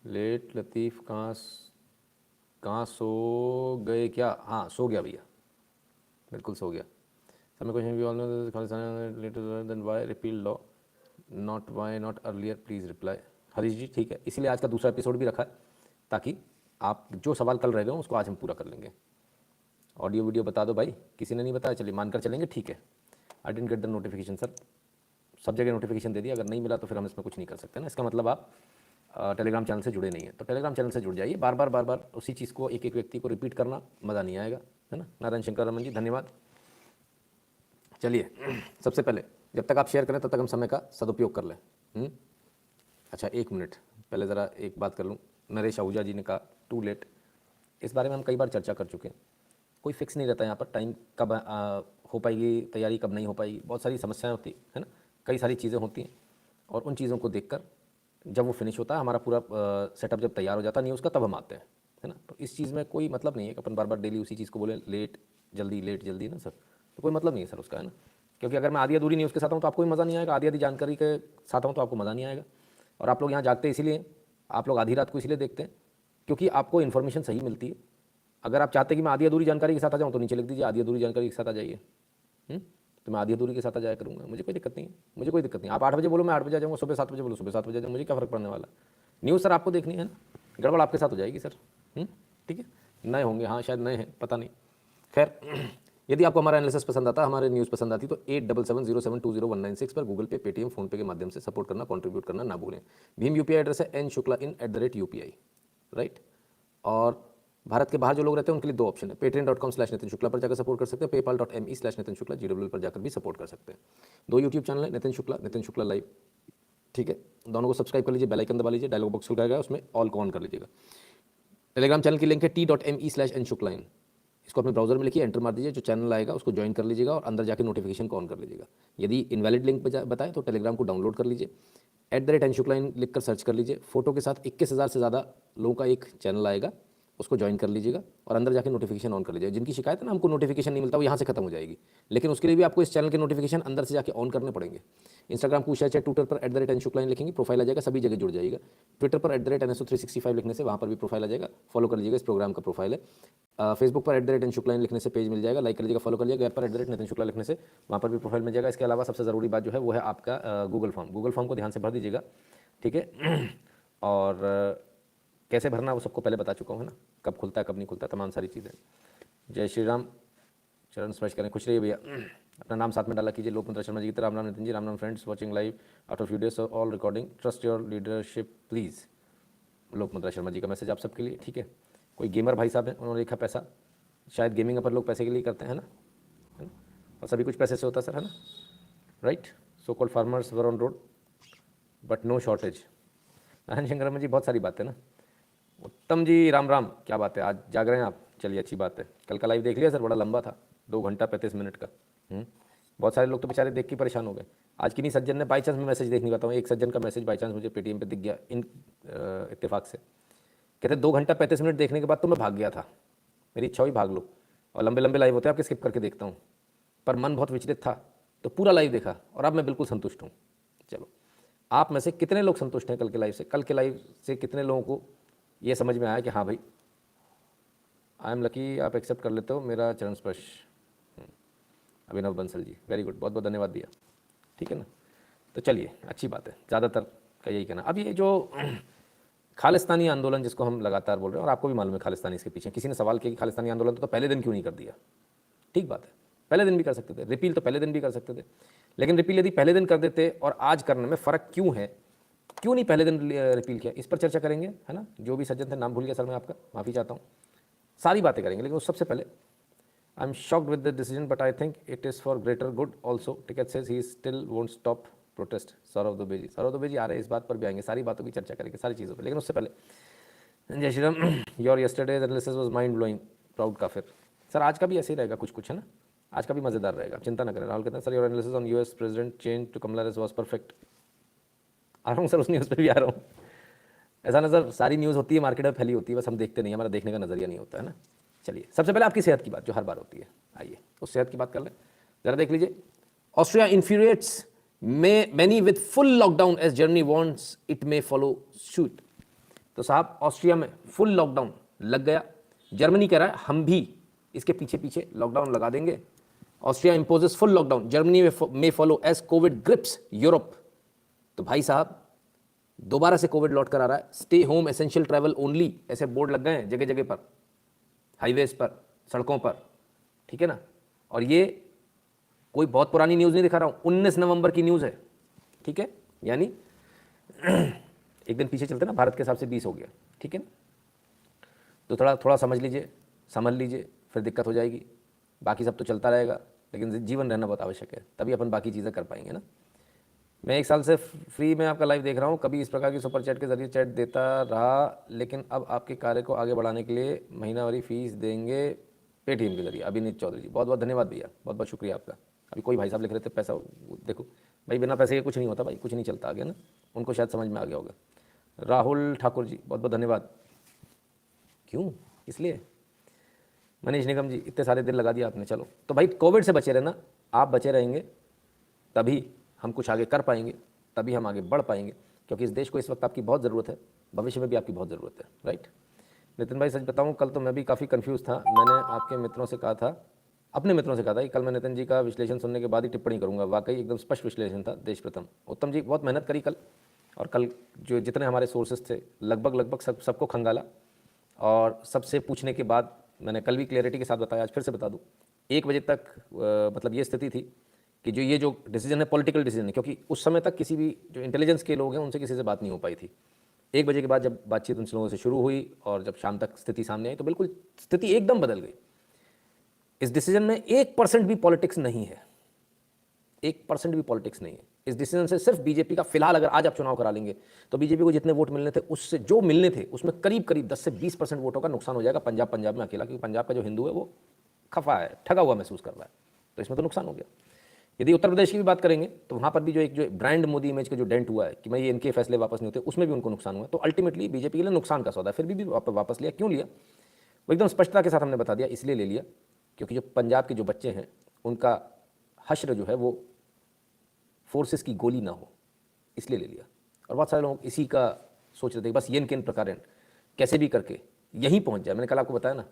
Late लतीफ़ कहाँ सो गए क्या? हाँ सो गया भैया, बिल्कुल सो गया। समय question we all know Khalistan letter then why repeal law not why not earlier please reply. Harish ji ठीक है, इसीलिए आज का दूसरा एपिसोड भी रखा है ताकि आप जो सवाल कल रह गए उसको आज हम पूरा कर लेंगे। ऑडियो वीडियो बता दो भाई, किसी ने नहीं बताया, चलिए मानकर चलेंगे, ठीक है। I didn't get the notification sir, सब जगह नोटिफिकेशन दे दिया, अगर नहीं मिला तो फिर हम इसमें कुछ नहीं कर सकते ना, इसका मतलब आप टेलीग्राम चैनल से जुड़े नहीं हैं। तो टेलीग्राम चैनल से जुड़ जाइए, बार बार उसी चीज़ को एक एक व्यक्ति को रिपीट करना मज़ा नहीं आएगा, है ना। नारायण शंकर रमन जी धन्यवाद। चलिए सबसे पहले जब तक आप शेयर करें तब तक हम समय का सदुपयोग कर लें। अच्छा 1 मिनट पहले ज़रा एक बात कर लूँ। नरेश आहूजा जी ने कहा टू लेट, इस बारे में हम कई बार चर्चा कर चुके हैं। कोई फिक्स नहीं रहता यहाँ पर, टाइम कब हो पाएगी तैयारी, कब नहीं हो पाएगी, बहुत सारी समस्याएं होती है ना, कई सारी चीज़ें होती हैं। और उन चीज़ों को देखकर जब वो फिनिश होता है, हमारा पूरा सेटअप जब तैयार हो जाता है न्यूज़ का, तब हम आते हैं, है ना। तो इस चीज़ में कोई मतलब नहीं है कि अपन बार बार डेली उसी चीज़ को बोले लेट जल्दी ना सर, तो कोई मतलब नहीं है सर उसका, है ना। क्योंकि अगर मैं आधी अधूरी न्यूज़ के साथ हूँ तो आपको भी मज़ा नहीं आएगा, आधी आधी जानकारी के साथ हूँ तो आपको मज़ा नहीं आएगा। और आप लोग यहाँ जागते इसीलिए, आप लोग आधी रात को इसलिए देखते हैं क्योंकि आपको इन्फॉर्मेशन सही मिलती है। अगर आप चाहते हैं कि मैं आधी अधूरी जानकारी के साथ आ जाऊँ तो नीचे लिख दीजिए आधी अधूरी जानकारी के साथ आ जाइए। तो मैं आधी अधूरी के साथ आ जाया करूँगा, मुझे कोई दिक्कत नहीं है, मुझे कोई दिक्कत नहीं। आप 8 बजे बोलो मैं 8 बजे आ जाऊँगा, सुबह 7 बजे बोलो सुबह 7 बजे आ जाऊँ, मुझे क्या फ़र्क पड़ने वाला। न्यूज़ सर आपको देखनी है ना, गड़बड़ आपके साथ हो जाएगी सर। ठीक है, नए होंगे, हाँ शायद नए हैं, पता नहीं। खैर यदि आपको हमारा एनालिसिस पसंद आता, हमारे न्यूज़ पसंद आती तो 8770720196 पर गूगल पे, पेटीएम, फ़ोनपे के माध्यम से सपोर्ट करना, कंट्रीब्यूट करना ना भूलें। भीम यूपीआई एड्रेस है n.shukla@UPI, राइट। और भारत के बाहर जो लोग रहते हैं उनके लिए 2 ऑप्शन है, patreon.com/नितिन शुक्ला पर जाकर सपोर्ट कर सकते हैं, paypal.me/नितिन शुक्ला GWL पर जाकर भी सपोर्ट कर सकते हैं। 2 यूट्यूब चैनल है, नितिन शुक्ला लाइव, ठीक है। दोनों को सब्सक्राइब कर लीजिए, बेल आइकन दबा लीजिए, डायलॉग बॉक्स खुल जाएगा, उसमें ऑल को ऑन कर लीजिएगा। टेलीग्राम चैनल की लिंक है t.me/nshukla, इसको अपने ब्राउजर में लिखिए, एंटर मार दीजिए, जो चैनल आएगा उसको ज्वाइन कर लीजिएगा और अंदर जाकर नोटिफिकेशन को ऑन कर लीजिएगा। यदि इनवैलिड लिंक बताएं तो टेलीग्राम को डाउनलोड कर लीजिए, @nshukla लिख कर सर्च कर लीजिए, फोटो के साथ 21,000 से ज़्यादा लोगों का एक चैनल आएगा, उसको ज्वाइन कर लीजिएगा और अंदर जाके नोटिफिकेशन ऑन कर लीजिएगा। जिनकी शिकायत है ना हमको नोटिफिकेशन नहीं मिलता, वो यहाँ से खत्म हो जाएगी, लेकिन उसके लिए भी आपको इस चैनल के नोटिफिकेशन अंदर से जाके ऑन करने पड़ेंगे। इंस्टाग्राम पूछा चाहे ट्विटर पर @nshukla लिखेंगे, प्रोफाइल आ जाएगा, सभी जगह जुड़ जाएगा। ट्विटर पर @NSO365 लिखने से वहाँ पर भी प्रोफाइल आ जाएगा, फॉलो कर लीजिएगा, इस प्रोग्राम का प्रोफाइल है। फेसबुक पर @nshukla लिखने से पेज मिल जाएगा, लाइक कर लीजिएगा, फॉलो कर लीजिएगा। ऐप पर @नितिन शुक्ला लिखने से वहाँ पर भी प्रोफाइल मिल जाएगा। इसके अलावा सबसे ज़रूरी बात जो है वो है आपका गूगल फॉर्म को ध्यान से भर दीजिएगा, ठीक है। और कैसे भरना वो सबको पहले बता चुका हूँ, है ना, कब खुलता है कब नहीं खुलता, तमाम सारी चीज़ें। जय श्री राम, चरण स्पर्श करें, खुश रहिए भैया। अपना नाम साथ में डाला कीजिए, लोकमंत्र शर्मा जी की तरह। Ram Ram Nitin ji, Ram Ram friends watching live after few days all recording, trust your leadership please. Lokmantra Sharma ji का मैसेज आप सबके लिए, ठीक है। कोई गेमर भाई साहब हैं, उन्होंने लिखा पैसा, शायद गेमिंग अपन लोग पैसे के लिए करते हैं ना, है ना? और सभी कुछ पैसे से होता है सर, है ना, right. So called farmers were on road but no shortage. Narayan Shankar ji बहुत सारी बातें ना। उत्तम जी राम राम, क्या बात है, आज जाग रहे हैं आप, चलिए अच्छी बात है। कल का लाइव देख लिया सर, बड़ा लंबा था, 2 घंटा 35 मिनट का। बहुत सारे लोग तो बेचारे देख के परेशान हो गए। आज किन्हीं सज्जन ने बाई चांस में मैसेज देख नहीं पाता हूँ, एक सज्जन का मैसेज बाई चांस मुझे पेटीएम पे दिख गया इन इत्तेफाक से, कहते 2 घंटा 35 मिनट देखने के बाद तो मैं भाग गया था, मेरी इच्छा हुई भाग लो। और लंबे लंबे लाइव होते हैं आपके, स्किप करके देखता हूँ, पर मन बहुत विचलित था तो पूरा लाइव देखा और अब मैं बिल्कुल संतुष्ट हूँ। चलो, आप में से कितने लोग संतुष्ट हैं कल के लाइव से? कल के लाइव से कितने लोगों को ये समझ में आया कि हाँ भाई आई एम लकी, आप एक्सेप्ट कर लेते हो मेरा चरण स्पर्श? अभिनव बंसल जी वेरी गुड, बहुत बहुत धन्यवाद दिया, ठीक है ना। तो चलिए अच्छी बात है, ज़्यादातर का यही कहना। अब ये जो खालिस्तानी आंदोलन जिसको हम लगातार बोल रहे हैं, और आपको भी मालूम है खालिस्तानी इसके पीछे, किसी ने सवाल किया कि खालिस्तानी आंदोलन तो पहले दिन क्यों नहीं कर दिया? ठीक बात है, पहले दिन भी कर सकते थे, रिपील तो पहले दिन भी कर सकते थे, लेकिन रिपील यदि पहले दिन कर देते और आज करने में फ़र्क क्यों है, क्यों नहीं पहले दिन रिपील किया, इस पर चर्चा करेंगे, है ना। जो भी सज्जन थे, नाम भूल गया सर मैं आपका, माफ़ी चाहता हूँ, सारी बातें करेंगे, लेकिन उस सबसे पहले I am shocked with the decision but I think it is for greater good also. Tikait says he still won't stop protest. Saurabh Dube ji आ रहे हैं, इस बात पर भी आएंगे, सारी बातों की चर्चा करेंगे, सारी चीज़ों पर। लेकिन उससे पहले जय Shri Ram, your yesterday's analysis was mind blowing, proud काफिर। सर आज का भी ऐसे ही रहेगा, कुछ है ना, आज का भी मज़ेदार रहेगा, चिंता ना करें। राहुल कहते हैं sir your analysis on US president change to Kamala Harris was perfect. आ रहा हूँ सर, उस न्यूज़ पर भी आ रहा हूँ। ऐसा ना सर, सारी न्यूज़ होती है, मार्केट में फैली होती है, बस हम देखते नहीं, हमारा देखने का नज़रिया नहीं होता है ना। चलिए सबसे पहले आपकी सेहत की बात जो हर बार होती है, आइए उस सेहत की बात कर लें। जरा देख लीजिए, Austria infuriates many with full lockdown as Germany wants it may follow suit. तो साहब ऑस्ट्रिया में फुल लॉकडाउन लग गया, जर्मनी कह रहा है हम भी इसके पीछे पीछे लॉकडाउन लगा देंगे। Austria imposes full lockdown, Germany may follow as Covid grips Europe. तो भाई साहब दोबारा से कोविड लौट कर आ रहा है। Stay home essential travel only, ऐसे बोर्ड लग गए हैं जगह जगह पर, हाईवेज पर, सड़कों पर, ठीक है ना। और ये कोई बहुत पुरानी न्यूज़ नहीं दिखा रहा हूँ, 19 नवंबर की न्यूज़ है, ठीक है, यानी एक दिन पीछे चलते ना, भारत के हिसाब से 20 हो गया, ठीक है ना। तो थोड़ा थोड़ा समझ लीजिए, समझ लीजिए, फिर दिक्कत हो जाएगी। बाकी सब तो चलता रहेगा, लेकिन जीवन रहना बहुत आवश्यक है, तभी अपन बाकी चीज़ें कर पाएंगे ना। मैं 1 साल से फ्री में आपका लाइव देख रहा हूँ, कभी इस प्रकार की सुपर चैट के जरिए चैट देता रहा, लेकिन अब आपके कार्य को आगे बढ़ाने के लिए महीनावारी फीस देंगे पेटीएम के जरिए। अभिनीत चौधरी जी, बहुत बहुत धन्यवाद भैया, बहुत बहुत शुक्रिया आपका। अभी कोई भाई साहब लिख रहे थे पैसा, देखो भाई बिना पैसे के कुछ नहीं होता भाई, कुछ नहीं चलता आगे ना, उनको शायद समझ में आ गया होगा। राहुल ठाकुर जी, बहुत बहुत धन्यवाद। क्यों, इसलिए मनीष निगम जी, इतने सारे दिन लगा दिया आपने। चलो तो भाई कोविड से बचे रहना, आप बचे रहेंगे तभी हम कुछ आगे कर पाएंगे, तभी हम आगे बढ़ पाएंगे, क्योंकि इस देश को इस वक्त आपकी बहुत ज़रूरत है, भविष्य में भी आपकी बहुत ज़रूरत है, राइट। नितिन भाई सच बताऊं, कल तो मैं भी काफ़ी कंफ्यूज था। मैंने आपके मित्रों से कहा था, अपने मित्रों से कहा था कि कल मैं नितिन जी का विश्लेषण सुनने के बाद ही टिप्पणी करूंगा। वाकई एकदम स्पष्ट विश्लेषण था, देश प्रथम। उत्तम जी बहुत मेहनत करी कल, और कल जो जितने हमारे सोर्सेज थे लगभग सबको खंगाला, और सबसे पूछने के बाद मैंने कल भी क्लियरिटी के साथ बताया, आज फिर से बता दूँ, 1 बजे तक मतलब ये स्थिति थी कि ये जो डिसीजन है पॉलिटिकल डिसीजन है, क्योंकि उस समय तक किसी भी जो इंटेलिजेंस के लोग हैं उनसे किसी से बात नहीं हो पाई थी। 1 बजे के बाद जब बातचीत उन लोगों से शुरू हुई और जब शाम तक स्थिति सामने आई, तो बिल्कुल स्थिति एकदम बदल गई। इस डिसीजन में 1% भी पॉलिटिक्स नहीं है, 1% भी पॉलिटिक्स नहीं है इस डिसीजन से। सिर्फ बीजेपी का, फिलहाल अगर आज आप चुनाव करा लेंगे तो बीजेपी को जितने वोट मिलने थे उससे, जो मिलने थे उसमें करीब करीब 10 से 20% वोटों का नुकसान हो जाएगा पंजाब में अकेला, क्योंकि पंजाब का जो हिंदू है वो खफा है, ठगा हुआ महसूस कर रहा है, तो इसमें तो नुकसान हो गया। यदि उत्तर प्रदेश की भी बात करेंगे तो वहाँ पर भी जो ब्रांड मोदी इमेज का जो डेंट हुआ है कि भाई इनके फैसले वापस नहीं होते, उसमें भी उनको नुकसान हुआ। तो अल्टीमेटली बीजेपी के लिए नुकसान का सौदा है। फिर भी वापस लिया, क्यों लिया वो एकदम स्पष्टता के साथ हमने बता दिया, इसलिए ले लिया क्योंकि जो पंजाब के जो बच्चे हैं उनका हश्र जो है वो फोर्सेस की गोली ना हो, इसलिए ले लिया। और बहुत सारे लोग इसी का सोच रहे थे, बस ये किन प्रकार कैसे भी करके यहीं पहुंच जाए। मैंने कल आपको बताया ना,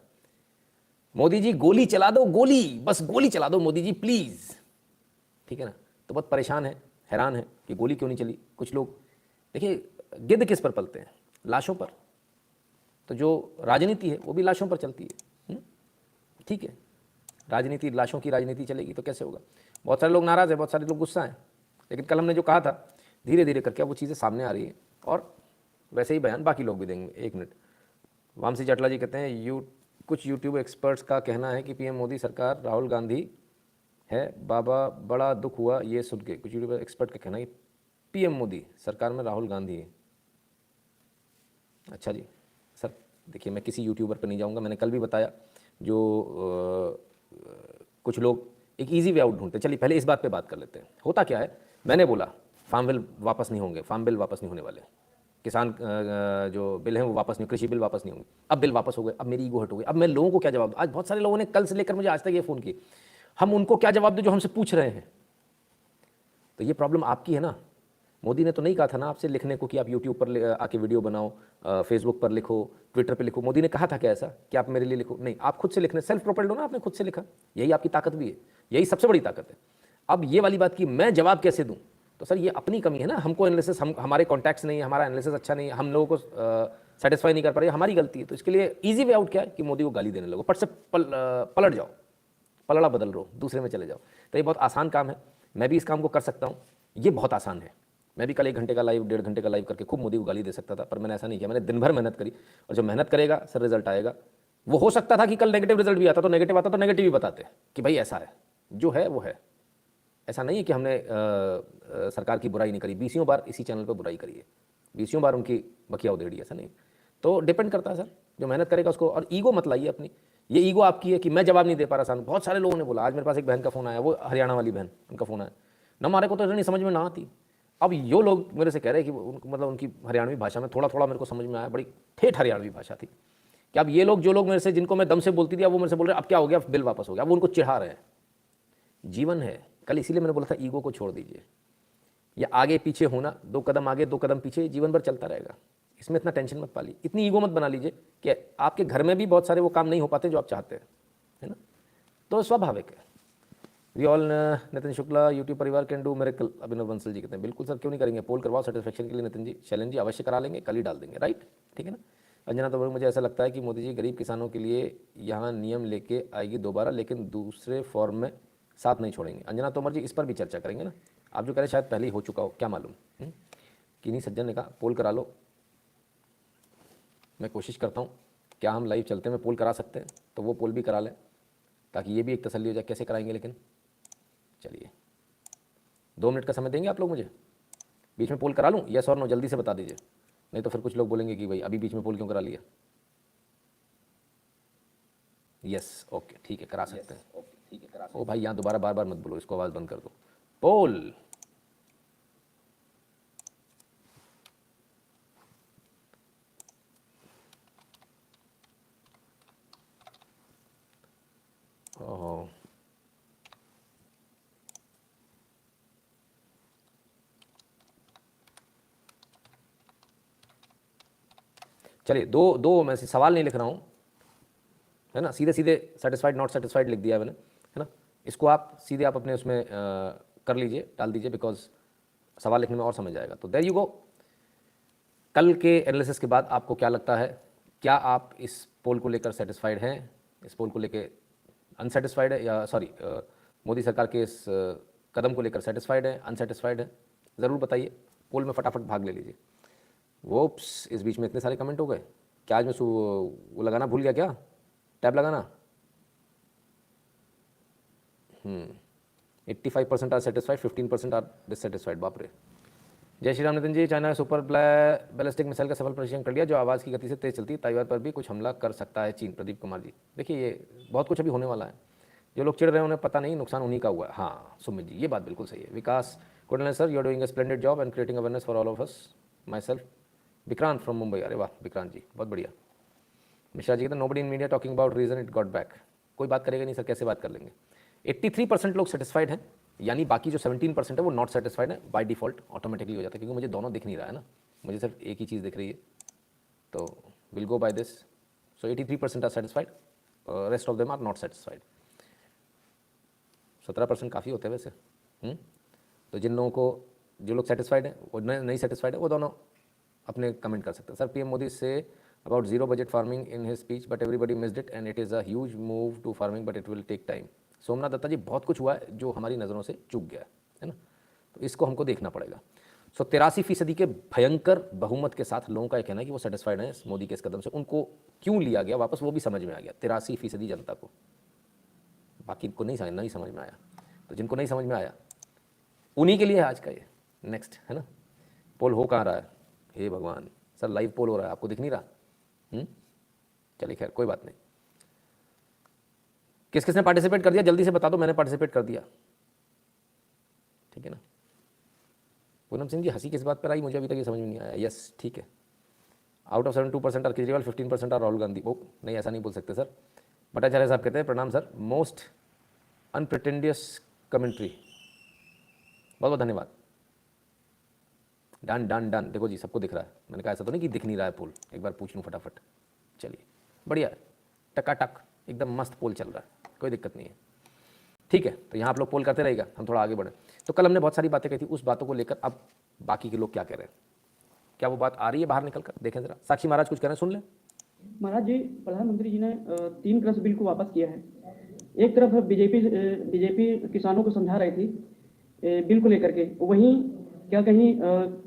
मोदी जी गोली चला दो, गोली, बस गोली चला दो मोदी जी प्लीज़, ठीक है ना। तो बहुत परेशान है, हैरान है कि गोली क्यों नहीं चली। कुछ लोग देखिए, गिद्ध किस पर पलते हैं, लाशों पर। तो जो राजनीति है वो भी लाशों पर चलती है, ठीक है। राजनीति, लाशों की राजनीति चलेगी तो कैसे होगा। बहुत सारे लोग नाराज़ हैं, बहुत सारे लोग गुस्सा हैं, लेकिन कल हमने जो कहा था धीरे धीरे करके वो चीज़ें सामने आ रही हैं, और वैसे ही बयान बाकी लोग भी देंगे। 1 मिनट, वामसी चटला जी कहते हैं कुछ यूट्यूब एक्सपर्ट्स का कहना है कि पीएम मोदी सरकार राहुल गांधी है, बाबा बड़ा दुख हुआ ये सुन के। कुछ यूट्यूब एक्सपर्ट का कहना है कि पीएम मोदी सरकार में राहुल गांधी है। अच्छा जी सर, देखिए मैं किसी यूट्यूबर पर नहीं जाऊंगा, मैंने कल भी बताया, जो कुछ लोग एक इजी वे आउट ढूंढते। चलिए पहले इस बात पे बात कर लेते हैं, होता क्या है। मैंने बोला फार्म बिल वापस नहीं होंगे, फार्म बिल वापस नहीं होने वाले, किसान जो बिल हैं वो वापस नहीं, कृषि बिल वापस नहीं होंगे। अब बिल वापस हो गए, अब मेरी ईगो हट हो गई, अब मैं लोगों को क्या जवाब दूं। आज बहुत सारे लोगों ने कल से लेकर मुझे आज तक ये फ़ोन किए, हम उनको क्या जवाब दें जो हमसे पूछ रहे हैं। तो ये प्रॉब्लम आपकी है ना। मोदी ने तो नहीं कहा था ना आपसे लिखने को कि आप यूट्यूब पर आके वीडियो बनाओ, फेसबुक पर लिखो, ट्विटर पर लिखो। मोदी ने कहा था क्या ऐसा कि आप मेरे लिए लिखो? नहीं, आप खुद से लिखने, सेल्फ प्रोपेल्ड हो ना, आपने खुद से लिखा। यही आपकी ताकत भी है, यही सबसे बड़ी ताकत है। अब ये वाली बात कि मैं जवाब कैसे दूं, तो सर ये अपनी कमी है ना। हमको एनालिसिस, हमारे कॉन्टैक्ट्स नहीं है, हमारा एनालिसिस अच्छा नहीं है, हम लोगों को सेटिस्फाई नहीं कर पा रहे, हमारी गलती है। तो इसके लिए ईजी वे आउट क्या है कि मोदी को गाली देने लगो, पट से पलट जाओ, पलड़ा बदल लो, दूसरे में चले जाओ। तो ये बहुत आसान काम है, मैं भी इस काम को कर सकता हूँ, ये बहुत आसान है। मैं भी कल 1 घंटे का लाइव, 1.5 घंटे का लाइव करके खूब मोदी को गाली दे सकता था, पर मैंने ऐसा नहीं किया। मैंने दिन भर मेहनत करी, और जब मेहनत करेगा सर रिजल्ट आएगा। वो हो सकता था कि कल नेगेटिव रिजल्ट भी आता, तो नेगेटिव आता तो नेगेटिव भी बताते कि भाई ऐसा है, जो है वो है। ऐसा नहीं है कि हमने सरकार की बुराई नहीं करी, 20 बार इसी चैनल पर बुराई करी है, 20 बार उनकी बकिया उधेड़ी, ऐसा नहीं। तो डिपेंड करता है सर, जो मेहनत करेगा उसको। और ईगो मत लाइए अपनी, ये ईगो आपकी है कि मैं जवाब नहीं दे पा रहा। सानू बहुत सारे लोगों ने बोला, आज मेरे पास एक बहन का फ़ोन आया, वो हरियाणा वाली बहन, उनका फ़ोन आया ना, हमारे को तो नहीं समझ में ना आती। अब यो लोग मेरे से कह रहे हैं कि मतलब उनकी हरियाणवी भाषा में थोड़ा थोड़ा मेरे को समझ में आया, बड़ी ठेठ हरियाणवी भाषा थी, कि अब ये लोग, जो लोग मेरे से, जिनको मैं दम से बोलती थी, अब वो मेरे से बोल रहे हैं अब क्या हो गया, बिल वापस हो गया। अब उनको चिढ़ा रहे हैं जीवन है। कल इसीलिए मैंने बोला था ईगो को छोड़ दीजिए, या आगे पीछे होना, 2 कदम आगे 2 कदम पीछे, जीवन भर चलता रहेगा। इसमें इतना टेंशन मत पालिए, इतनी ईगो मत बना लीजिए कि आपके घर में भी बहुत सारे वो काम नहीं हो पाते जो आप चाहते हैं, है ना। तो स्वाभाविक है। We all Nitin Shukla YouTube परिवार can do miracle, Abhinav Bansal ji कहते हैं बिल्कुल सर, क्यों नहीं करेंगे, पोल करवाओ सेटिस्फेक्शन के लिए नितिन जी। शैलेंद्र जी अवश्य करा लेंगे, कल ही डाल देंगे, राइट, ठीक है ना। अंजना तो मुझे ऐसा लगता है कि मोदी जी गरीब किसानों के लिए यहाँ नियम लेके आएगी दोबारा, लेकिन दूसरे फॉर्म में साथ नहीं छोड़ेंगे। अंजना तोमर जी इस पर भी चर्चा करेंगे ना, आप जो कह रहे शायद पहले ही हो चुका हो, क्या मालूम। किन्हीं सज्जन ने कहा पोल करा लो, मैं कोशिश करता हूँ, क्या हम लाइव चलते में पोल करा सकते हैं, तो वो पोल भी करा लें ताकि ये भी एक तसल्ली हो जाए। कैसे कराएंगे लेकिन, चलिए 2 मिनट का समय देंगे आप लोग मुझे, बीच में पोल करा लूँ, यस और नो जल्दी से बता दीजिए, नहीं तो फिर कुछ लोग बोलेंगे कि भाई अभी बीच में पोल क्यों करा लिया। यस ओके ठीक है, करा सकते हैं। ओ भाई यहाँ दोबारा बार बार मत बोलो, इसको आवाज़ बंद कर दो। पोल ओह, चलिए दो मैं सवाल नहीं लिख रहा हूँ, है ना, सीधे सीधे सेटिस्फाइड नॉट सेटिस्फाइड लिख दिया है मैंने, है ना। इसको आप सीधे आप अपने उसमें कर लीजिए, डाल दीजिए, बिकॉज सवाल लिखने में और समझ आएगा। तो देयर यू गो। कल के एनालिसिस के बाद आपको क्या लगता है, क्या आप इस पोल को लेकर सेटिस्फाइड हैं, इस पोल को लेकर अनसेटिस्फाइड है, या सॉरी मोदी सरकार के इस कदम को लेकर सेटिस्फाइड है, अनसेटिस्फाइड है, ज़रूर बताइए। पोल में फटाफट भाग ले लीजिए। वोप्स, इस बीच में इतने सारे कमेंट हो गए, क्या आज मैं वो लगाना भूल गया, क्या टैब लगाना। 85% आर सेटिस्फाइड, 15% आर डिससेटिस्फाइड। बाप रे। जय श्री राम नितिन जी, चाइना सुपर बैलिस्टिक मिसाइल का सफल परीक्षण कर लिया जो आवाज़ की गति से तेज चलती है, ताइवान पर भी कुछ हमला कर सकता है चीन। प्रदीप कुमार जी, देखिए ये बहुत कुछ अभी होने वाला है, जो लोग चिढ़ रहे हैं उन्हें पता नहीं नुकसान उन्हीं का हुआ है। हाँ सुमित जी, ये बात बिल्कुल सही है। Vikas Kudal sir, you are doing a splendid job and creating awareness for all of us. Myself Vikrant from Mumbai. अरे वाह विक्रांत जी, बहुत बढ़िया। मिश्रा जी कहते हैं nobody in media talking about reason it got back. कोई बात करेगा नहीं सर, कैसे बात कर लेंगे। 83% लोग सेटिस्फाइड हैं, यानी बाकी जो 17% है वो नॉट सेटिस्फाइड है, बाय डिफॉल्ट ऑटोमेटिकली हो जाता है, क्योंकि मुझे दोनों दिख नहीं रहा है ना, मुझे सिर्फ एक ही चीज़ दिख रही है। तो will go by this. So 83% are satisfied, rest of them are not satisfied. 17% काफ़ी होते हैं वैसे। तो जिन लोगों को, जो लोग सेटिस्फाइड हैं वो नहीं सेटिस्फाइड है, वो दोनों अपने कमेंट कर सकते हैं। सर पीएम मोदी से about zero budget farming in his speech but everybody missed it and it is a huge move to farming but it will take time। Somnath Dutta जी, बहुत कुछ हुआ है जो हमारी नज़रों से चूक गया है ना, तो इसको हमको देखना पड़ेगा। 83% के भयंकर बहुमत के साथ लोगों का यह कहना है कि वो सेटिस्फाइड हैं मोदी के इस कदम से। उनको क्यों लिया गया वापस वो भी समझ में आ गया, 83% जनता को। बाकी को नहीं समझ में आया, तो जिनको नहीं समझ में आया उन्हीं के लिए आज का ये नेक्स्ट, है ना। पोल हो कहाँ रहा है, हे भगवान। सर लाइव पोल हो रहा है, आपको दिख नहीं रहा। चलिए खैर कोई बात नहीं। किस किसने पार्टिसिपेट कर दिया जल्दी से बता दो। मैंने पार्टिसिपेट कर दिया, ठीक है ना। पूनम सिंह जी, हंसी किस बात पर आई मुझे अभी तक ये समझ में नहीं आया। यस ठीक है। Out of 72% are Kejriwal, 15% are Rahul Gandhi. ओ नहीं, ऐसा नहीं बोल सकते सर। भट्टाचार्य साहब कहते हैं प्रणाम सर, मोस्ट अनप्रिटेंडियस कमेंट्री। बहुत बहुत धन्यवाद। Done done done. देखो जी सबको दिख रहा है, मैंने कहा ऐसा तो नहीं कि दिख नहीं रहा है पोल, एक बार पूछ लूँ फटाफट। चलिए बढ़िया, टकाटक एकदम मस्त पोल चल रहा है, कोई दिक्कत नहीं है, ठीक है। तो यहाँ आप लोग पोल करते रहेगा, हम थोड़ा आगे बढ़े। तो कल हमने बहुत सारी बातें कही थी, उस बातों को लेकर अब बाकी के लोग क्या कह रहे हैं, क्या वो बात आ रही है बाहर निकल कर, देखें जरा। साक्षी महाराज कुछ कह रहे हैं, सुन लें। महाराज जी, प्रधानमंत्री जी ने 3 कृषि बिल को वापस किया है। एक तरफ बीजेपी किसानों को समझा रही थी बिल को लेकर के, वहीं क्या कहीं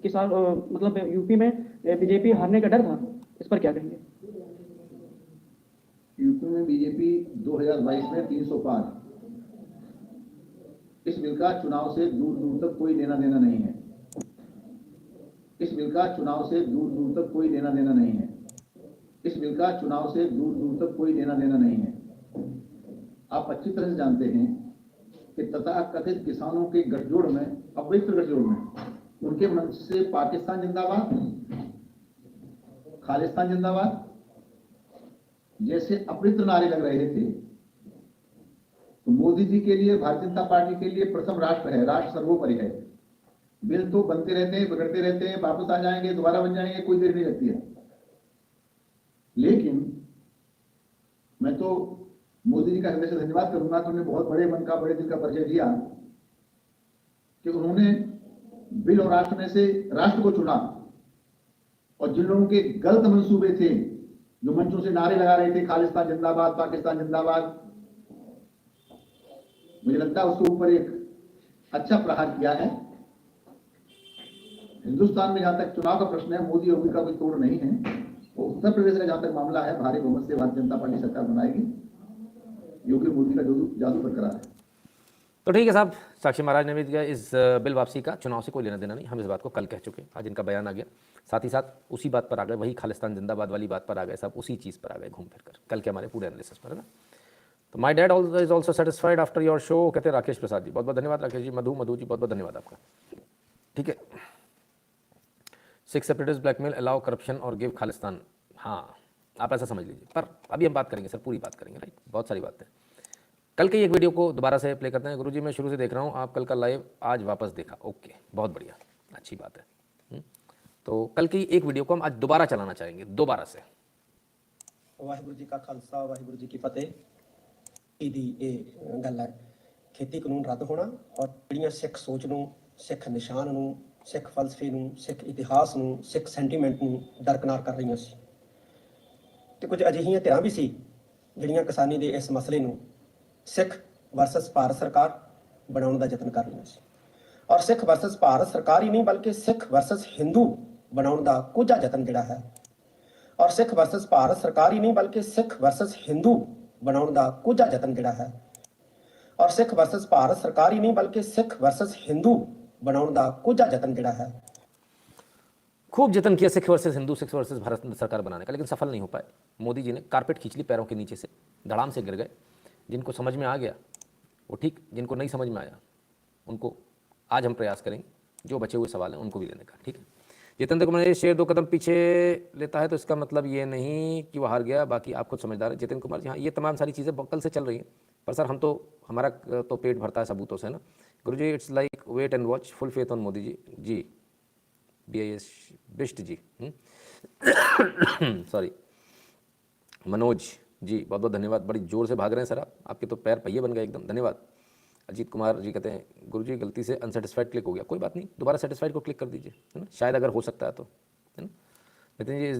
किसान मतलब यूपी में बीजेपी हारने का डर था, इस पर क्या कहेंगे। यूपी में बीजेपी 2022 में 300 पार। इस बिल का चुनाव से दूर दूर तक कोई लेना देना नहीं है। इस बिल का चुनाव से दूर दूर तक कोई लेना देना नहीं है। इस बिल का चुनाव से दूर दूर तक कोई लेना देना नहीं है। आप अच्छी तरह से जानते हैं कि तथाकथित किसानों के गठजोड़ में, अपवित्र गठजोड़ में, उनके मंच से पाकिस्तान जिंदाबाद, खालिस्तान जिंदाबाद जैसे अपवित्र नारे लग रहे थे। तो मोदी जी के लिए, भारतीय जनता पार्टी के लिए प्रथम राष्ट्र है, राष्ट्र सर्वोपरि है। बिल तो बनते रहते हैं, बिगड़ते रहते हैं, वापस आ जाएंगे, दोबारा बन जाएंगे, कोई देर नहीं लगती है। लेकिन मैं तो मोदी जी का हृदय से धन्यवाद करूंगा कि उन्होंने बहुत बड़े मन का, बड़े दिल का परिचय दिया कि उन्होंने बिल और राष्ट्र में से राष्ट्र को चुना। और जिन लोगों के गलत मंसूबे थे, जो मंचों से नारे लगा रहे थे खालिस्तान जिंदाबाद, पाकिस्तान जिंदाबाद, मुझे लगता है उसके ऊपर एक अच्छा प्रहार किया है। हिंदुस्तान में जहां तक चुनाव का प्रश्न है, मोदी योगी का कोई तोड़ नहीं है। वो उत्तर प्रदेश में जहां तक मामला है, भारी बहुमत से भारतीय जनता पार्टी सरकार बनाएगी। योगी मोदी का जादू बरकरार है। तो ठीक है साहब, साक्षी महाराज ने भी दिया, इस बिल वापसी का चुनाव से कोई लेना देना नहीं। हम इस बात को कल कह चुके, आज इनका बयान आ गया। साथ ही साथ उसी बात पर आ गए, वही खालिस्तान जिंदाबाद वाली बात पर आ गए साहब, उसी चीज़ पर आ गए घूम फिर कर, कल के हमारे पूरे एनालिसिस पर, है ना। तो my dad is also satisfied after your show, कहते हैं राकेश प्रसाद जी। बहुत बहुत धन्यवाद राकेश जी। मधु जी बहुत बहुत धन्यवाद आपका। ठीक है। 6 सेपरेटिस्ट ब्लैकमेल अलाउ करप्शन और गिव खालिस्तान। हाँ, आप ऐसा समझ लीजिए, पर अभी हम बात करेंगे सर, पूरी बात करेंगे, राइट। बहुत सारी बातें कल के एक वीडियो को दोबारा से प्ले करते हैं। गुरुजी मैं शुरू से देख रहा हूँ, आप कल का लाइव आज वापस देखा, ओके बहुत बढ़िया, अच्छी बात है। तो कल की एक वीडियो को हम आज दोबारा चलाना चाहेंगे, दोबारा से। वाहिगुरु जी का खालसा, वाहिगुरु जी की फतेह। ਇਹਦੀ ਇਹ ਗੱਲ ਹੈ, ਖੇਤੀ ਕਾਨੂੰਨ ਰੱਦ ਹੋਣਾ ਔਰ ਜਿਹੜੀਆਂ ਸਿੱਖ ਸੋਚ ਨੂੰ, ਸਿੱਖ ਨਿਸ਼ਾਨ ਨੂੰ, ਸਿੱਖ ਫਲਸਫੇ ਨੂੰ, ਸਿੱਖ ਇਤਿਹਾਸ ਨੂੰ, ਸਿੱਖ ਸੈਂਟੀਮੈਂਟ ਨੂੰ ਦਰਕਨਾਰ ਕਰ ਰਹੀਆਂ ਸੀ। ਤੇ ਕੁਝ ਅਜਿਹੀਆਂ ਧਿਰਾਂ ਵੀ ਸੀ ਜਿਹੜੀਆਂ ਕਿਸਾਨੀ ਦੇ ਇਸ ਮਸਲੇ ਨੂੰ ਸਿੱਖ ਵਰਸਸ ਭਾਰਤ ਸਰਕਾਰ ਬਣਾਉਣ ਦਾ ਯਤਨ ਕਰ ਰਹੀਆਂ ਸੀ। ਔਰ ਸਿੱਖ ਵਰਸਸ ਭਾਰਤ ਸਰਕਾਰ ਹੀ ਨਹੀਂ, ਬਲਕਿ ਸਿੱਖ ਵਰਸਸ ਹਿੰਦੂ ਬਣਾਉਣ ਦਾ ਕੋਝਾ ਯਤਨ ਜਿਹੜਾ ਹੈ। ਔਰ ਸਿੱਖ ਵਰਸਸ ਭਾਰਤ ਸਰਕਾਰ ਹੀ ਨਹੀਂ, ਬਲਕਿ ਸਿੱਖ ਵਰਸਸ ਹਿੰਦੂ ਬਣਾਉਣ ਦਾ ਕੋਝਾ ਯਤਨ ਜਿਹੜਾ ਹੈ। ਔਰ ਸਿੱਖ ਵਰਸਸ ਭਾਰਤ ਸਰਕਾਰ ਹੀ ਨਹੀਂ, ਬਲਕਿ ਸਿੱਖ ਵਰਸਸ ਹਿੰਦੂ ਬਣਾਉਣ ਦਾ ਕੋਝਾ ਯਤਨ ਜਿਹੜਾ है। खूब जतन किया सिख वर्सेस हिंदू, सिख वर्सेस भारत सरकार बनाने का, लेकिन सफल नहीं हो पाए। मोदी जी ने कारपेट खींच ली पैरों के नीचे से, धड़ाम से गिर गए। जिनको समझ में आ गया वो ठीक, जिनको नहीं समझ में आया उनको आज हम प्रयास करेंगे, जो बचे हुए सवाल हैं उनको भी लेने का। ठीक है। जितेंद्र कुमार, ये शेर 2 कदम पीछे लेता है तो इसका मतलब ये नहीं कि वो हार गया, बाकी आप खुद समझदार है। जितेंद्र कुमार जी, हाँ, ये तमाम सारी चीज़ें कल से चल रही हैं, पर सर हम तो, हमारा तो पेट भरता है सबूतों से, है ना। गुरुजी it's like wait and watch, full faith on Modi ji. BIS Bisht ji, sorry Manoj ji बहुत बहुत धन्यवाद। बड़ी जोर से भाग रहे हैं सर आप, आपके तो पैर पहिए बन गए एकदम, धन्यवाद। अजीत कुमार जी कहते हैं गुरुजी गलती से अनसेटिस्फाइड क्लिक हो गया, कोई बात नहीं, दोबारा सेटिस्फाइड को क्लिक कर दीजिए, है ना, शायद अगर हो सकता है तो, है ना। Nitin ji,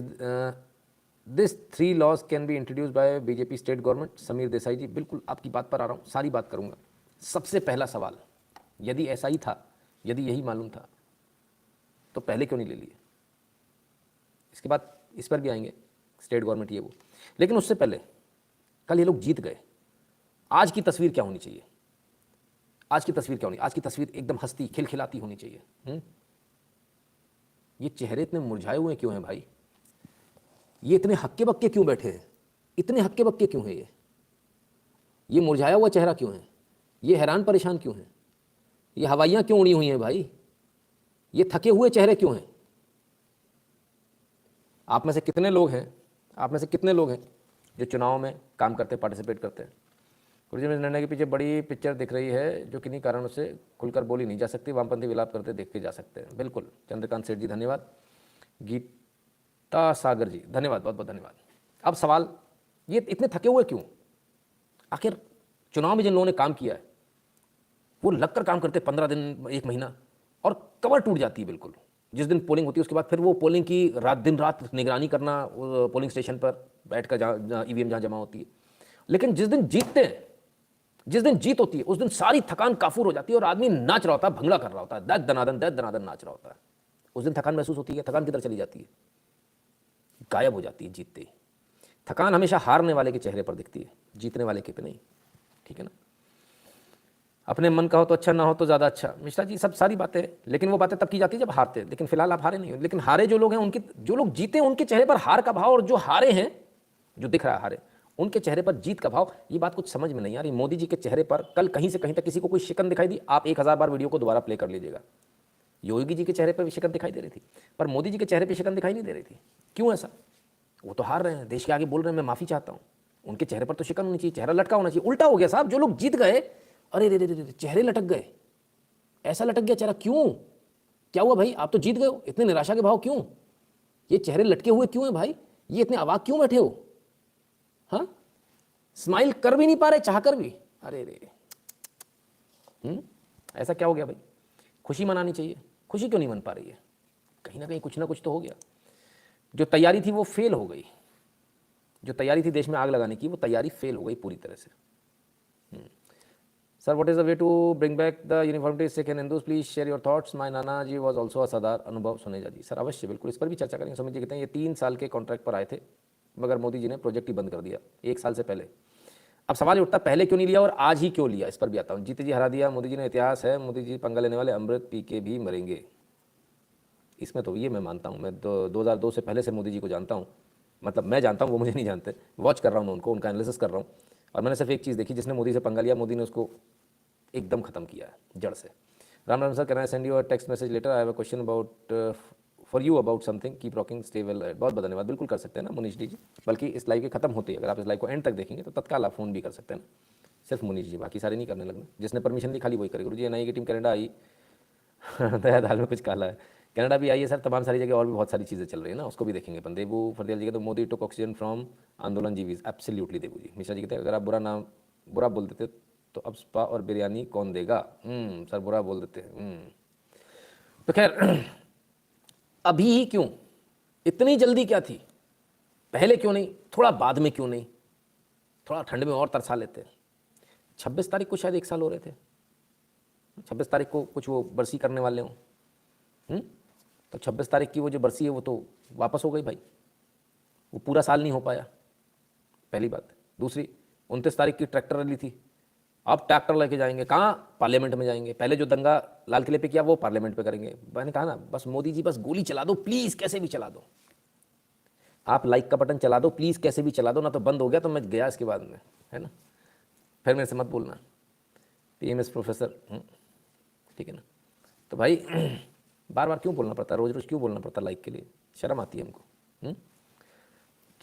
this 3 laws can be introduce by BJP state government. Sameer Desai ji, बिल्कुल आपकी बात पर आ रहा हूँ, सारी बात करूँगा। सबसे पहला सवाल, यदि ऐसा ही था, यदि यही मालूम था तो पहले क्यों नहीं ले लिए। इसके बाद इस पर भी आएंगे, स्टेट गवर्नमेंट ये वो, लेकिन उससे पहले कल ये लोग जीत गए। आज की तस्वीर क्या होनी चाहिए, आज की तस्वीर क्या होनी, आज की तस्वीर एकदम हंसती खिलखिलाती होनी चाहिए। ये चेहरे इतने मुरझाए हुए क्यों हैं भाई, ये इतने हक्के बक्के क्यों बैठे हैं, इतने हक्के बक्के क्यों हैं, ये मुरझाया हुआ चेहरा क्यों है, ये हैरान परेशान क्यों है, ये हवाइयाँ क्यों उड़ी हुई हैं भाई, ये थके हुए चेहरे क्यों हैं। आप में से कितने लोग हैं, आप में से कितने लोग हैं जो चुनाव में काम करते, पार्टिसिपेट करते हैं। गुरुजी में निर्णय के पीछे बड़ी पिक्चर दिख रही है जो किन्हीं कारणों से खुलकर बोली नहीं जा सकती, वामपंथी विलाप करते देख के जा सकते हैं। बिल्कुल, चंद्रकांत सेठ जी धन्यवाद। गीता सागर जी धन्यवाद, बहुत बहुत धन्यवाद। अब सवाल, ये इतने थके हुए क्यों, आखिर चुनाव में जिन लोगों ने काम किया है वो लगकर काम करते 15 दिन, 1 महीना, और कमर टूट जाती है बिल्कुल। जिस दिन पोलिंग होती है उसके बाद फिर वो पोलिंग की दिन रात निगरानी करना, पोलिंग स्टेशन पर बैठकर जहाँ EVM जहाँ जमा होती है। लेकिन जिस दिन जीतते हैं, जिस दिन जीत होती है उस दिन सारी थकान काफूर हो जाती है और आदमी नाच रहा होता है, भंगड़ा कर रहा होता है, दैत दनादन नाच रहा होता है। उस दिन थकान महसूस होती है, थकान किधर चली जाती है, गायब हो जाती है जीतते ही। थकान हमेशा हारने वाले के चेहरे पर दिखती है, जीतने वाले के पे नहीं, ठीक है ना। अपने मन का हो तो अच्छा, ना हो तो ज़्यादा अच्छा। मिश्रा जी, सब सारी बातें, लेकिन वो बातें तब की जाती है जब हारते हैं, लेकिन फिलहाल आप हारे नहीं हो। लेकिन हारे जो लोग हैं उनके, जो लोग जीते उनके चेहरे पर हार का भाव, और जो हारे हैं, जो दिख रहा है हारे, उनके चेहरे पर जीत का भाव, ये बात कुछ समझ में नहीं आ रही। मोदी जी के चेहरे पर कल कहीं से कहीं तक किसी को कोई शिकन दिखाई दी, आप 1000 बार वीडियो को दोबारा प्ले कर लीजिएगा। योगी जी के चेहरे पर भी शिकन दिखाई दे रही थी, पर मोदी जी के चेहरे पर शिकन दिखाई नहीं दे रही थी। क्यों ऐसा, वो तो हार रहे हैं, देश के आगे बोल रहे हैं मैं माफ़ी चाहता हूँ, उनके चेहरे पर तो शिकन होनी चाहिए, चेहरा लटका होना चाहिए। उल्टा हो गया साहब, जो लोग जीत गए, अरे रे रे रे, चेहरे लटक गए, ऐसा लटक गया चेहरा, क्यों? क्या हुआ भाई? आप तो जीत गए हो, इतने निराशा के भाव क्यों? ये चेहरे लटके हुए क्यों है भाई? ये इतने अवाक क्यों बैठे हो? हाँ, स्माइल कर भी नहीं पा रहे चाहकर भी, अरे रे। ऐसा क्या हो गया भाई? खुशी मनानी चाहिए, खुशी क्यों नहीं मन पा रही है? कहीं ना कहीं कुछ ना कुछ तो हो गया। जो तैयारी थी वो फेल हो गई, जो तैयारी थी देश में आग लगाने की, वो तैयारी फेल हो गई पूरी तरह से। Sir, what is the way to bring back the uniformity Sikh and Hindus? Please share your thoughts. My nana ji was also a सरदार। अनुभव सुनेजा जी। सर अवश्य, बिल्कुल, इस पर भी चर्चा करेंगे। सुमित जी कहते हैं ये 3 साल के कॉन्ट्रैक्ट पर आए थे, मगर मोदी जी ने प्रोजेक्ट ही बंद कर दिया 1 साल से पहले। अब सवाल उठता पहले क्यों नहीं लिया और आज ही क्यों लिया, इस पर भी आता हूँ। जीते जी हरा दिया, मोदी जी ने इतिहास है, मोदी जी पंगा लेने वाले अमृत पी के भी मरेंगे। इसमें तो ये मैं मानता हूँ, मैं 2002 से पहले से मोदी जी को जानता हूँ, मतलब मैं जानता हूँ, वो मुझे नहीं जानते, वॉच कर रहा हूँ मैं उनको, उनका एनालिसिस कर रहा हूँ। और मैंने सिर्फ एक चीज़ देखी, जिसने मोदी से पंगा लिया, मोदी ने उसको एकदम खत्म किया है जड़ से। Ram Ram sir, can I send you a text message letter? I have a question about for you about something, keep rocking, stay well. बहुत बहुत धन्यवाद। बिल्कुल कर सकते हैं ना मुनीश जी, बल्कि इस लाइव के खत्म होते ही अगर आप इस लाइव को एंड तक देखेंगे तो तत्काल आप फ़ोन भी कर सकते हैं ना, सिर्फ मुनीश जी, बाकी सारे नहीं करने लगना। जिसने परमिशन ली खाली वही करे। गुरु जी, एनआईए की टीम कनाडा आई दया दाल में कुछ काला है, कनाडा भी आई है सर, तमाम सारी जगह और भी बहुत सारी चीज़ें चल रही है ना, उसको भी देखेंगे अपन। देबू फरदियाल जी कहते तो मोदी टुक ऑक्सीजन फ्रॉम आंदोलन जीवीज, एब्सोल्युटली देबू जी। मिश्रा जी कहते हैं अगर आप बुरा बोल देते तो अब स्पा और बिरयानी कौन देगा? सर बुरा बोल देते हैं। तो खैर, अभी ही क्यों, इतनी जल्दी क्या थी? पहले क्यों नहीं, थोड़ा बाद में क्यों नहीं? थोड़ा ठंड में और तरसा लेते। 26 तारीख को शायद 1 साल हो रहे थे, 26 तारीख को कुछ वो बरसी करने वाले हों, तो 26 तारीख की वो जो बरसी है वो तो वापस हो गई भाई, वो पूरा साल नहीं हो पाया, पहली बात। दूसरी, 29 तारीख की ट्रैक्टर रैली थी, अब ट्रैक्टर लेके जाएंगे कहाँ? पार्लियामेंट में जाएंगे। पहले जो दंगा लाल किले पे किया वो पार्लियामेंट पे करेंगे। मैंने कहा ना, बस मोदी जी बस गोली चला दो प्लीज़, कैसे भी चला दो, आप लाइक का बटन चला दो प्लीज़, कैसे भी चला दो ना, तो बंद हो गया तो मैं गया इसके बाद में, है ना, फिर मेरे से मत बोलना PMS प्रोफेसर, ठीक है ना। तो भाई बार बार क्यों बोलना पड़ता, रोज़ रोज़ क्यों बोलना पड़ता लाइक के लिए? शर्म आती है हमको।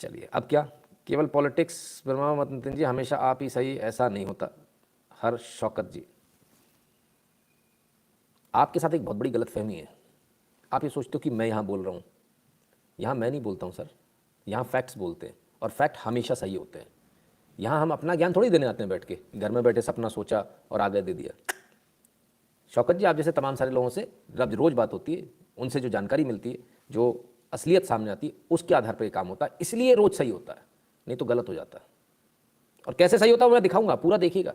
चलिए, अब क्या केवल पॉलिटिक्स? ब्रह्मा मत नितिन जी, हमेशा आप ही सही, ऐसा नहीं होता। हर शौकत जी, आपके साथ एक बहुत बड़ी गलतफहमी है। आप ये सोचते हो कि मैं यहाँ बोल रहा हूँ, यहाँ मैं नहीं बोलता हूँ सर, यहाँ फैक्ट्स बोलते हैं और फैक्ट हमेशा सही होते हैं। यहाँ हम अपना ज्ञान थोड़ी देने आते हैं बैठ के, घर में बैठे सपना सोचा और आगे दे दिया। शौकत जी, आप जैसे तमाम सारे लोगों से जब रोज़ बात होती है, उनसे जो जानकारी मिलती है, जो असलियत सामने आती है, उसके आधार पर ये काम होता है, इसलिए रोज़ सही होता है, नहीं तो गलत हो जाता है। और कैसे सही होता है वो मैं दिखाऊंगा, पूरा देखिएगा।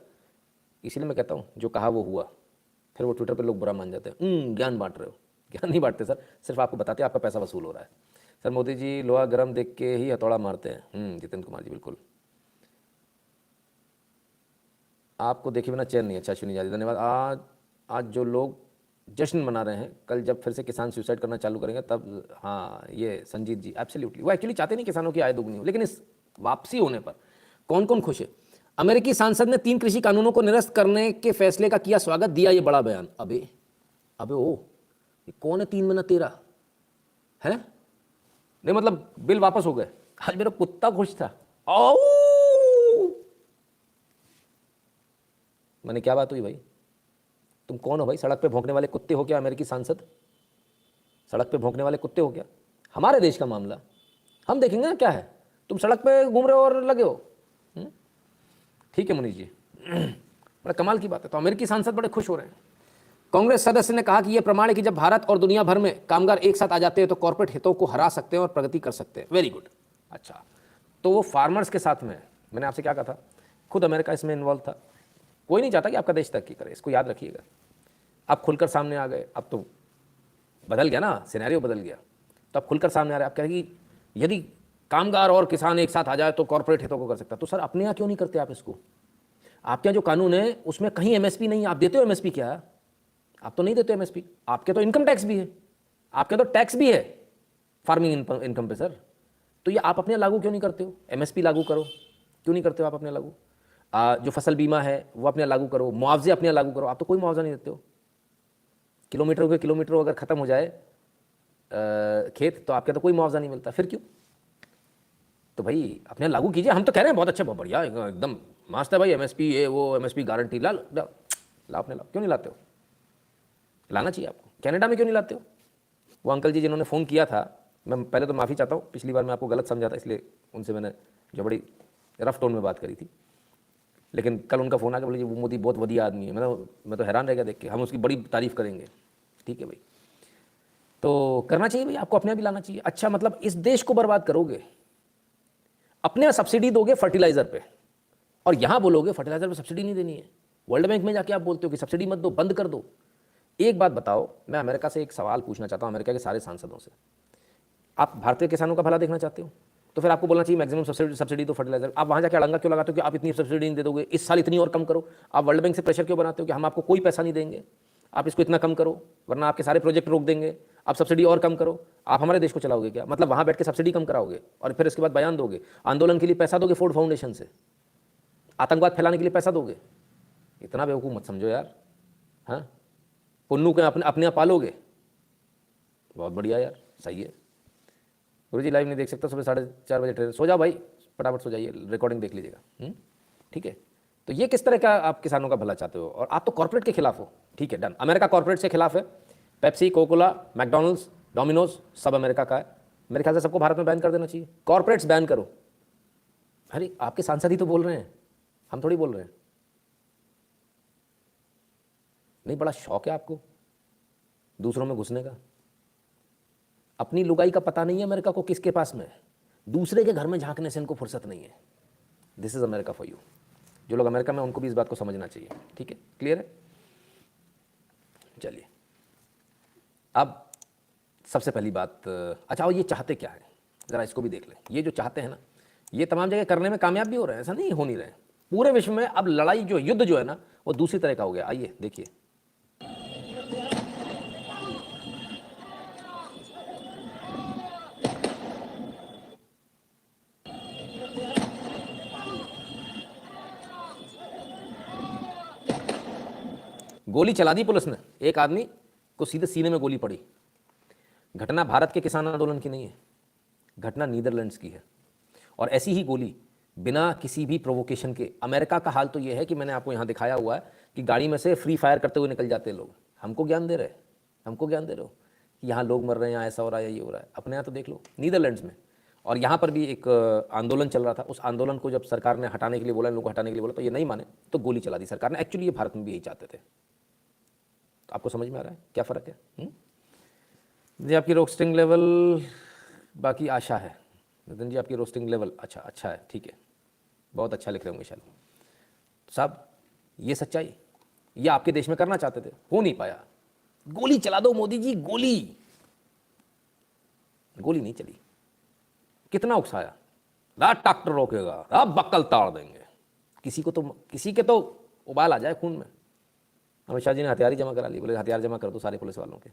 इसीलिए मैं कहता हूँ जो कहा वो हुआ। फिर वो ट्विटर पे लोग बुरा मान जाते हैं, ज्ञान बांट रहे हो। ज्ञान नहीं बांटते सर, सिर्फ आपको बताते हैं आपका पैसा वसूल हो रहा है। सर मोदी जी लोहा गर्म देख के ही हथौड़ा मारते हैं। जितेंद्र कुमार जी, बिल्कुल, आपको देखे बिना चैन नहीं। अच्छा, अश्विनी जी धन्यवाद। आज जो लोग जश्न मना रहे हैं, कल जब फिर से किसान सुसाइड करना चालू करेंगे तब। हाँ, ये संजीत जी, एब्सोल्युटली, वो एक्चुअली चाहते नहीं किसानों की आय दोगुनी हो, लेकिन इस वापसी होने पर कौन कौन खुश है? अमेरिकी सांसद ने 3 कृषि कानूनों को निरस्त करने के फैसले का किया स्वागत, दिया ये बड़ा बयान। अबे ओ, ये कौन है 3 महीना 13 है? नहीं मतलब बिल वापस हो गए। आज मेरा कुत्ता खुश था। ओ, मैंने क्या बात हुई भाई? तुम कौन हो भाई? सड़क पे भौंकने वाले कुत्ते हो क्या? अमेरिकी सांसद सड़क पे भौंकने वाले कुत्ते हो क्या? हमारे देश का मामला हम देखेंगे ना क्या है। तुम सड़क पे घूम रहे हो और लगे हो। ठीक है मनीष जी, बड़ा कमाल की बात है। तो अमेरिकी सांसद बड़े खुश हो रहे हैं। कांग्रेस सदस्य ने कहा कि यह प्रमाण है कि जब भारत और दुनिया भर में कामगार एक साथ आ जाते हैं तो कॉर्पोरेट हितों को हरा सकते हैं और प्रगति कर सकते हैं। Very good. अच्छा, तो वो फार्मर्स के साथ में, मैंने आपसे क्या कहा था, खुद अमेरिका इसमें इन्वॉल्व था। कोई नहीं चाहता कि आपका देश तरक्की करे, इसको याद रखिएगा। आप खुलकर सामने आ गए, अब तो बदल गया ना, सिनेरियो बदल गया। तो आप खुलकर सामने आ रहे हैं, आप कह रहे हैं कि यदि कामगार और किसान एक साथ आ जाए तो कॉर्पोरेट हितों को कर सकता है। तो सर अपने यहाँ क्यों नहीं करते आप इसको? आपके यहाँ जो कानून है उसमें कहीं MSP नहीं है। आप देते हो MSP क्या? आप तो नहीं देते MSP। आपके तो इनकम टैक्स भी है, आपके तो टैक्स भी है फार्मिंग इनकम पे सर। तो ये आप अपने लागू क्यों नहीं करते हो? MSP लागू करो, क्यों नहीं करते हो आप अपने लागू? जो फसल बीमा है वो अपने लागू करो, मुआवजे अपने लागू करो। आप तो कोई मुआवजा नहीं देते हो। किलोमीटर के किलोमीटर अगर ख़त्म हो जाए खेत तो आपके तो कोई मुआवजा नहीं मिलता। फिर क्यों? तो भाई अपने यहाँ लागू कीजिए। हम तो कह रहे हैं बहुत अच्छा, बहुत बढ़िया, एकदम मस्त है भाई, एमएसपी ये वो, एमएसपी गारंटी ला ला अपने लाओ। क्यों नहीं लाते हो? लाना चाहिए आपको। कनाडा में क्यों नहीं लाते हो? वो अंकल जी जिन्होंने फ़ोन किया था, मैं पहले तो माफ़ी चाहता हूँ, पिछली बार मैं आपको गलत समझा था, इसलिए उनसे मैंने जो बड़ी रफ टोन में बात करी थी, लेकिन कल उनका फ़ोन आ गया, बोले जी वो मोदी बहुत बढ़िया आदमी है। मैं तो हैरान रह गया देख के। हम उसकी बड़ी तारीफ़ करेंगे। ठीक है भाई, तो करना चाहिए भाई, आपको अपने यहाँ भी लाना चाहिए। अच्छा, मतलब इस देश को बर्बाद करोगे, अपने यहाँ सब्सिडी दोगे फर्टिलाइज़र पे, और यहाँ बोलोगे फर्टिलाइज़र पे सब्सिडी नहीं देनी है। वर्ल्ड बैंक में जाके आप बोलते हो कि सब्सिडी मत दो, बंद कर दो। एक बात बताओ, मैं अमेरिका से एक सवाल पूछना चाहता हूँ, अमेरिका के सारे सांसदों से, आप भारतीय किसानों का भला देखना चाहते हो तो फिर आपको बोलना चाहिए मैक्सिमम सब्सिडी तो फर्टिलाइजर। आप वहाँ जाके अड़ंगा क्यों लगाते हो कि आप इतनी सब्सिडी नहीं दे दोगे, इस साल इतनी और कम करो? आप वर्ल्ड बैंक से प्रेशर क्यों बनाते हो कि हम आपको कोई पैसा नहीं देंगे, आप इसको इतना कम करो वरना आपके सारे प्रोजेक्ट रोक देंगे, आप सब्सिडी और कम करो? आप हमारे देश को चलाओगे क्या? मतलब वहाँ बैठ के सब्सिडी कम कराओगे और फिर इसके बाद बयान दोगे, आंदोलन के लिए पैसा दोगे फोर्ड फाउंडेशन से, आतंकवाद फैलाने के लिए पैसा दोगे? इतना बेवकूफ़ मत समझो यार। हाँ, पुन्नू के अपने आप पालोगे, बहुत बढ़िया यार, सही है। गुरुजी लाइव नहीं देख सकता, सुबह 4:30 बजे ट्रेन। सो जाओ भाई, फटाफट सो जाइए, रिकॉर्डिंग देख लीजिएगा। ठीक है, तो ये किस तरह का आप किसानों का भला चाहते हो? और आप तो कॉर्पोरेट के खिलाफ हो। ठीक है, डन। अमेरिका कॉर्पोरेट से खिलाफ है। पेप्सी, कोकोला, मैकडोनल्ड्स, डोमिनोज सब अमेरिका का है। मेरे ख्याल से सबको भारत में बैन कर देना चाहिए, कॉर्पोरेट्स बैन करो। अरे आपके सांसद ही तो बोल रहे हैं, हम थोड़ी बोल रहे हैं। नहीं, बड़ा शौक है आपको दूसरों में घुसने का। अपनी लुगाई का पता नहीं है अमेरिका को किसके पास में, दूसरे के घर में झांकने से इनको फुर्सत नहीं है। This is America for you. जो लोग अमेरिका में, उनको भी इस बात को समझना चाहिए। ठीक है, क्लियर है? चलिए, अब सबसे पहली बात, अच्छा, और ये चाहते क्या है, जरा इसको भी देख लें। ये जो चाहते हैं ना, ये तमाम जगह करने में कामयाब भी हो रहे हैं, ऐसा नहीं हो नहीं रहे। पूरे विश्व में अब लड़ाई जो, युद्ध जो है ना, वो दूसरी तरह का हो गया। आइए देखिए। गोली चला दी पुलिस ने, एक आदमी को सीधे सीने में गोली पड़ी। घटना भारत के किसान आंदोलन की नहीं है, घटना नीदरलैंड्स की है। और ऐसी ही गोली बिना किसी भी प्रोवोकेशन के, अमेरिका का हाल तो ये है कि मैंने आपको यहाँ दिखाया हुआ है कि गाड़ी में से फ्री फायर करते हुए निकल जाते हैं लोग। हमको ज्ञान दे रहे हैं, हमको ज्ञान दे रहे हो कि यहाँ लोग मर रहे हैं, यहाँ ऐसा हो रहा है, ये हो रहा है। अपने यहाँ तो देख लो नीदरलैंड्स में। और यहाँ पर भी एक आंदोलन चल रहा था, उस आंदोलन को जब सरकार ने हटाने के लिए बोला, इन लोगों को हटाने के लिए बोला, तो ये नहीं माने, तो गोली चला दी सरकार ने। एक्चुअली ये भारत में भी यही चाहते थे। तो आपको समझ में आ रहा है क्या फ़र्क है? जी, आपकी रोस्टिंग लेवल, बाकी आशा है। नितिन जी, आपकी रोस्टिंग लेवल अच्छा है, ठीक है, बहुत अच्छा लिख रहे होंगे शायद साहब। ये सच्चाई, ये आपके देश में करना चाहते थे, हो नहीं पाया। गोली चला दो मोदी जी, गोली नहीं चली। कितना उकसाया, रात ट्रैक्टर रोकेगा, अब बक्कल ताड़ देंगे। किसी के तो उबाल आ जाए खून में। अमित शाह जी ने हथियार ही जमा करा ली, बोले हथियार जमा कर दो सारे पुलिस वालों के।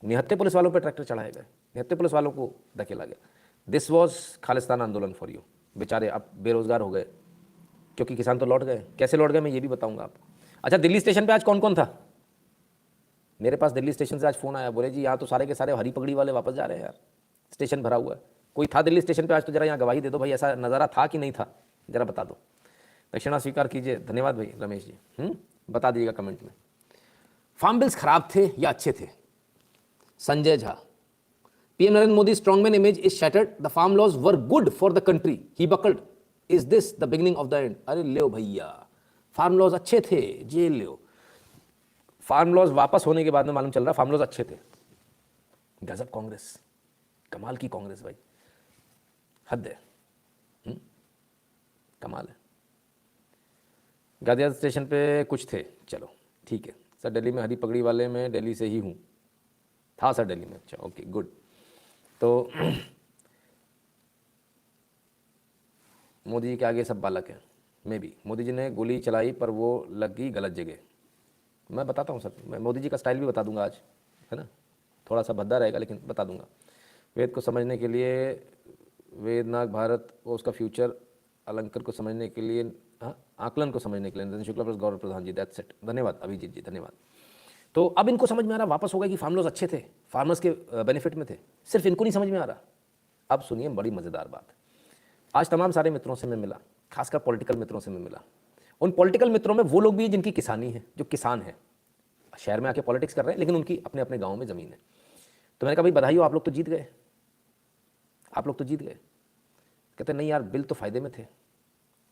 निहत्ते पुलिस वालों पे ट्रैक्टर चढ़ाए गए, निहत्ते पुलिस वालों को धकेला गया। दिस वॉज खालिस्तान आंदोलन फॉर यू। बेचारे अब बेरोजगार हो गए, क्योंकि किसान तो लौट गए। कैसे लौट गए मैं ये भी बताऊंगा आपको। अच्छा, दिल्ली स्टेशन पे आज कौन कौन था? मेरे पास दिल्ली स्टेशन से आज फ़ोन आया, बोले जी यहाँ तो सारे के सारे हरी पगड़ी वाले वापस जा रहे हैं यार, स्टेशन भरा हुआ है। कोई था दिल्ली स्टेशन पे आज? तो जरा यहाँ गवाही दे दो भाई, ऐसा नज़ारा था कि नहीं था, जरा बता दो। दक्षिणा स्वीकार कीजिए, धन्यवाद भाई रमेश जी। बता दीजिएगा कमेंट में। फार्म बिल्स खराब थे या अच्छे थे? Sanjay Jha, PM Narendra Modi strongman image is shattered, the farm laws were good for the country, he buckled, is this the beginning of the end? अरे ले भैया, फार्म लॉज अच्छे थे, जेल लो। फार्म लॉज वापस होने के बाद में मालूम चल रहा फार्म लॉज अच्छे थे। गजब कांग्रेस, कमाल की कांग्रेस भाई, हद है। कमाल है। गाजियाबाद स्टेशन पे कुछ थे, चलो ठीक है सर। दिल्ली में हरी पगड़ी वाले में दिल्ली से ही हूँ, था सर दिल्ली में। अच्छा, ओके, गुड। तो मोदी जी के आगे सब बालक हैं। मे भी मोदी जी ने गोली चलाई पर वो लगी गलत जगह। मैं बताता हूँ सर, मैं मोदी जी का स्टाइल भी बता दूंगा आज, है ना, थोड़ा सा भद्दा रहेगा लेकिन बता दूंगा। वेद को समझने के लिए, वेदनाग भारत और उसका फ्यूचर, अलंकर को समझने के लिए, हाँ, आकलन को समझने के लिए Nitin Shukla plus Gaurav Pradhan ji, that's it. धन्यवाद अभिजीत जी, धन्यवाद। तो अब इनको समझ में आ रहा, वापस हो गया कि फार्म लॉज अच्छे थे, फार्मर्स के बेनिफिट में थे। सिर्फ इनको नहीं समझ में आ रहा। अब सुनिए बड़ी मज़ेदार बात। आज तमाम सारे मित्रों से मैं मिला, खासकर पॉलिटिकल मित्रों से मैं मिला। उन पॉलिटिकल मित्रों में वो लोग भी हैं जिनकी किसानी है, जो किसान हैं, शहर में आके पॉलिटिक्स कर रहे हैं, लेकिन उनकी अपने अपने गाँव में ज़मीन है। तो मैंने कहा भाई बधाई हो, आप लोग तो जीत गए, आप लोग तो जीत गए। कहते नहीं यार, बिल तो फ़ायदे में थे।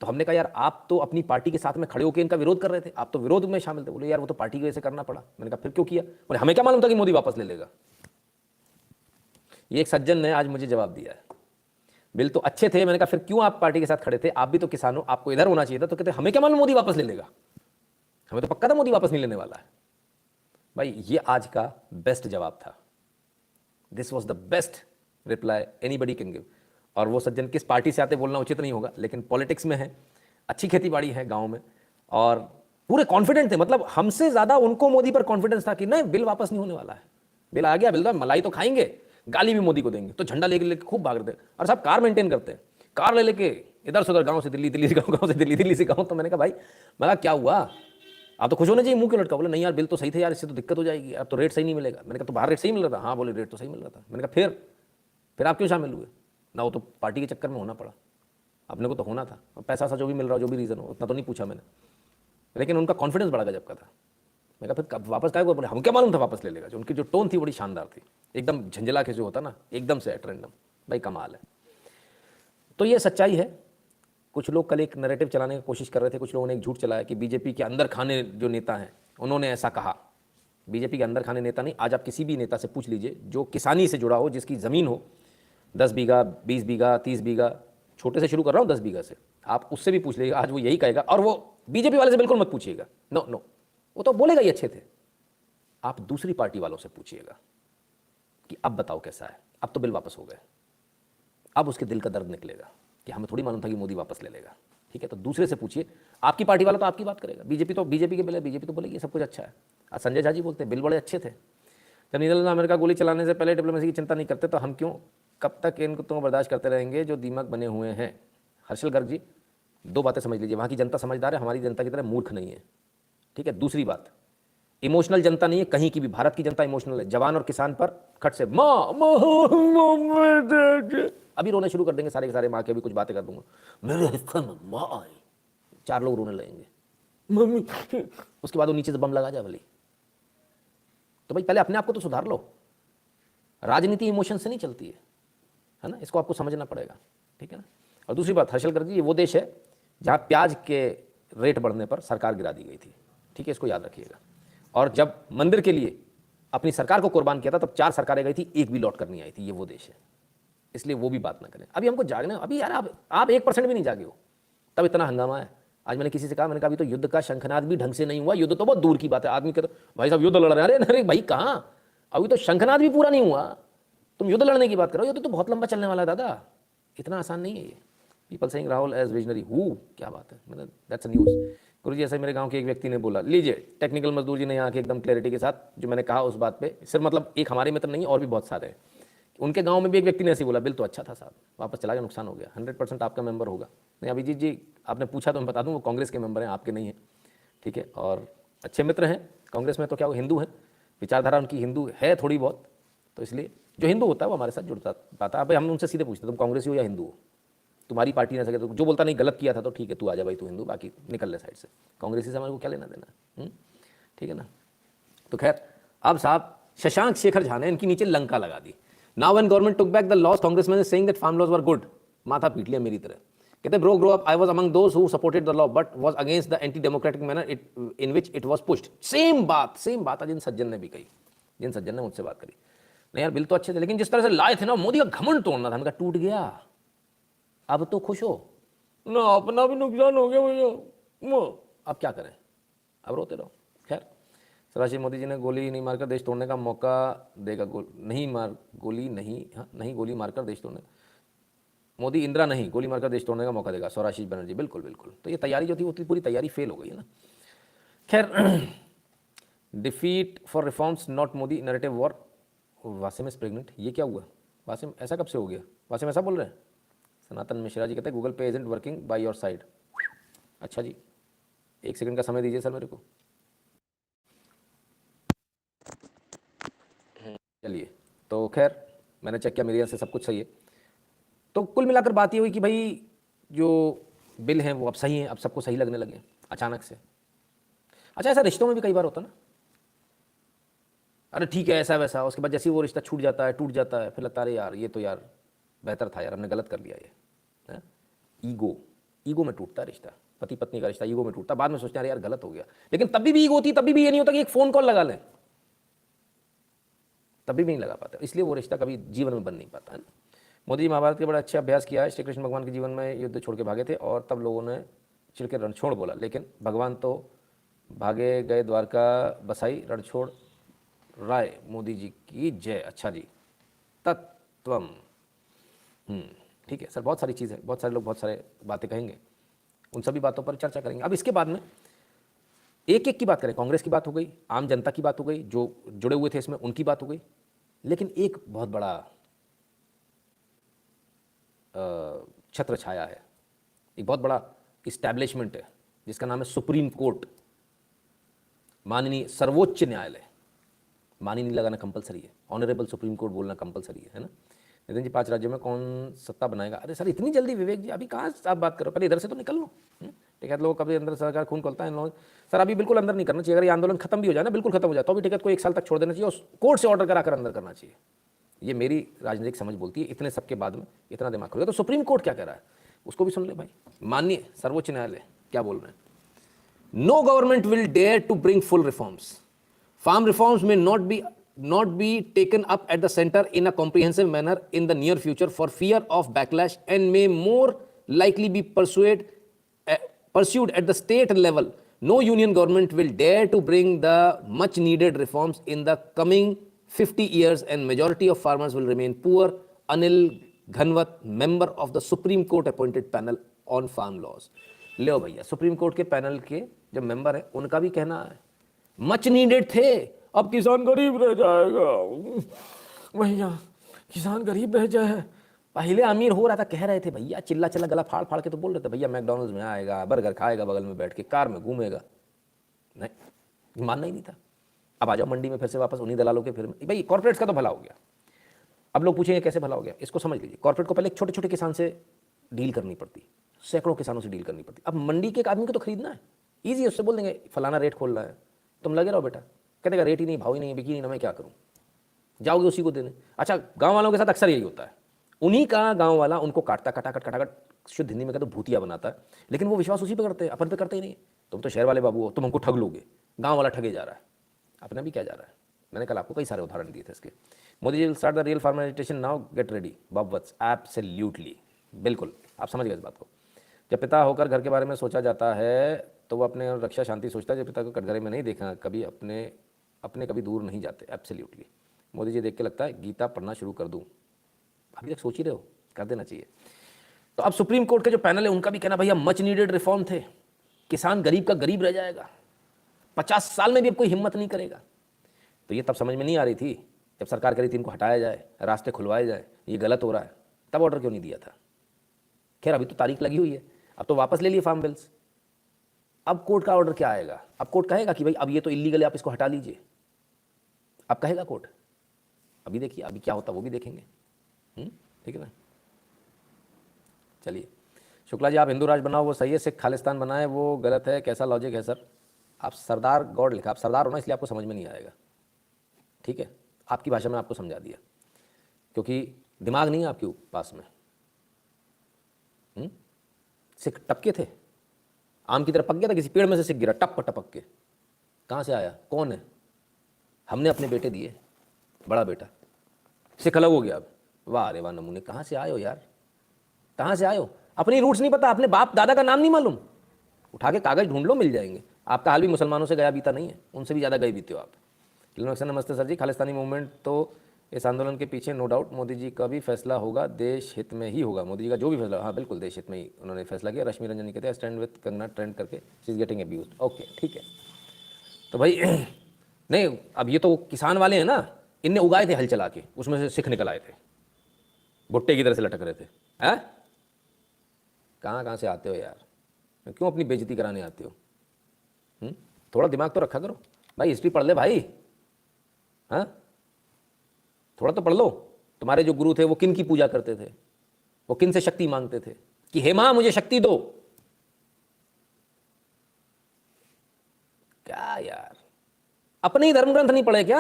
तो हमने कहा यार आप तो अपनी पार्टी के साथ में खड़े होकर इनका विरोध कर रहे थे, आप तो विरोध में शामिल थे। बोले यार वो तो पार्टी की वजह से करना पड़ा। मैंने कहा फिर क्यों किया? बोले हमें क्या मालूम था कि मोदी वापस ले लेगा। ये एक सज्जन ने आज मुझे जवाब दिया है, बिल तो अच्छे थे। मैंने कहा फिर क्यों आप पार्टी के साथ खड़े थे? आप भी तो किसान हो, आपको इधर होना चाहिए था। तो कहते हमें क्या मालूम मोदी वापस ले लेगा, हमें तो पक्का था मोदी वापस नहीं लेने वाला है। भाई ये आज का बेस्ट जवाब था। This was the best reply anybody can give. और वो सज्जन किस पार्टी से आते बोलना उचित नहीं होगा, लेकिन पॉलिटिक्स में है, अच्छी खेती बाड़ी है गांव में, और पूरे कॉन्फिडेंट थे। मतलब हमसे ज़्यादा उनको मोदी पर कॉन्फिडेंस था कि नहीं बिल वापस नहीं होने वाला है, बिल आ गया, बिल का मलाई तो खाएंगे, गाली भी मोदी को देंगे। तो झंडा लेके लेके खूब भाग रहे थे। और साहब कार मेंटेन करते हैं, कार ले लेके इधर से उधर, गाँव से दिल्ली, दिल्ली से गाँव, गाँव से दिल्ली, दिल्ली से गाँव। तो मैंने कहा भाई, मैं कहा क्या हुआ, आप तो खुश होने चाहिए, मुंह क्यों लटका? बोले नहीं यार बिल तो सही थे यार, इससे तो दिक्कत हो जाएगी, अब तो रेट सही नहीं मिलेगा। मैंने कहा तो बाहर रेट सही मिल रहा था? हाँ बोले रेट तो सही मिल रहा था। मैंने कहा फिर आप क्यों शामिल हुए? ना वो तो पार्टी के चक्कर में होना पड़ा, अपने को तो होना था, पैसा सा जो भी मिल रहा, जो भी रीज़न हो, उतना तो नहीं पूछा मैंने। लेकिन उनका कॉन्फिडेंस बड़ा गजब का था। मैं कहा फिर वापस क्या हुआ? बोले हम क्या मालूम था वापस ले लेगा। जो उनकी जो टोन थी बड़ी शानदार थी, एकदम झंझला के जो होता ना, एकदम से एट रैंडम। भाई कमाल है। तो ये सच्चाई है। कुछ लोग कल एक नैरेटिव चलाने की कोशिश कर रहे थे, कुछ लोगों ने एक झूठ चलाया कि बीजेपी के अंदर खाने जो नेता हैं उन्होंने ऐसा कहा। बीजेपी के अंदर खाने नेता नहीं, आज आप किसी भी नेता से पूछ लीजिए जो किसानी से जुड़ा हो, जिसकी ज़मीन हो 10 बीघा, 20 बीघा, 30 बीघा, छोटे से शुरू कर रहा हूँ 10 बीघा से, आप उससे भी पूछ लीजिएगा, आज वो यही कहेगा। और वो बीजेपी वाले से बिल्कुल मत पूछिएगा, नो नो, वो तो बोलेगा ही अच्छे थे। आप दूसरी पार्टी वालों से पूछिएगा कि अब बताओ कैसा है, अब तो बिल वापस हो गए, अब उसके दिल का दर्द निकलेगा कि हमें थोड़ी मालूम था कि मोदी वापस ले लेगा। ठीक है, तो दूसरे से पूछिए। आपकी पार्टी वाला तो आपकी बात करेगा, बीजेपी तो बीजेपी के बिल है, बीजेपी तो बोलेगी सब कुछ अच्छा है। आज संजय झा जी बोलते हैं बिल बड़े अच्छे थे। जब नीदरलैंड अमेरिका गोली चलाने से पहले डिप्लोमेसी की चिंता नहीं करते तो हम क्यों, कब तक इनको तो बर्दाश्त करते रहेंगे जो दीमक बने हुए हैं। हर्षल गर्ग जी, दो बातें समझ लीजिए, वहाँ की जनता समझदार है, हमारी जनता की तरह मूर्ख नहीं है। ठीक है, दूसरी बात, इमोशनल जनता नहीं है कहीं की भी, भारत की जनता इमोशनल है। जवान और किसान पर खट से माँ अभी रोने शुरू कर देंगे सारे के सारे, माँ के भी कुछ बातें कर दूंगा, मेरे हिस्से में माँ आई, 4 लोग रोने लगेंगे मम्मी, उसके बाद वो नीचे से बम लगा जाए भली। तो भाई पहले अपने आप को तो सुधार लो। राजनीति इमोशन से नहीं चलती है ना, इसको आपको समझना पड़ेगा। ठीक है ना। और दूसरी बात, हर्षल गर्ग जी, ये वो देश है जहाँ प्याज के रेट बढ़ने पर सरकार गिरा दी गई थी। ठीक है, इसको याद रखिएगा। और जब मंदिर के लिए अपनी सरकार को कुर्बान किया था तब 4 सरकारें गई थी, एक भी लौट कर नहीं आई थी। ये वो देश है, इसलिए वो भी बात ना करें। अभी हमको जागना, अभी यार आप 1% भी नहीं जागे हो, तब इतना हंगामा है। आज मैंने किसी से कहा, मैंने कहा अभी तो युद्ध का शंखनाद भी ढंग से नहीं हुआ, युद्ध तो बहुत दूर की बात है। आदमी कहता भाई साहब युद्ध लड़ रहे हैं, अरे भाई कहाँ, अभी तो शंखनाद भी पूरा नहीं हुआ, तुम युद्ध लड़ने की बात करो। युद्ध तो बहुत लंबा चलने वाला है दादा, इतना आसान नहीं है ये। People saying Rahul as visionary, क्या बात है, मैंने दैट्स अ न्यूज़। गुरुजी ऐसे मेरे गांव के एक व्यक्ति ने बोला, लीजिए टेक्निकल मजदूर जी ने यहाँ के एकदम क्लैरिटी के साथ जो मैंने कहा उस बात पे, सिर्फ मतलब एक हमारे मित्र नहीं और भी बहुत सारे हैं, उनके गांव में भी एक व्यक्ति ने ऐसे बोला, बिल तो अच्छा था साहब, वापस चला गया, नुकसान हो गया। 100% आपका मेंबर होगा। नहीं अभिजीत जी, आपने पूछा तो मैं बता दूं, वो कांग्रेस के मेंबर हैं, आपके नहीं हैं। ठीक है, और अच्छे मित्र हैं कांग्रेस में, तो क्या वो हिंदू हैं, विचारधारा उनकी हिंदू है थोड़ी बहुत, तो इसलिए जो हिंदू होता है वो हमारे साथ जुड़ता पाता है। भाई हम उनसे सीधे पूछते तुम कांग्रेसी हो या हिंदू हो, तुम्हारी पार्टी ना सके तो जो बोलता नहीं गलत किया था तो ठीक है तू आ जा भाई, तू हिंदू, बाकी निकल ले साइड से, कांग्रेसी से हमारे को क्या लेना देना। ठीक है ना। तो खैर अब साहब शशांक शेखर झा ने इनकी नीचे लंका लगा दी। Now when government took back the laws, congressman is saying that farm laws were good. माथा पीट लिया मेरी तरह। कहते bro grow up, I was among those who supported the law but was against the anti democratic manner in which it was pushed. Same बात आज इन सज्जन ने भी कही, जिन सज्जन ने मुझसे बात करी। नहीं यार बिल तो अच्छे थे, लेकिन जिस तरह से लाए थे ना, मोदी का घमंड तोड़ना था। हमने कहा टूट गया, अब तो खुश हो ना, अपना भी नुकसान हो गया भैया, अब क्या करें, अब रोते रहो। खैर सदाशिव मोदी जी ने गोली नहीं मारकर देश तोड़ने का मौका देगा, नहीं गोली मारकर देश तोड़ने, मोदी इंदिरा नहीं गोली मारकर देश तोड़ने का मौका देगा, स्वराशीष बनर्जी। बिल्कुल बिल्कुल, तो ये तैयारी जो थी वो पूरी तैयारी फेल हो गई है ना। खैर defeat for reforms not Modi narrative war, Wasim is pregnant, ये क्या हुआ वासिम, ऐसा कब से हो गया? वासिम ऐसा बोल रहे हैं? सनातन मिश्रा जी कहते हैं गूगल पे isn't working by your side. अच्छा जी, 1 सेकंड का समय दीजिए सर मेरे को। चलिए, तो खैर मैंने चेक किया, मेरे यहाँ से सब कुछ सही है। तो कुल मिलाकर बात ये हुई कि भाई जो बिल हैं वो अब सही हैं, अब सबको सही लगने लगे अचानक से। अच्छा, ऐसा रिश्तों में भी कई बार होता ना, अरे ठीक है ऐसा वैसा, उसके बाद जैसे ही वो रिश्ता छूट जाता है, टूट जाता है, फिर लगता है अरे यार ये तो यार बेहतर था यार, हमने गलत कर लिया ये है? ईगो में टूटता है रिश्ता, पति पत्नी का रिश्ता ईगो में टूटता, बाद में सोचते हैं अरे यार गलत हो गया, लेकिन तभी भी ईगो होती, तभी भी ये नहीं होता कि एक फ़ोन कॉल लगा लें, तभी भी नहीं लगा पाते, इसलिए वो रिश्ता कभी जीवन में बन नहीं पाता है ना। मोदी जी महाभारत के बड़ा अच्छा अभ्यास किया है, श्री कृष्ण भगवान के जीवन में युद्ध छोड़ के भागे थे और तब लोगों ने चिढ़ रणछोड़ बोला, लेकिन भगवान तो भागे गए द्वारका बसाई रणछोड़ राय। मोदी जी की जय। अच्छा जी, तत्वम। ठीक है सर, बहुत सारी चीज़ है, बहुत सारे लोग बहुत सारे बातें कहेंगे, उन सभी बातों पर चर्चा करेंगे। अब इसके बाद में एक एक की बात करें, कांग्रेस की बात हो गई, आम जनता की बात हो गई, जो जुड़े हुए थे इसमें उनकी बात हो गई, लेकिन एक बहुत बड़ा छत्र छाया है, एक बहुत बड़ा इस्टेब्लिशमेंट है जिसका नाम है सुप्रीम कोर्ट, माननीय सर्वोच्च न्यायालय। माननीय लगाना कंपलसरी है, ऑनरेबल सुप्रीम कोर्ट बोलना कंपलसरी है ना। नितिन जी 5 राज्यों में कौन सत्ता बनाएगा? अरे सर इतनी जल्दी विवेक जी, अभी कहाँ आप बात करो, पहले इधर से तो निकल लो। टिकट लोग कभी अंदर सरकार खून खोलता है इन लोग, सर अभी बिल्कुल अंदर नहीं करना चाहिए, अगर ये आंदोलन खत्म भी हो जाए ना, बिल्कुल खत्म हो जाए तो भी टिकट को 1 साल तक छोड़ देना चाहिए और कोर्ट से ऑर्डर कराकर अंदर करना चाहिए। ये मेरी राजनीतिक समझ बोलती है, इतने सबके बाद में इतना दिमाग खोलेगा। तो सुप्रीम कोर्ट क्या कह रहा है उसको भी सुन ले भाई। माननीय सर्वोच्च न्यायालय क्या बोल रहे हैं? No government will dare to bring full reforms, farm reforms में not be taken up at the center in a comprehensive manner in the near future for fear of backlash and may more likely be pursued at the state level. No union government will dare to bring the much needed reforms in the coming 50 years and majority of farmers will remain poor. Anil Ghanwat, member of the Supreme Court appointed panel on farm laws. लो भैया, supreme court के panel के जो member है उनका भी कहना है much needed थे, अब किसान गरीब रह जाएगा भैया, किसान गरीब रह जाए। पहले अमीर हो रहा था, कह रहे थे भैया, चिल्ला चिल्ला गला फाड़ फाड़ के तो बोल रहे थे भैया मैकडॉनल्ड्स में आएगा, बर्गर खाएगा, बगल में बैठ के कार में घूमेगा, नहीं मानना ही नहीं था। अब आ जाओ मंडी में फिर से वापस उन्हीं दलालों के, फिर भाई कॉर्पोरेट्स का तो भला हो गया। अब लोग पूछेंगे कैसे भला हो गया, इसको समझ लीजिए। कॉर्पोरेट को पहले छोटे छोटे किसान से डील करनी पड़ती, सैकड़ों किसानों से डील करनी पड़ती। अब मंडी के एक आदमी को तो खरीदना है, ईजी है, उससे बोल देंगे फलाना रेट खोल रहा है, तुम लगे रहो बेटा, कह देगा रेट ही नहीं, भाव ही नहीं, बिकी नहीं ना, मैं क्या करूँ, जाओगे उसी को देने। अच्छा, गांव वालों के साथ अक्सर यही होता है, उन्हीं का गांव वाला उनको काटता कटाकट शुद्ध हिंदी में कहते भूतिया बनाता है, लेकिन वो विश्वास उसी पे करते हैं, अपन पे करते ही नहीं। तुम तो शहर वाले बाबू हो, तुम हमको ठग लोगे, गाँव वाला ठगे जा रहा है, अपना भी क्या जा रहा है। मैंने कल आपको कई सारे उदाहरण दिए थे इसके। Modi ji will start the real farmer agitation now, get ready Bob Vats. Absolutely, बिल्कुल आप समझ गए इस बात को। जब पिता होकर घर के बारे में सोचा जाता है तो वो अपने रक्षा शांति सोचता है। जब पिता को कटघरे में नहीं देखा कभी, अपने कभी दूर नहीं जाते। एब्सोल्युटली। मोदी जी देख के लगता है गीता पढ़ना शुरू कर दूं, अभी तक सोच ही रहे हो, कर देना चाहिए। तो अब सुप्रीम कोर्ट के जो पैनल है उनका भी कहना भैया मच नीडेड रिफॉर्म थे, किसान गरीब का गरीब रह जाएगा, 50 साल में भी अब कोई हिम्मत नहीं करेगा। तो ये तब समझ में नहीं आ रही थी जब सरकार कह रही थी इनको हटाया जाए, रास्ते खुलवाए जाए, ये गलत हो रहा है, तब ऑर्डर क्यों नहीं दिया था। खैर अभी तो तारीख लगी हुई है, अब तो वापस ले लिए फार्म बिल्स। अब कोर्ट का ऑर्डर क्या आएगा? अब कोर्ट कहेगा कि भाई अब ये तो इलीगल है, आप इसको हटा लीजिए, अब कहेगा कोर्ट। अभी देखिए अभी क्या होता वो भी देखेंगे। ठीक है ना। चलिए शुक्ला जी, आप हिंदू राज बनाओ वो सही है, सिख खालिस्तान बनाए वो गलत है, कैसा लॉजिक है सर? आप सरदार गॉड लिखा, आप सरदार हो ना, इसलिए आपको समझ में नहीं आएगा। ठीक है, आपकी भाषा में आपको समझा दिया, क्योंकि दिमाग नहीं है आपके पास में। सिख टपके थे, आम की तरह पक गया था, किसी पेड़ में से सिख गिरा टपक के। कहाँ से आया? कौन है? हमने अपने बेटे दिए, बड़ा बेटा सिख अलग हो गया। अब वाह रे वाह नमूने, कहाँ से आए हो यार, कहाँ से आए हो? अपनी रूट्स नहीं पता, अपने बाप दादा का नाम नहीं मालूम, उठा के कागज ढूंढ लो मिल जाएंगे। आपका हाल भी मुसलमानों से गया बीता नहीं है, उनसे भी ज़्यादा गए बीते हो आप। नमस्ते सर जी, खालिस्तानी मूवमेंट तो इस आंदोलन के पीछे नो डाउट मोदी जी का भी फैसला होगा, देश हित में ही होगा। मोदी जी का जो भी फैसला, हाँ बिल्कुल देश हित में ही उन्होंने फैसला किया। रश्मि रंजन कहते हैं स्टैंड विथ कंगना ट्रेंड करके she is getting abused. Okay ठीक है, तो भाई नहीं, अब ये तो किसान वाले हैं ना, इनने उगाए थे हल चला के, उसमें से सिख निकल आए थे, भुट्टे की तरह से लटक रहे थे। हैं कहाँ से आते हो यार, क्यों अपनी बेइज्जती कराने आते हो? थोड़ा दिमाग तो रखा करो भाई, हिस्ट्री पढ़ ले भाई। हाँ थोड़ा तो पढ़ लो। तुम्हारे जो गुरु थे वो किन की पूजा करते थे, वो किन से शक्ति मांगते थे, कि हे मां मुझे शक्ति दो। क्या यार, अपने ही धर्म ग्रंथ नहीं पढ़े क्या?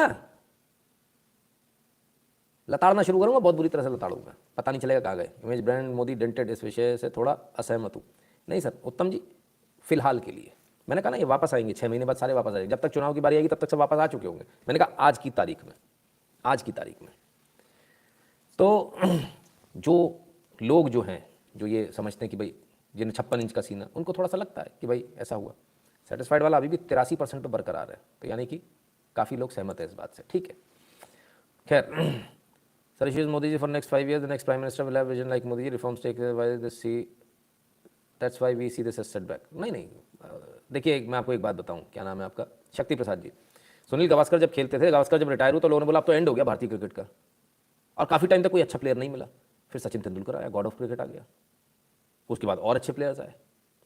लताड़ना शुरू करूंगा, बहुत बुरी तरह से लताड़ूंगा, पता नहीं चलेगा कहाँ गए। इमेज ब्रांड मोदी डेंटेड, इस विषय से थोड़ा असहमत हूँ। नहीं सर उत्तम जी, फिलहाल के लिए मैंने कहा ना ये वापस आएंगे, 6 महीने बाद सारे वापस आएंगे। जब तक चुनाव की बारी आएगी तब तक सब वापस आ चुके होंगे। मैंने कहा आज की तारीख में, आज की तारीख में। तो जो लोग जो हैं, जो ये समझते हैं कि भाई जिन्हें 56 इंच का सीना, उनको थोड़ा सा लगता है कि भाई ऐसा हुआ। सेटिस्फाइड वाला अभी भी 83% पर बरकरार है, तो यानी कि काफ़ी लोग सहमत है इस बात से। ठीक है, खैर sir, issues Modi ji for next 5 years, the next prime minister will have vision like Modi ji, reforms take by the see, that's why we see this as setback। नहीं, देखिए मैं आपको एक बात बताऊं, क्या नाम है आपका, शक्ति प्रसाद जी। सुनील गावस्कर जब खेलते थे, गावस्कर जब रिटायर हुए तो लोगों ने बोला अब तो एंड हो गया भारतीय क्रिकेट का, और काफ़ी टाइम तक कोई अच्छा प्लेयर नहीं मिला। फिर सचिन तेंदुलकर आया, गॉड ऑफ क्रिकेट आ गया, उसके बाद और अच्छे प्लेयर्स आए,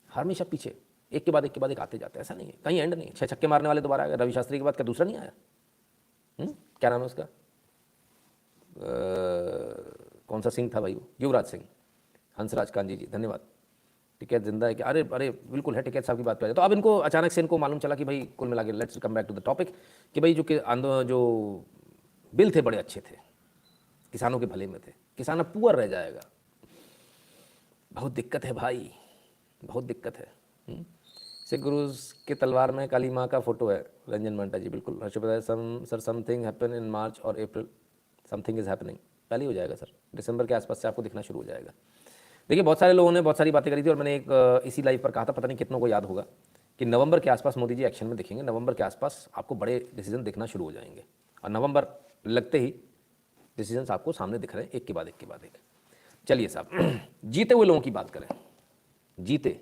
हमेशा पीछे एक के बाद एक आते जाते, ऐसा नहीं है, कहीं एंड नहीं। 6 छक्के मारने वाले दोबारा आ गए, रवि शास्त्री के बाद क्या दूसरा नहीं आया? क्या नाम है उसका, कौन सा सिंह था भाई वो, युवराज सिंह, हंसराज कांजी जी धन्यवाद। टिकैत जिंदा है क्या? अरे बिल्कुल है, टिकैत साहब की बात पे आ जाए तो अब इनको अचानक से इनको मालूम चला कि भाई कुल मिला के, let's come back to the topic, कि भाई जो बिल थे बड़े अच्छे थे, किसानों के भले में थे, किसान अब पुअर रह जाएगा। बहुत दिक्कत है भाई, बहुत दिक्कत है। सिख गुरुज के तलवार में काली माँ का फोटो है, रंजन मंटा जी बिल्कुल। Harshvardhan sir, something happen in March और अप्रैल, समथिंग इज हैपनिंग, पहले ही हो जाएगा सर, दिसंबर के आसपास से आपको दिखना शुरू हो जाएगा। देखिए बहुत सारे लोगों ने बहुत सारी बातें करी थी, और मैंने एक इसी लाइव पर कहा था, पता नहीं कितनों को याद होगा, कि नवंबर के आसपास मोदी जी एक्शन में दिखेंगे, नवंबर के आसपास आपको बड़े डिसीजन दिखना शुरू हो जाएंगे, और नवंबर लगते ही डिसीजन आपको सामने दिख रहे हैं एक के बाद एक। चलिए साहब, जीते हुए लोगों की बात करें। जीते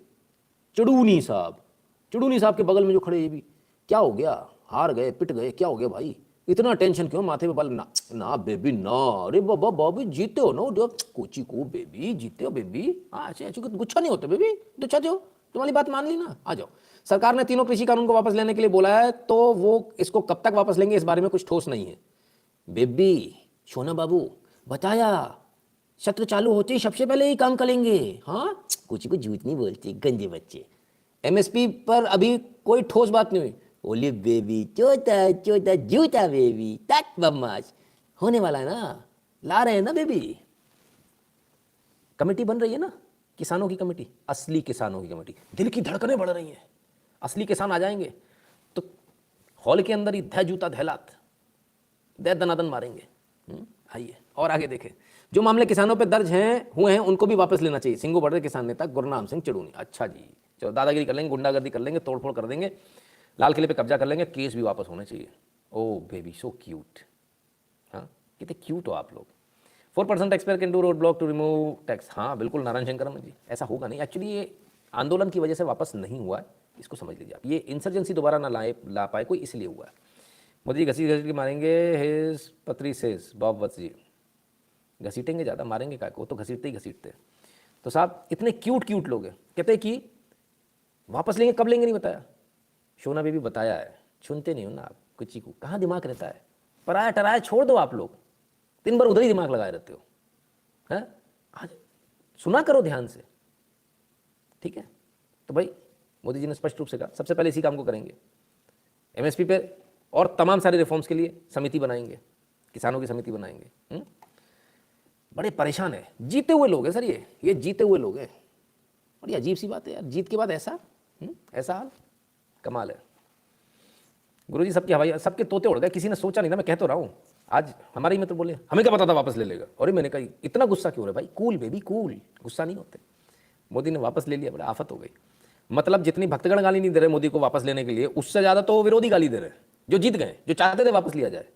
चुड़ूनी साहब के बगल में जो खड़े, ये भी क्या हो गया, हार गए, पिट गए, क्या हो गया भाई, इतना टेंशन क्यों, माथे पे बाल? ना बेबी ना, अरे बाबा बाबी जीते हो ना, कोची को बेबी जीते हो बेबी, ऐसे गुच्छा नहीं होते बेबी, तो चाहते हो, तुम्हारी बात मान ली ना, आ जाओ। सरकार ने तीनों कृषि कानून को वापस लेने के लिए बोला है, तो वो इसको कब तक वापस लेंगे इस बारे में कुछ ठोस नहीं है। बेबी सोना बाबू बताया, सत्र चालू होते ही सबसे पहले ही काम करेंगे। हाँ, कुछ को झूठ नहीं बोलते गंदे बच्चे। एमएसपी पर अभी कोई ठोस बात नहीं हुई। ओली बेबी चोटा जूता बेबी, तक बदमाश होने वाला है ना, ला रहे हैं ना बेबी। कमेटी बन रही है ना, किसानों की कमेटी, असली किसानों की कमेटी। दिल की धड़कनें बढ़ रही हैं, असली किसान आ जाएंगे तो हॉल के अंदर ही ध जूता धैलात दे दनादन मारेंगे। आइए और आगे देखें, जो मामले किसानों पे दर्ज हुए हैं उनको भी वापस लेना चाहिए। सिंगू बड़े किसान नेता गुरनाम सिंह चड़ूनी, अच्छा जी, चलो दादागिरी कर लेंगे, गुंडागर्दी कर लेंगे, तोड़फोड़ कर देंगे, लाल किले पे कब्जा कर लेंगे, केस भी वापस होने चाहिए। ओ बेबी सो क्यूट, हाँ कितने क्यूट हो आप लोग। 4% tax payer can do road block to remove tax, हाँ बिल्कुल नारायण शंकरम जी, ऐसा होगा नहीं। एक्चुअली ये आंदोलन की वजह से वापस नहीं हुआ है, इसको समझ लीजिए आप, ये इंसर्जेंसी दोबारा ना ला पाए कोई, इसलिए हुआ है। मोदी जी घसीट के मारेंगे, हिज पत्री सेज बॉब वत्स जी, घसीटेंगे ज़्यादा, मारेंगे काय को, तो घसीटते ही घसीटते। तो साहब इतने क्यूट लोग हैं, कहते हैं कि वापस लेंगे, कब लेंगे नहीं बताया। शोना बेबी बताया है, सुनते नहीं हो ना आप, कुछ को कहाँ दिमाग रहता है, पराया टराया छोड़ दो आप लोग, दिन भर उधर ही दिमाग लगाए रहते हो, हैं आज सुना करो ध्यान से, ठीक है। तो भाई मोदी जी ने स्पष्ट रूप से कहा सबसे पहले इसी काम को करेंगे, एमएसपी पे और तमाम सारे रिफॉर्म्स के लिए समिति बनाएंगे, किसानों की समिति बनाएंगे। बड़े परेशान है, जीते हुए लोग हैं सर, ये जीते हुए लोग हैं। बड़ी अजीब सी बात है यार, जीत के बाद ऐसा ऐसा हाल, कमाल है। गुरुजी सबके हवाई, सबके तोते उड़ गए, किसी ने सोचा नहीं था, मैं कह तो रहा हूँ। आज हमारे ही मित्र बोले हमें क्या पता था वापस ले लेगा, और मैंने कहा इतना गुस्सा क्यों हो रहा है भाई, कूल बेबी कूल, गुस्सा नहीं होते। मोदी ने वापस ले लिया, बड़ा आफत हो गई। मतलब जितनी भक्तगण गाली नहीं दे रहे मोदी को वापस लेने के लिए, उससे ज़्यादा तो विरोधी गाली दे रहे हैं, जो जीत गए, जो चाहते थे वापस लिया जाए,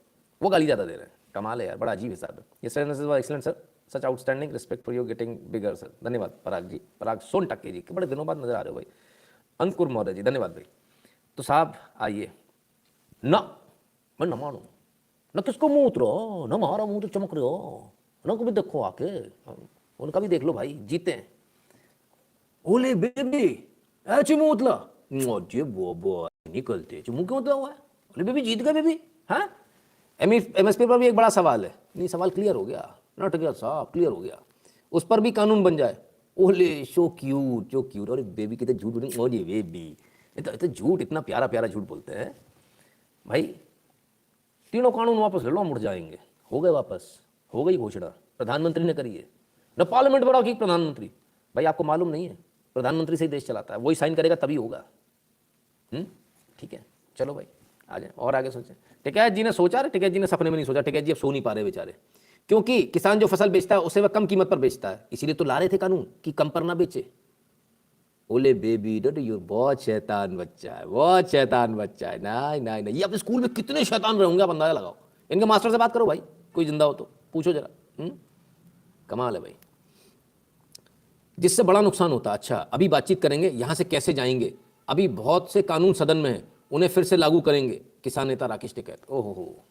वो गाली ज़्यादा दे रहे हैं। कमाल है यार, बड़ा अजीब हिसाब है। ये excellent sir, such outstanding, respect for you getting bigger sir, धन्यवाद पराग जी, पराग सोन टक्के जी, बड़े दिनों बाद नजर आ रहे हो भाई। अंकुर मौर्य जी धन्यवाद भाई। तो साहब आइए ना, मैं न मानू न, किसको मुँह उतरो न, हमारा मुँह तो चमक रहे हो न, कभी देखो आके उनका भी देख लो भाई, जीते हैं। ओले बेबी ऐसे मुँह उतला, मुझे वो निकलते मुँह क्यों उतला हुआ है, ओले बेबी जीत गए बेबी। हाँ एमएसपी पर भी एक बड़ा सवाल है, नहीं सवाल क्लियर हो गया, नट गया साहब, क्लियर हो गया, उस पर भी कानून बन जाए, ओले सो क्यूट, और बेबी कहते झूठ बोलेंगे, ओले बेबी, ये तो झूठ, इतना प्यारा प्यारा झूठ बोलते हैं भाई। तीनों कानून वापस ले लो, मुड़ जाएंगे, हो गए वापस, हो गई घोषणा, प्रधानमंत्री ने करी है न, पार्लियामेंट बड़ा की प्रधानमंत्री। भाई आपको मालूम नहीं है, प्रधानमंत्री से ही देश चलाता है, वही साइन करेगा तभी होगा। ठीक है, चलो भाई आ जाए और आगे सोचें। टिकैत जी ने सोचा, टिकैत जी ने सपने में नहीं सोचा, टिकैत जी अब सो नहीं पा रहे बेचारे, क्योंकि किसान जो फसल बेचता है उसे वह कम कीमत पर बेचता है, इसीलिए तो ला रहे थे कानून कि कम पर ना बेचे। ओले बेबी डोंट यू, बहुत शैतान बच्चा है, बहुत शैतान बच्चा है। नहीं नहीं नहीं, ये अपने स्कूल में कितने शैतान रहे होंगे आप अंदाजा लगाओ। इनके मास्टर से बात करो भाई, कोई जिंदा हो तो पूछो जरा। कमाल है भाई, जिससे बड़ा नुकसान होता है। अच्छा अभी बातचीत करेंगे यहाँ से कैसे जाएंगे, अभी बहुत से कानून सदन में हैं, उन्हें फिर से लागू करेंगे किसान नेता राकेश टिकैत। ओहो हो,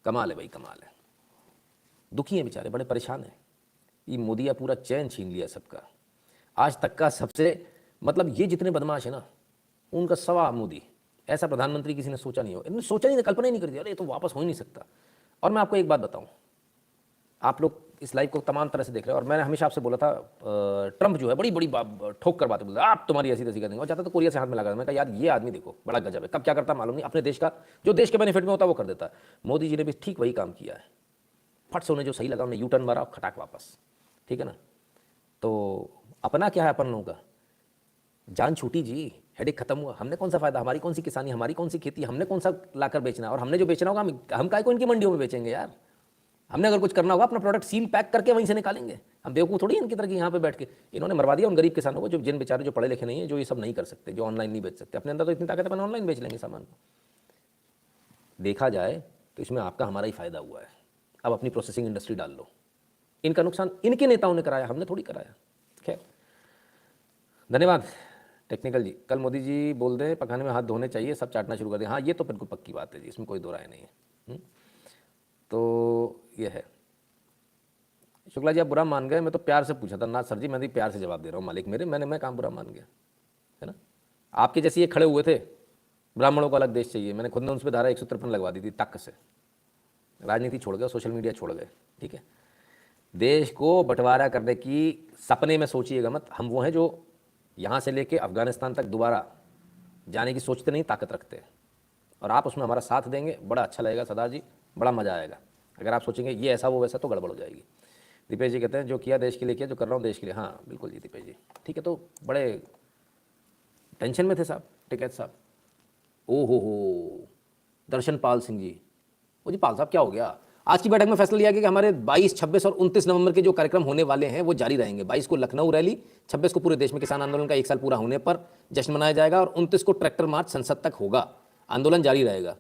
कमाल है भाई, कमाल है। दुखी हैं बेचारे, बड़े परेशान हैं। ये मोदी या पूरा चैन छीन लिया सबका, आज तक का सबसे, मतलब ये जितने बदमाश है ना उनका सवा मोदी। ऐसा प्रधानमंत्री किसी ने सोचा नहीं हो, इन्होंने सोचा नहीं, कल्पना ही नहीं करी थी, अरे ये तो वापस हो ही नहीं सकता। और मैं आपको एक बात बताऊं, आप लोग इस लाइव को तमाम तरह से देख रहे हैं, और मैंने हमेशा आपसे बोला था ट्रंप जो है बड़ी बड़ी ठोक कर बातें बोलता है, आप तुम्हारी ऐसी तैसी कर देंगे, और चाहता तो कोरिया से हाथ मिला कर। मैं कहा यार ये आदमी देखो बड़ा गजब है, कब क्या करता मालूम नहीं, अपने देश का जो देश के बेनिफिट में होता है वो कर देता है। मोदी जी ने भी ठीक वही काम किया है, फट से उन्हें जो सही लगा उन्हें यू टर्न मारा और खटाक वापस, ठीक है ना। तो अपना क्या है अपन लोगों का, जान छूटी जी, हेडेक खत्म हुआ, हमने कौन सा फायदा, हमारी कौन सी किसानी, हमारी कौन सी खेती, हमने कौन सा लाकर बेचना है, और हमने जो बेचना होगा हम काय को इनकी मंडियों में बेचेंगे यार। हमने अगर कुछ करना होगा अपना प्रोडक्ट सील पैक करके वहीं से निकालेंगे, हम बेवकूफ़ थोड़ी इनकी तरह की यहाँ पे बैठ के। इन्होंने मरवा दिया उन गरीब किसानों को, जो जिन बेचारे जो पढ़े लिखे नहीं है, जो ये सब नहीं कर सकते, जो ऑनलाइन नहीं बेच सकते, अपने अंदर तो इतनी ताकत है अपन ऑनलाइन बेच लेंगे सामान को। देखा जाए तो इसमें आपका हमारा ही फायदा हुआ है। अब अपनी प्रोसेसिंग इंडस्ट्री डाल लो, इनका नुकसान इनके नेताओं ने कराया, हमने थोड़ी कराया। खैर धन्यवाद टेक्निकल जी। कल मोदी जी बोल दें पखाने में हाथ धोने चाहिए, सब चाटना शुरू कर दें। हाँ ये तो बिल्कुल पक्की बात है जी, इसमें कोई दो राय नहीं है। तो ये है। शुक्ला जी आप बुरा मान गए, मैं तो प्यार से पूछा था ना सर जी, मैं भी प्यार से जवाब दे रहा हूँ मालिक मेरे, मैं काम बुरा मान गया है ना। आपके जैसे ये खड़े हुए थे, ब्राह्मणों को अलग देश चाहिए, मैंने खुद ने उन पर धारा 153 लगवा दी थी टक से, राजनीति छोड़ गए, सोशल मीडिया छोड़ गए, ठीक है। देश को बंटवारा करने की सपने में सोचिएगा मत। हम वो हैं जो यहाँ से लेके अफगानिस्तान तक दोबारा जाने की सोचते नहीं, ताकत रखते हैं, और आप उसमें हमारा साथ देंगे, बड़ा अच्छा लगेगा सरदार जी, बड़ा मज़ा आएगा। अगर आप सोचेंगे ये ऐसा वो वैसा तो गड़बड़ हो जाएगी। दीपेश जी कहते हैं जो किया देश के लिए किया, जो कर रहा हूँ देश के लिए। हाँ बिल्कुल जी दीपेश जी, ठीक है। तो बड़े टेंशन में थे साहब टिकैत साहब। ओ हो दर्शन पाल सिंह जी, वो जी पाल साहब क्या हो गया। आज की बैठक में फैसला लिया गया कि हमारे 22, 26 और 29 नवंबर के जो कार्यक्रम होने वाले हैं वो जारी रहेंगे। 22 को लखनऊ रैली, 26 को पूरे देश में किसान आंदोलन का 1 साल पूरा होने पर जश्न मनाया जाएगा, और 29 को ट्रैक्टर मार्च संसद तक होगा, आंदोलन जारी रहेगा।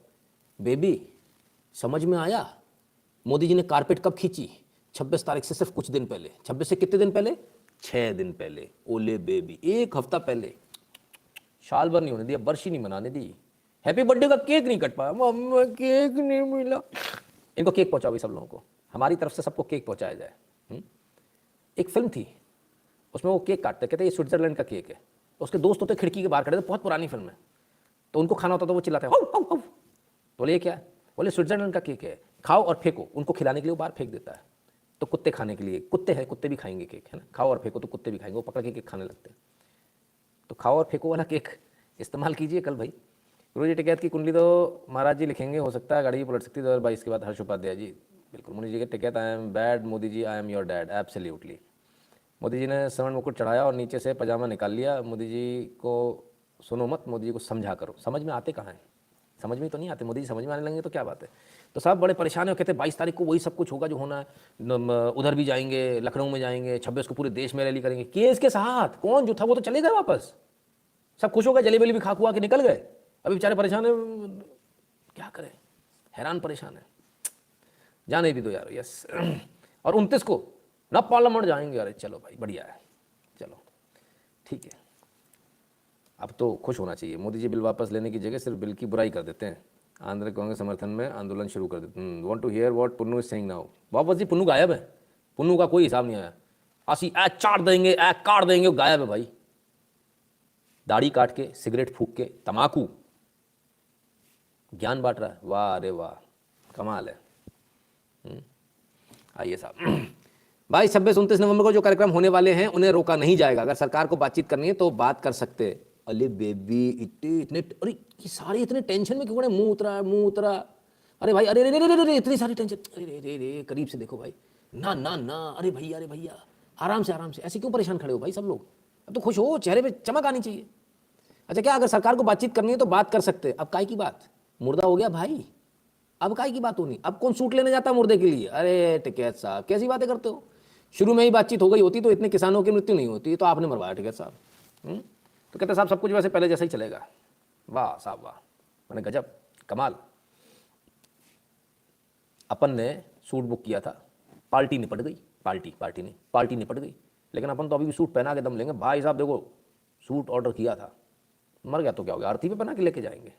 बेबी समझ में आया, मोदी जी ने कारपेट कब खींची, 26 तारीख से सिर्फ कुछ दिन पहले। 26 से कितने दिन पहले, 6 दिन पहले। ओले बेबी 1 हफ्ता पहले, साल भर नहीं होने दिया, बरसी नहीं मनाने दी, हैप्पी बर्थडे का केक नहीं कट पाया, मम्मा केक नहीं मिला। इनको केक पहुंचाओ सब लोगों को, हमारी तरफ से सबको केक पहुंचाया जाए। एक फिल्म थी उसमें वो केक काटते, कहते ये स्विट्जरलैंड का केक है, उसके दोस्त होते खिड़की के बाहर खड़े थे, बहुत पुरानी फिल्म है, तो उनको खाना होता तो वो चिल्लाते हैं हौ हौ हौ। बोले ये क्या है, बोले स्विट्जरलैंड का केक है, खाओ और फेंको। उनको खिलाने के लिए वो बाहर फेंक देता है, तो कुत्ते खाने के लिए, कुत्ते हैं कुत्ते भी खाएंगे केक, है ना, खाओ और फेंको तो कुत्ते भी खाएंगे, वो पकड़ के केक खाने लगते हैं। तो खाओ और फेंको वाला केक इस्तेमाल कीजिए कल भाई। गुरुजी टिकैत की कुंडली तो महाराज जी लिखेंगे, हो सकता है गाड़ी भी पलट सकती है 2022 के बाद। हर्ष उपाध्याय जी बिल्कुल। मोदी जी के Tikait I am bad, Modi ji I am your dad, absolutely. Modi ji ने स्वर्ण मुकुट चढ़ाया और नीचे से पजामा निकाल लिया। मोदी जी को सुनो मत, मोदी जी को समझा करो। समझ में आते कहाँ हैं, समझ में तो नहीं आते। मोदी जी समझ में आने लगेंगे तो क्या बात है। तो साहब बड़े परेशान है, कहते 22 तारीख को वही सब कुछ होगा जो होना है, उधर भी जाएंगे, लखनऊ में जाएंगे, 26 को पूरे देश में रैली करेंगे। केस के साथ कौन जो था वो तो चले गए वापस, सब खुश हो गए, जलेबी भी खा खुआ के निकल गए। अभी बेचारे परेशान है, क्या करें, हैरान परेशान है। जाने भी दो यार, यस। और 29 को ना पार्लियामेंट जाएंगे। अरे चलो भाई बढ़िया है, चलो ठीक है। अब तो खुश होना चाहिए। मोदी जी बिल वापस लेने की जगह सिर्फ बिल की बुराई कर देते हैं। आंध्र कांग्रेस समर्थन में आंदोलन शुरू कर देते हैं। Want to hear what Punnu is saying now. वापस जी पुन्नू गायब है, पुन्नू का कोई हिसाब नहीं आया। आसी ऐ चाट देंगे, ऐ काट देंगे, वो गायब है भाई। दाढ़ी काट के, सिगरेट फूक के, तमाकू, ज्ञान बांट रहा है। वाह अरे वाह, कमाल है। आइए साहब, भाई 26-29 नवंबर को जो कार्यक्रम होने वाले हैं उन्हें रोका नहीं जाएगा। अगर सरकार को बातचीत करनी है तो बात कर सकते हैं। अरे बेबी इतने अरे ये सारे इतने टेंशन में क्यों पड़े? मुंह उतरा। अरे भाई अरे अरे इतनी सारी टेंशन। अरे करीब से देखो भाई। ना ना ना अरे भैया आराम से ऐसे क्यों परेशान खड़े हो भाई सब लोग? अब तो खुश हो, चेहरे पे चमक आनी चाहिए। अच्छा क्या अगर सरकार को बातचीत करनी है तो बात कर सकते हैं। अब काय की बात? मुर्दा हो गया भाई, अब काय की बात होनी? अब कौन सूट लेने जाता है मुर्दे के लिए? अरे टिकैत साहब कैसी बातें करते हो? शुरू में ही बातचीत हो गई होती तो इतने किसानों की मृत्यु नहीं होती। तो आपने मरवाया टिकैत साहब। तो कहते साहब सब कुछ वैसे पहले जैसा ही चलेगा। वाह साहब वाह, मैंने गजब कमाल। अपन ने सूट बुक किया था, पार्टी निपट गई। पार्टी निपट गई, लेकिन अपन तो अभी भी सूट पहना के दम लेंगे। भाई साहब देखो सूट ऑर्डर किया था, मर गया तो क्या हो गया, अर्थी पे पहना के लेके जाएंगे।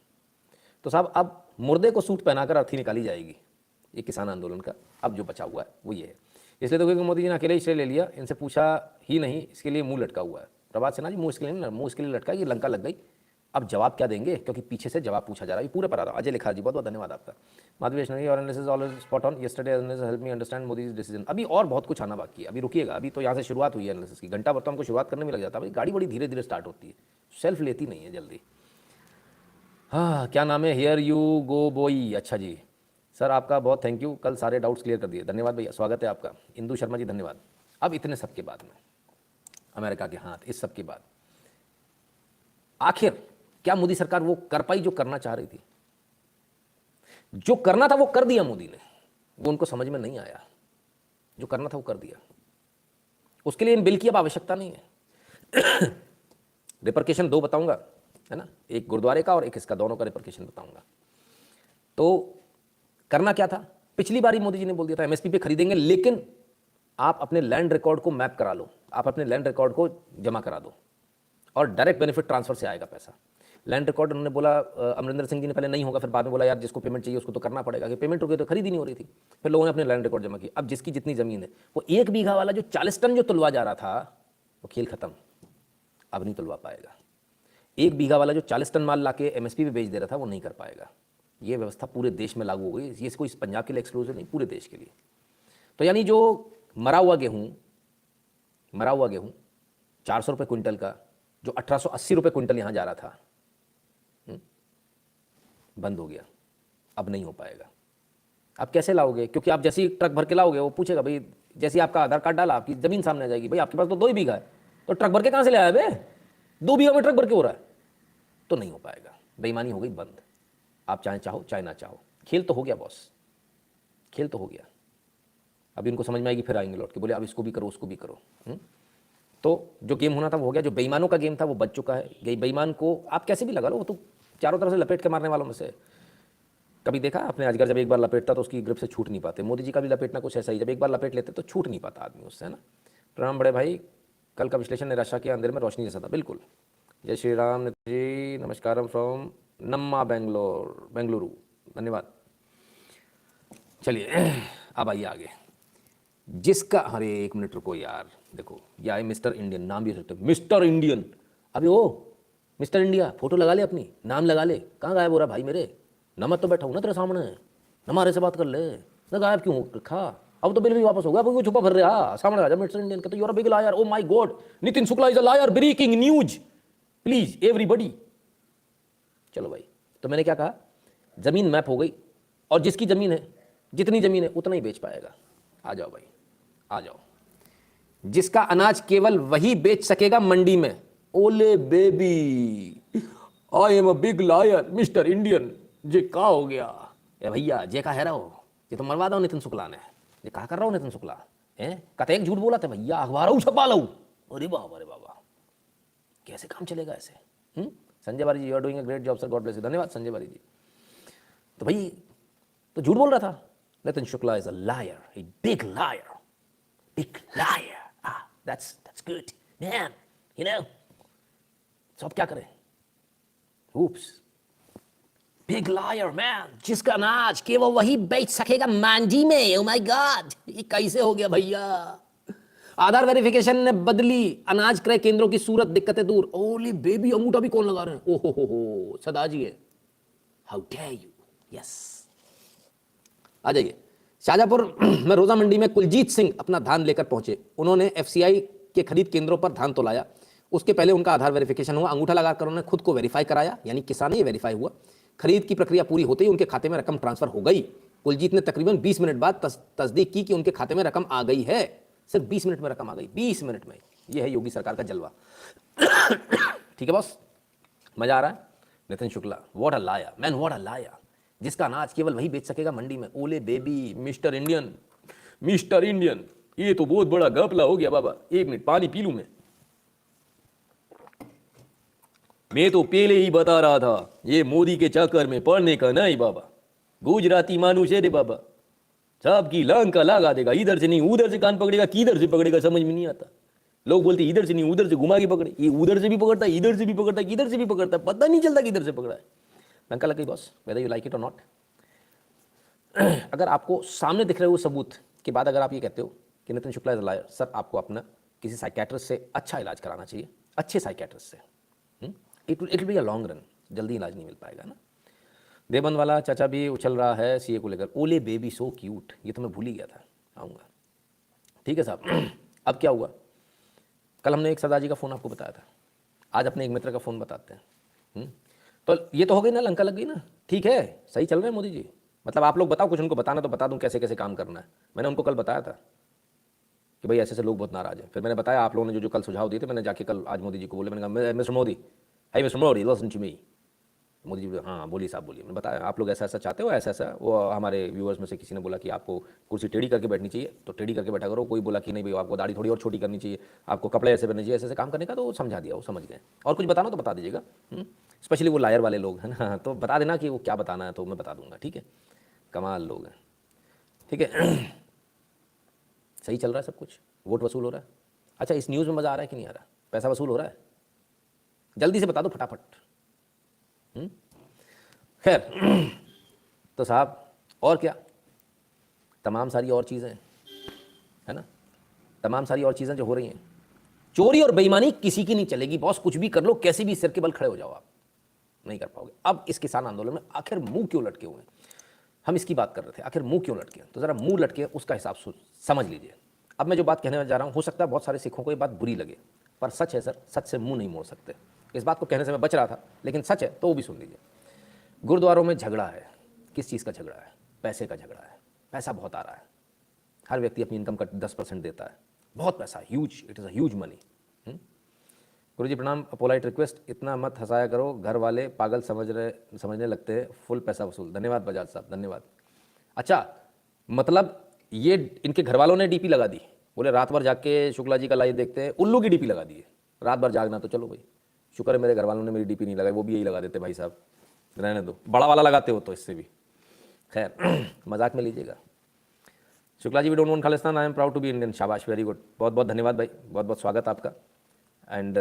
तो साहब अब मुर्दे को सूट पहनाकर अर्थी निकाली जाएगी। ये किसान आंदोलन का अब जो बचा हुआ है वो ये है। इसलिए तो क्योंकि मोदी जी ने अकेले ही श्रेय ले लिया, इनसे पूछा ही नहीं, इसके लिए मुंह लटका हुआ है। प्रभात सिन्हा जी मुंह इसके लिए लटका कि लंका लग गई। अब जवाब क्या देंगे, क्योंकि पीछे से जवाब पूछा जा रहा है। पूरे पर आ रहा हूं। अजय लिखा जी बहुत बहुत धन्यवाद आपका। माधवी वैष्णवी और analysis always spot on. Yesterday analysis help me understand Modi decision. अभी और बहुत कुछ आना बाकी है, अभी रुकिएगा। अभी तो यहाँ से शुरुआत हुई है एनालिसिस की। घंटा भर तो हमको शुरुआत करने में लग जाता है भाई। गाड़ी बड़ी धीरे धीरे स्टार्ट होती है, सेल्फ लेती नहीं है जल्दी। हाँ क्या नाम है? Here you go boy. अच्छा जी सर आपका बहुत थैंक यू, कल सारे डाउट्स क्लियर कर दिए। धन्यवाद भैया, स्वागत है आपका। इंदू शर्मा जी धन्यवाद। अब इतने सब के बाद में अमेरिका के हाथ, इस सब के बाद आखिर क्या मोदी सरकार वो कर पाई जो करना चाह रही थी? जो करना था वो कर दिया मोदी ने, वो उनको समझ में नहीं आया। जो करना था वो कर दिया, उसके लिए इन बिल की अब आवश्यकता नहीं है। रिपरकेशन दो बताऊंगा, है ना, एक गुरुद्वारे का और एक इसका, दोनों का रिपरकेशन बताऊंगा। तो करना क्या था? पिछली बार मोदी जी ने बोल दिया था एमएसपी पे खरीदेंगे, लेकिन आप अपने लैंड रिकॉर्ड को मैप करा लो, आप अपने लैंड रिकॉर्ड को जमा करा दो और डायरेक्ट बेनिफिट ट्रांसफर से आएगा पैसा। लैंड रिकॉर्ड उन्होंने बोला, अमरिंदर सिंह जी ने पहले नहीं होगा, फिर बाद में बोला यार जिसको पेमेंट चाहिए उसको तो करना पड़ेगा, कि पेमेंट हो गई तो खरीद ही नहीं हो रही थी। फिर लोगों ने अपने लैंड रिकॉर्ड जमा किए। अब जिसकी जितनी जमीन है, वो 1 बीघा वाला जो 40 टन जो तुलवा जा रहा था, वो खेल खत्म, अब नहीं तुलवा पाएगा। 1 बीघा वाला जो 40 टन माल लाके एमएसपी पे बेच दे रहा था, वो नहीं कर पाएगा। ये व्यवस्था पूरे देश में लागू हो गई। ये कोई पंजाब के लिए एक्सक्लूसिव नहीं, पूरे देश के लिए। तो यानी जो मरा हुआ गेहूँ 400 रुपये क्विंटल का, जो 1880 रुपये क्विंटल यहाँ जा रहा था, बंद हो गया। अब नहीं हो पाएगा। अब कैसे लाओगे? क्योंकि आप जैसे ही ट्रक भर के लाओगे, वो पूछेगा भाई, जैसे आपका आधार कार्ड डाला आपकी जमीन सामने आ जाएगी, भाई आपके पास तो 2 ही बीघा है, तो ट्रक भर के कहाँ से ले आया बे? 2 बीघा में ट्रक भर के हो रहा है, तो नहीं हो पाएगा। बेईमानी हो गई बंद। आप चाहे चाहो चाहे ना चाहो, खेल तो हो गया बॉस, खेल तो हो गया। अभी उनको समझ में आएगी, फिर आएंगे लौट के, बोले अब इसको भी करो उसको भी करो। तो जो गेम होना था वो हो गया। जो बेईमानों का गेम था वो बच चुका है। बेईमान को आप कैसे भी लगा लो, वो तो चारों तरफ से लपेट के मारने वालों में से। कभी देखा आपने अजगर जब एक बार लपेटता तो उसकी ग्रिप से छूट नहीं पाते? मोदी जी का भी लपेटना कुछ ऐसा ही, जब एक बार लपेट लेते तो छूट नहीं पाता आदमी उससे, है ना। प्रणाम बड़े भाई, कल का विश्लेषण निराशा के अंधेरे में रोशनी जैसा था। बिल्कुल। जय श्री राम जी, नमस्कारम फ्रॉम नम्मा बेंगलुरु, धन्यवाद। चलिए अब आइए आगे। जिसका, अरे 1 मिनट रुको यार, देखो ये आए मिस्टर इंडियन, नाम भी रखते मिस्टर इंडियन। अभी ओ मिस्टर इंडिया, फोटो लगा ले अपनी, नाम लगा ले। कहाँ गायब हो रहा भाई मेरे? नमत तो बैठा हूँ ना तेरे सामने, हमारे से बात कर ले ना। गायब क्यों रखा? अब तो बिल भी वापस हो गया, अब छुपा फिर रहा। सामने आ जा मिस्टर इंडियन, कहते you are a big liar. Oh my god, Nitin Shukla is a liar, breaking news please everybody. चलो भाई, तो मैंने क्या कहा, जमीन मैप हो गई, और जिसकी जमीन है, जितनी जमीन है उतना ही बेच पाएगा। आ जाओ भाई, आ जाओ। जिसका अनाज केवल वही बेच सकेगा मंडी में। ओले baby, I am a big liar mister Indian. जे का हो गया? ए भैया जे का है रहो, ये तो मरवा दो नितिन शुक्ला ने। ये कहा कर रहा हूँ नितिन शुक्ला है, कते एक झूठ बोला था भैया, अखबार छपा लो। अरे बाबा, अरे बाबा, कैसे काम चलेगा ऐसे? Sanjay Bari ji, you are doing a great job sir, God bless you. धन्यवाद संजय बारी जी। तो भाई तो झूठ बोल रहा था। Nitin Shukla is a liar, a big liar, big liar. That's good, man. You know. So अब क्या करें? Oops. Big liar, man. जिसका अनाज केवल वही बेच सकेगा मंडी में। Oh my God. ये कैसे हो गया भैया? आधार वेरिफिकेशन ने बदली अनाज क्रय केंद्रों की सूरत, दिक्कतें दूर। ओली बेबी, अंगूठा भी कौन लगा रहे हैं? ओहो सदा जी है। How dare you? Yes. आ जाइए। शाहजहाँपुर में रोजा मंडी में कुलजीत सिंह अपना धान लेकर पहुंचे। उन्होंने एफसीआई के खरीद केंद्रों पर धान तोलाया। उसके पहले उनका आधार वेरिफिकेशन हुआ, अंगूठा लगाकर उन्होंने खुद को वेरीफाई कराया, यानी किसान ही वेरीफाई हुआ। खरीद की प्रक्रिया पूरी होते ही उनके खाते में रकम ट्रांसफर हो गई। कुलजीत ने तकरीबन 20 मिनट बाद तस्दीक की कि उनके खाते में रकम आ गई है। सिर्फ 20 मिनट में रकम आ गई, 20 मिनट में। यह है योगी सरकार का जलवा। ठीक है बॉस, मजा आ रहा है? Nitin Shukla, what a liar man, what a liar. जिसका अनाज केवल वही बेच सकेगा मंडी में। ओले baby, mister Indian, mister Indian, ये तो बहुत बड़ा घपला हो गया बाबा। एक मिनट पानी पी लूं मैं तो पहले ही बता रहा था, ये मोदी के चक्कर में पड़ने का नहीं बाबा। गुजराती मानुष है रे बाबा, सबकी लंका लगा देगा। इधर से नहीं उधर से कान पकड़ेगा, किधर से पकड़ेगा समझ में नहीं आता। लोग बोलते इधर से नहीं उधर से घुमा के पकड़े, ये उधर से भी पकड़ता है, इधर से भी पकड़ता है, किधर से भी पकड़ता है, पता नहीं चलता किधर से पकड़ा है। लंका लग गई boss, whether you like it और नॉट। अगर आपको सामने दिख रहे हो सबूत के बाद अगर आप ये कहते हो कि Nitin Shukla is a lawyer, sir आपको अपना किसी साइकेट्रिस्ट से अच्छा इलाज कराना चाहिए, अच्छे साइकेट्रिस्ट से। It will be a long run, जल्दी इलाज नहीं मिल पाएगा ना। देवबंद वाला चाचा भी उछल रहा है सीए को लेकर। ओले बेबी सो क्यूट, ये तो मैं भूल ही गया था, आऊँगा। ठीक है साहब। अब क्या हुआ, कल हमने एक सरदार जी का फ़ोन आपको बताया था, आज अपने एक मित्र का फ़ोन बताते हैं। तो ये तो हो गई ना, लंका लग गई ना। ठीक है, सही चल रहे हैं मोदी जी। मतलब आप लोग बताओ, कुछ उनको बताना तो बता दूं कैसे कैसे काम करना है। मैंने उनको कल बताया था कि भाई ऐसे ऐसे लोग बहुत नाराज हैं। फिर मैंने बताया आप लोगों ने जो कल सुझाव दिए थे, मैंने जाके कल आज मोदी जी को बोले, मैंने कहा mister Modi, hi mister Modi, listen to me. Modi ji हाँ बोलिए साहब बोलिए। मैंने बताया आप लोग ऐसा ऐसा चाहते हो, ऐसा ऐसा। वो हमारे व्यूअर्स में से किसी ने बोला कि आपको कुर्सी टेढ़ी करके बैठनी चाहिए, तो टेढ़ी करके बैठा करो। कोई बोला कि नहीं भाई आपको दाढ़ी थोड़ी और छोटी करनी चाहिए, आपको कपड़े ऐसे पहनने चाहिए, ऐसे ऐसे काम करने का। तो वो समझा दिया, वो समझ गए। और कुछ बताना तो बता दीजिएगा, स्पेशली वो लायर वाले लोग हैं ना, तो बता देना कि वो क्या बताना है, तो मैं बता दूंगा। ठीक है, कमाल लोग हैं। ठीक है, सही चल रहा है सब कुछ, वोट वसूल हो रहा है। अच्छा, इस न्यूज़ में मज़ा आ रहा है कि नहीं आ रहा? पैसा वसूल हो रहा है? जल्दी से बता दो फटाफट। खैर, तो साहब और क्या, तमाम सारी और चीज़ें है ना, तमाम सारी और चीज़ें जो हो रही हैं। चोरी और बेईमानी किसी की नहीं चलेगी बॉस, कुछ भी कर लो, कैसे भी सिर के बल खड़े हो जाओ, आप नहीं कर पाओगे। अब इस किसान आंदोलन में आखिर मुंह क्यों लटके हुए हैं, हम इसकी बात कर रहे थे, आखिर मुंह क्यों लटके। तो ज़रा मुंह लटके उसका हिसाब समझ लीजिए। अब मैं जो बात कहने जा रहा हूँ, हो सकता है बहुत सारे सिखों को ये बात बुरी लगे, पर सच है सर, सच से मुंह नहीं मोड़ सकते। इस बात को कहने से मैं बच रहा था, लेकिन सच है तो वो भी सुन लीजिए। गुरुद्वारों में झगड़ा है, किस चीज़ का झगड़ा है? पैसे का झगड़ा है। पैसा बहुत आ रहा है, हर व्यक्ति अपनी इनकम का 10% देता है, बहुत पैसा, huge, it is a huge money. गुरुजी प्रणाम, पोलाइट रिक्वेस्ट, इतना मत हंसाया करो, घर वाले पागल समझने लगते हैं, फुल पैसा वसूल। धन्यवाद बजाज साहब, धन्यवाद। अच्छा, मतलब ये इनके घर वालों ने डीपी लगा दी, बोले रात भर जाग के शुक्ला जी का लाइव देखते हैं, उल्लू की डीपी लगा दी है। रात भर जागना तो चलो भाई, शुक्र है मेरे घर वालों ने मेरी डीपी नहीं लगाई, वो भी यही लगा देते भाई साहब, रहने दो, बड़ा वाला लगाते हो तो इससे भी। खैर, मजाक में लीजिएगा। Shukla ji, we don't want Khalistan, I am proud to be Indian. शाबाश, वेरी गुड, बहुत बहुत धन्यवाद भाई, बहुत बहुत स्वागत आपका। एंड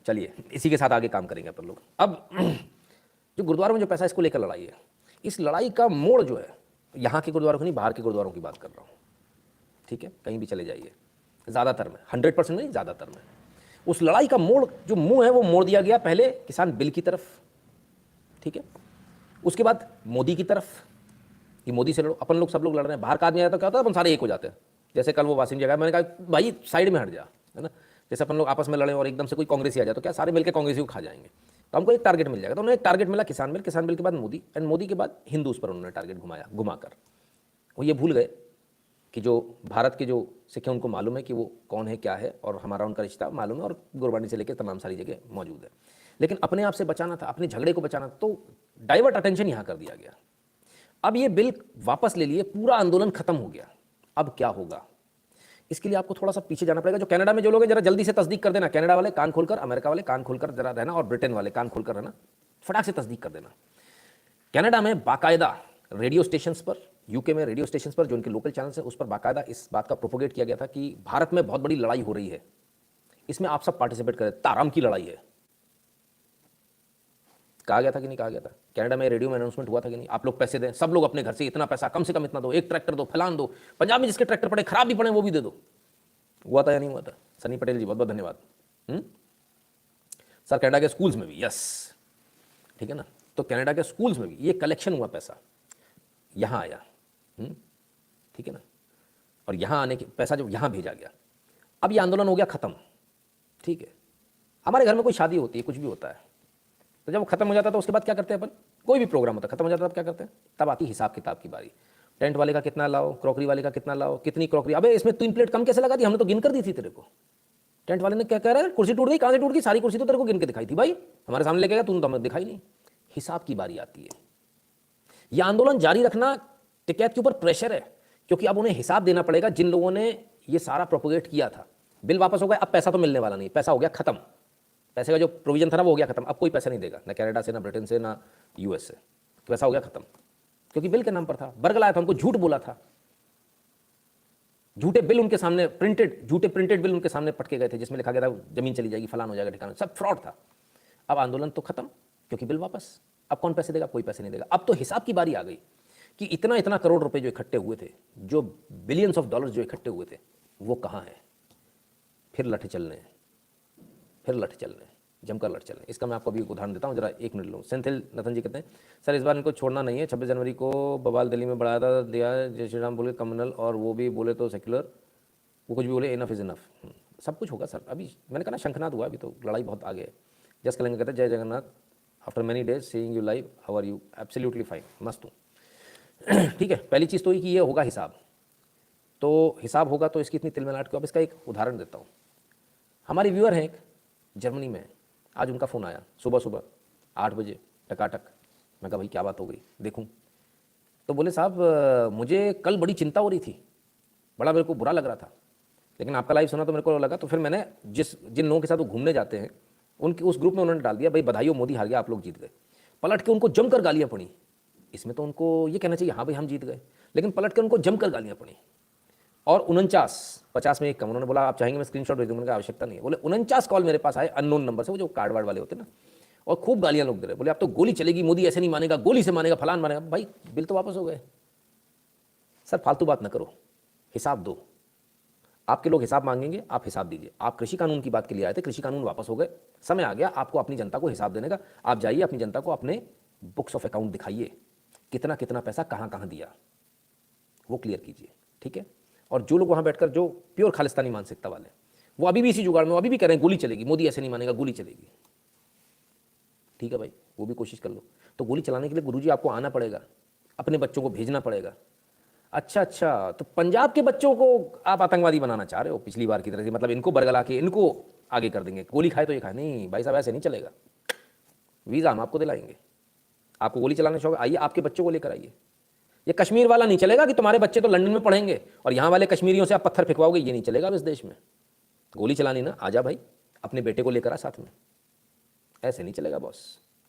चलिए इसी के साथ आगे काम करेंगे अपन लोग। अब जो गुरुद्वारों में जो पैसा, इसको लेकर लड़ाई है, इस लड़ाई का मोड़ जो है, यहाँ के गुरुद्वारों की नहीं, बाहर के गुरुद्वारों की बात कर रहा हूँ। ठीक है, कहीं भी चले जाइए, ज़्यादातर में, 100% नहीं, ज़्यादातर में उस लड़ाई का मोड़ जो मुंह है वो मोड़ दिया गया पहले किसान बिल की तरफ। ठीक है, उसके बाद मोदी की तरफ, कि मोदी से लड़ो, अपन लोग सब लोग लड़ रहे हैं। बाहर का आदमी आया तो क्या होता है, अपन सारे एक हो जाते हैं। जैसे कल वो वासिम जगह, मैंने कहा भाई साइड में हट जा, है ना। जैसे अपन लोग आपस में लड़े और एकदम से कोई कांग्रेसी आ जाए तो क्या सारे मिलकर कांग्रेसी को खा जाएंगे। तो हमको एक टारगेट मिल जाएगा। तो उन्हें एक टारगेट मिला किसान बिल, किसान बिल के बाद मोदी, एंड मोदी के बाद हिंदूज पर उन्होंने टारगेट घुमाकर वो ये भूल गए कि जो भारत के जो सिख हैं उनको मालूम है कि वो कौन है क्या है, और हमारा उनका रिश्ता मालूम है, और गुरबानी से लेकर तमाम सारी जगह मौजूद है। लेकिन अपने आप से बचाना था, अपने झगड़े को बचाना, तो डाइवर्ट अटेंशन यहाँ कर दिया गया। अब ये बिल वापस ले लिए, पूरा आंदोलन खत्म हो गया। अब क्या होगा, इसके लिए आपको थोड़ा सा पीछे जाना पड़ेगा। जो कनाडा में जो लोग हैं जरा जल्दी से तस्दीक कर देना, कनाडा वाले कान खोलकर, अमेरिका वाले कान खोलकर जरा रहना, और ब्रिटेन वाले कान खोलकर रहना, फटाक से तस्दीक कर देना। कनाडा में बाकायदा रेडियो स्टेशंस पर, यूके में रेडियो स्टेशंस पर जो उनके लोकल चैनल्स हैं उस पर बाकायदा इस बात का प्रोपोगेट किया गया था कि भारत में बहुत बड़ी लड़ाई हो रही है, इसमें आप सब पार्टिसिपेट करें, ताराम की लड़ाई है। कहा गया था कि नहीं कहा गया था? कनाडा में रेडियो में अनाउंसमेंट हुआ था कि नहीं? आप लोग पैसे दें, सब लोग अपने घर से इतना पैसा, कम से कम इतना दो, एक ट्रैक्टर दो, फलान दो, पंजाब में जिसके ट्रैक्टर पड़े, खराब भी पड़े, वो भी दे दो। हुआ था या नहीं हुआ था? सनी पटेल जी बहुत बहुत धन्यवाद। सर कनाडा के स्कूल्स में भी, यस, ठीक है ना। तो कनाडा के स्कूल्स में भी ये कलेक्शन हुआ पैसा, यहाँ आया, ठीक है ना। और यहाँ आने के पैसा जब यहाँ भेजा गया, अब ये आंदोलन हो गया ख़त्म, ठीक है। हमारे घर में कोई शादी होती है, कुछ भी होता है, तो जब वो खत्म हो जाता है तो उसके बाद क्या करते हैं अपन, कोई भी प्रोग्राम होता है खत्म हो जाता है तब क्या करते हैं, तब आती हिसाब किताब की बारी। टेंट वाले का कितना लाओ, क्रॉकरी वाले का कितना लाओ, कितनी क्रॉकरी, अबे इसमें 3 प्लेट कम कैसे लगा दी, हमने तो गिन कर दी थी तेरे को। टेंट वाले ने क्या कह रहा है, कुर्सी टूट गई, कहाँ से टूट गई, सारी कुर्सी तो तेरे को गिन के दिखाई थी भाई, हमारे सामने लेके गया, तूने तो हमें दिखाई नहीं। हिसाब की बारी आती है। यह आंदोलन जारी रखना टिकैत के ऊपर प्रेशर है, क्योंकि अब उन्हें हिसाब देना पड़ेगा जिन लोगों ने ये सारा प्रोपोगेट किया था। बिल वापस हो गया, अब पैसा तो मिलने वाला नहीं, पैसा हो गया खत्म, पैसे का जो प्रोविजन था ना वो हो गया खत्म, अब कोई पैसा नहीं देगा, ना कनाडा से, ना ब्रिटेन से, ना यूएस से, पैसा हो गया खत्म, क्योंकि बिल के नाम पर था, बरगलाया था, उनको झूठ बोला था, झूठे बिल उनके सामने प्रिंटेड, झूठे प्रिंटेड बिल उनके सामने पटके गए थे जिसमें लिखा गया था जमीन चली जाएगी, फलान हो जाएगा, ठिकाना, सब फ्रॉड था। अब आंदोलन तो खत्म, क्योंकि बिल वापस, अब कौन पैसे देगा, कोई पैसे नहीं देगा। अब तो हिसाब की बारी आ गई कि इतना इतना करोड़ रुपए जो इकट्ठे हुए थे, जो बिलियंस ऑफ डॉलर्स जो इकट्ठे हुए थे, वो कहाँ है। फिर लठ चलने, फिर लठ चलने, जमकर लठ चलने। इसका मैं आपको अभी एक उदाहरण देता हूँ, जरा 1 मिनट लो। सेंथिल नथन जी कहते हैं, सर इस बार इनको छोड़ना नहीं है, 26 जनवरी को बवाल दिल्ली में बढ़ाया था, दिया जय श्री राम बोले कम्युनल, और वो भी बोले तो सेक्युलर, वो कुछ भी बोले, इनफ इज़ इनफ। सब कुछ होगा सर, अभी मैंने कहा ना शंखनाद हुआ, अभी तो लड़ाई बहुत आगे है। जस कलेंगे कहते हैं, जय Jagannath, after many days seeing you live, how are you, absolutely fine, मस्त हूँ। ठीक है, पहली चीज़ तो ये कि ये होगा हिसाब, तो हिसाब होगा तो इसकी इतनी तिलमिलाट क्यों। अब इसका एक उदाहरण देता हूँ। हमारी व्यूअर हैं एक, जर्मनी में, आज उनका फ़ोन आया सुबह सुबह 8 बजे टकाटक। मैं कहा भाई क्या बात हो गई, देखूं। तो बोले साहब मुझे कल बड़ी चिंता हो रही थी, बड़ा मेरे को बुरा लग रहा था, लेकिन आपका लाइव सुना तो मेरे को लगा, तो फिर मैंने जिन लोगों के साथ वो घूमने जाते हैं उनके उस ग्रुप में उन्होंने डाल दिया, भाई बधाई हो मोदी हार गया, आप लोग जीत गए। पलट के उनको जमकर गालियाँ पड़ी। इसमें तो उनको ये कहना चाहिए हाँ भाई हम जीत गए, लेकिन पलट के उनको जमकर गालियाँ पड़ी। और 49 में एक कम, उन्होंने बोला आप चाहेंगे मैं स्क्रीनशॉट भेज दूँगा, आवश्यकता नहीं है। बोले 49 कॉल मेरे पास आए अननोन नंबर से, वो जो कार्ड वार्ड वाले होते हैं ना, और खूब गालियाँ लोग दे रहे। बोले अब तो गोली चलेगी, मोदी ऐसे नहीं मानेगा, गोली से मानेगा, फलान मानेगा। भाई बिल तो वापस हो गए सर, फालतू बात ना करो, हिसाब दो। आपके लोग हिसाब मांगेंगे, आप हिसाब दीजिए। आप कृषि कानून की बात के लिए आए थे, कृषि कानून वापस हो गए, समय आ गया आपको अपनी जनता को हिसाब देने का। आप जाइए अपनी जनता को अपने बुक्स ऑफ अकाउंट दिखाइए, कितना कितना पैसा कहाँ कहाँ दिया, वो क्लियर कीजिए, ठीक है। और जो लोग वहाँ बैठकर जो प्योर खालिस्तानी मानसिकता वाले, वो अभी भी इसी जुगाड़ में, अभी भी कह रहे हैं गोली चलेगी, मोदी ऐसे नहीं मानेगा, गोली चलेगी। ठीक है भाई, वो भी कोशिश कर लो। तो गोली चलाने के लिए गुरुजी आपको आना पड़ेगा, अपने बच्चों को भेजना पड़ेगा। अच्छा, तो पंजाब के बच्चों को आप आतंकवादी बनाना चाह रहे हो पिछली बार की तरह से, मतलब इनको बरगला के इनको आगे कर देंगे, गोली खाए तो ये खाए। नहीं भाई साहब, ऐसे नहीं चलेगा। वीज़ा हम आपको दिलाएंगे, आपको गोली चलाने शौक, आइए आपके बच्चों को लेकर आइए। ये कश्मीर वाला नहीं चलेगा कि तुम्हारे बच्चे तो लंदन में पढ़ेंगे और यहाँ वाले कश्मीरियों से आप पत्थर फेंकवाओगे, ये नहीं चलेगा अब इस देश में। गोली चलानी ना, आजा भाई अपने बेटे को लेकर आ साथ में, ऐसे नहीं चलेगा बॉस।